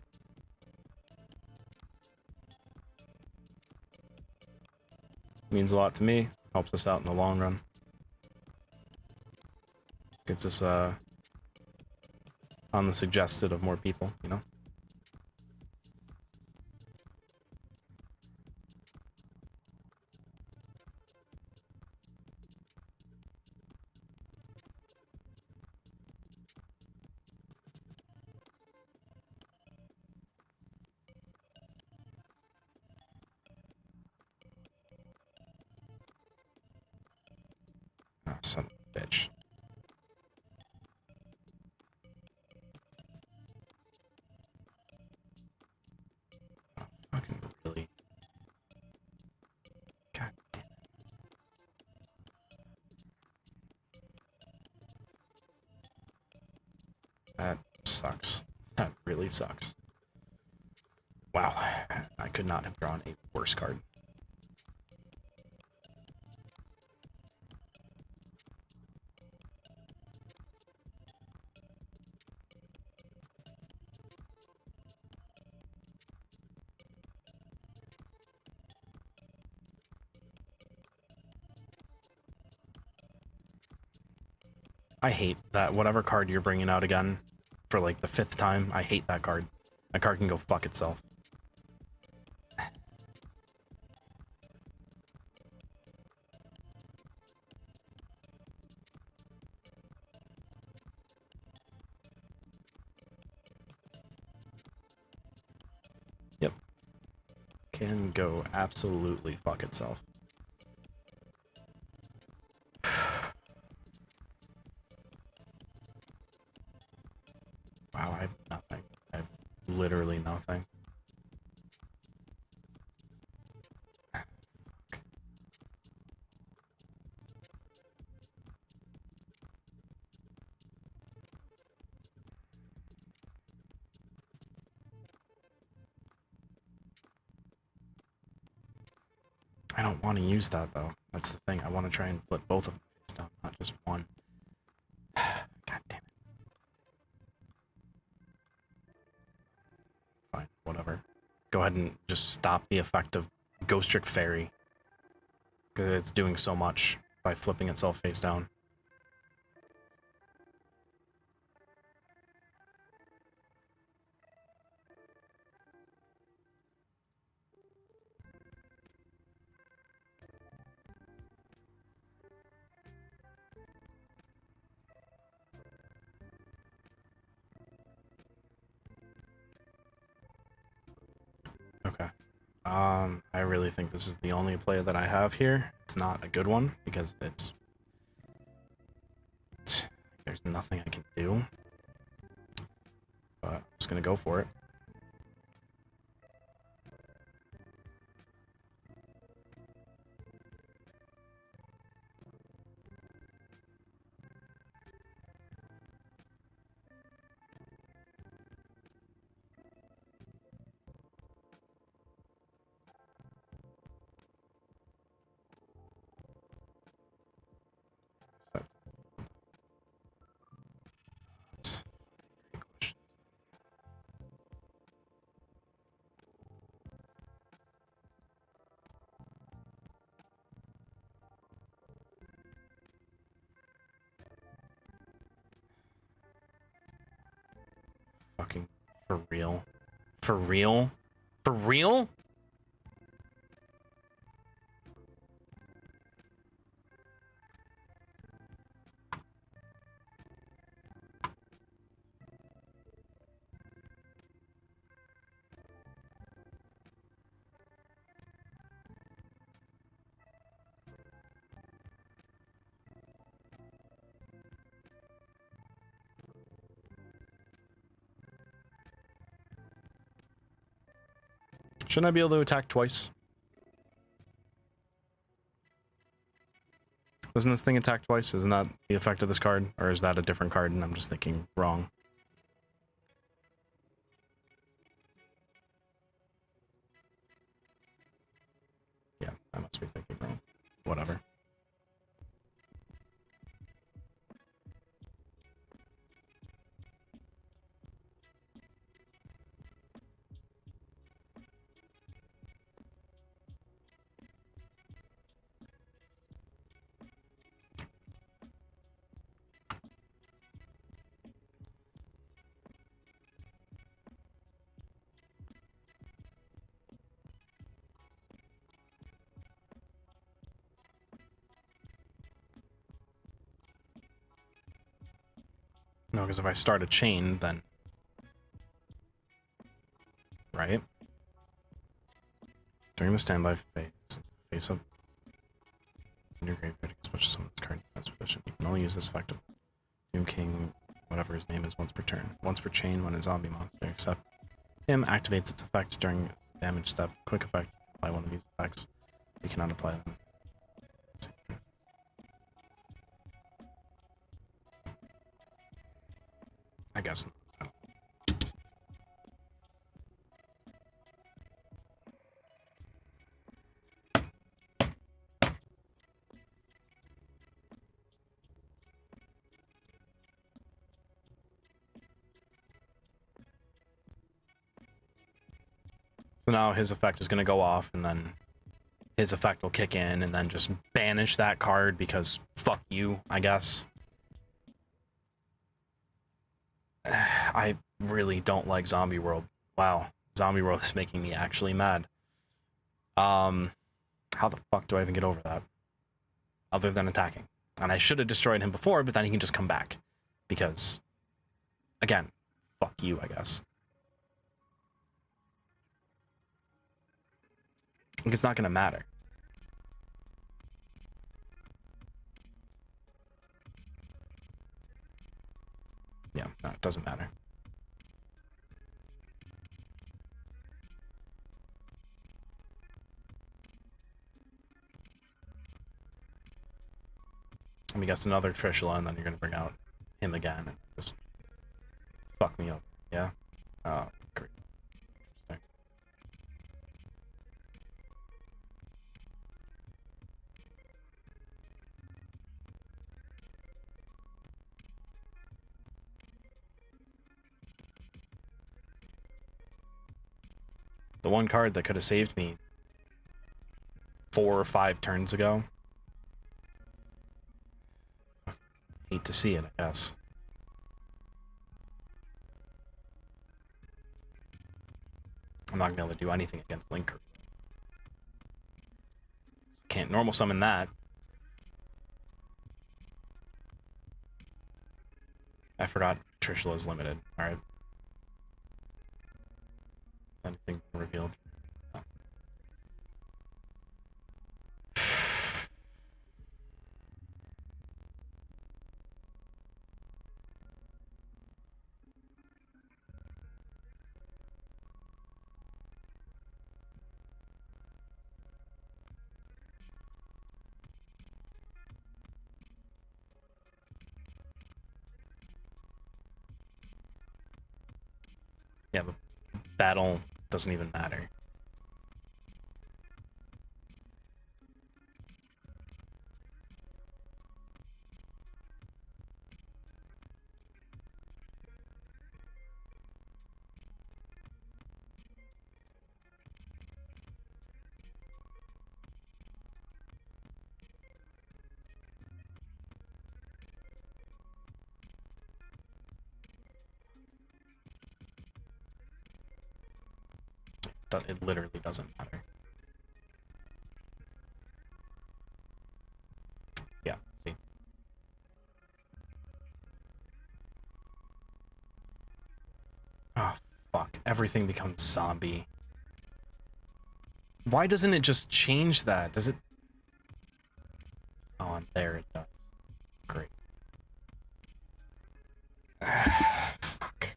It means a lot to me, helps us out in the long run. Gets us, on the suggested of more people, you know? Oh, son of a bitch. Oh, fucking really? God damn it. That sucks. That really sucks. Wow. I could not have drawn a worse card. I hate that whatever card you're bringing out again for like the 5th time, I hate that card. That card can go fuck itself. Yep. Can go absolutely fuck itself. Wow, I have nothing. I have literally nothing. I don't want to use that, though. That's the thing. I want to try and flip both of them face down, not just one. God damn it. Fine, whatever. Go ahead and just stop the effect of Ghost Trick Fairy. Because it's doing so much by flipping itself face down. Okay. I really think this is the only play that I have here. It's not a good one because it's there's nothing I can do. But I'm just gonna go for it. Fucking for real? For real? For real? Shouldn't I be able to attack twice? Doesn't this thing attack twice? Isn't that the effect of this card? Or is that a different card and I'm just thinking wrong? Yeah, I must be thinking wrong. Whatever. No, because if I start a chain, then... Right? During the standby phase, face up in your graveyard as much as someone's current defense position. You can only use this effect of Doom King, whatever his name is, once per turn. Once per chain when a zombie monster, except him, activates its effect during the damage step. Quick effect, apply one of these effects. You cannot apply them. I guess not. So now his effect is going to go off, and then his effect will kick in, and then just banish that card because fuck you, I guess. I really don't like Zombie World. Wow, Zombie World is making me actually mad. How the fuck do I even get over that? Other than attacking. And I should have destroyed him before, but then he can just come back. Because, again, fuck you, I guess. Like, it's not gonna matter. Yeah, no, it doesn't matter. Let me guess another Trishula, and then you're gonna bring out him again and just fuck me up. Yeah? Oh, great. Interesting. The one card that could have saved me 4 or 5 turns ago. Hate to see it, I guess. I'm not gonna be able to do anything against Linker. Can't normal summon that. I forgot Trishula is limited. Alright. Anything revealed? No. Yeah, but battle doesn't even matter. It literally doesn't matter. Yeah, see. Oh, fuck. Everything becomes zombie. Why doesn't it just change that? Does it? Oh, and there it does. Great. Fuck.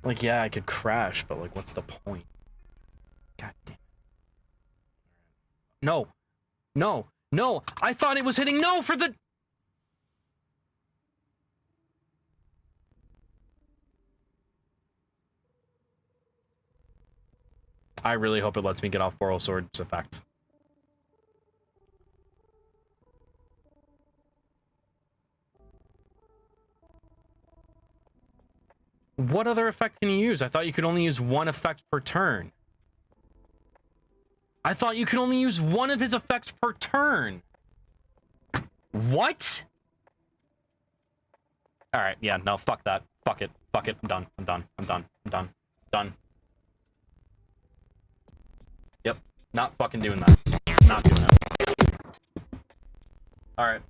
Like, yeah, I could crash, but like, what's the point? God damn it. No. No. No. I thought it was hitting no for the... I really hope it lets me get off Boral Sword's effect. What other effect can you use? I thought you could only use one effect per turn. I thought you could only use one of his effects per turn. What? Alright, yeah, no, fuck that. Fuck it. Fuck it. I'm done. I'm done. I'm done. I'm done. Done. Yep. Not fucking doing that. Not doing that. Alright,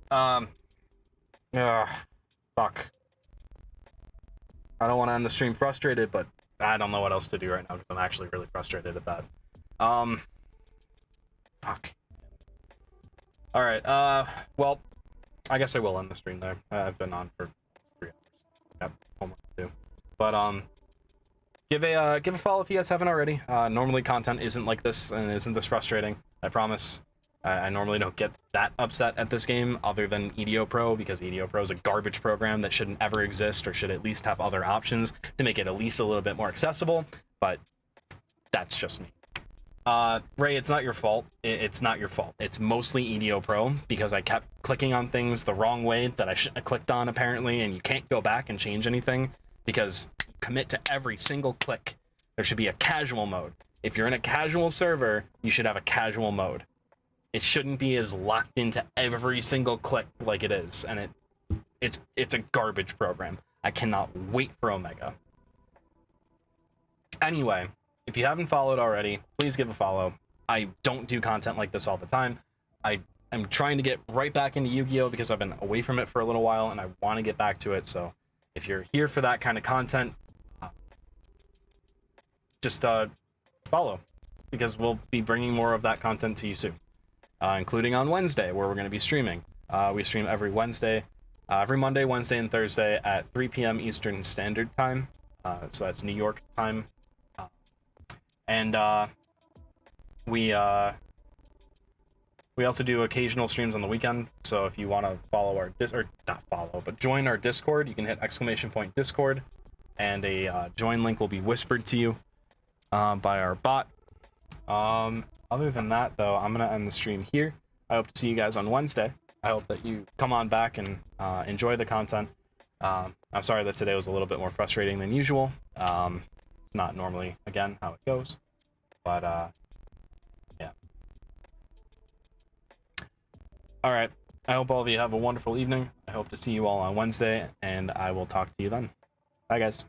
fuck. I don't want to end the stream frustrated, but I don't know what else to do right now because I'm actually really frustrated at that. Fuck. Alright, well, I guess I will end the stream there. I've been on for 3 hours. Yep, homework to do. But, give a follow if you guys haven't already. Normally content isn't like this and isn't this frustrating. I promise. I normally don't get that upset at this game other than Yugioh Pro, because Yugioh Pro is a garbage program that shouldn't ever exist or should at least have other options to make it at least a little bit more accessible, but that's just me. Ray, it's not your fault. It's not your fault. It's mostly Yugioh Pro, because I kept clicking on things the wrong way that I shouldn't have clicked on, apparently, and you can't go back and change anything, because commit to every single click. There should be a casual mode. If you're in a casual server, you should have a casual mode. It shouldn't be as locked into every single click like it is, and it's a garbage program. I cannot wait for Omega. Anyway, if you haven't followed already, please give a follow. I don't do content like this all the time. I am trying to get right back into Yu-Gi-Oh! Because I've been away from it for a little while, and I want to get back to it, so if you're here for that kind of content, just follow, because we'll be bringing more of that content to you soon. Including on Wednesday, where we're going to be streaming. We stream every Wednesday, every Monday, Wednesday, and Thursday at 3 p.m. Eastern Standard Time. So that's New York time. And we also do occasional streams on the weekend. So if you want to follow our join our Discord, you can hit !Discord, and a join link will be whispered to you. by our bot. Other than that, though, I'm gonna end the stream here. I hope to see you guys on Wednesday. I hope that you come on back and enjoy the content. I'm sorry that today was a little bit more frustrating than usual. It's not normally, again, how it goes. But, yeah. All right. I hope all of you have a wonderful evening. I hope to see you all on Wednesday, and I will talk to you then. Bye, guys.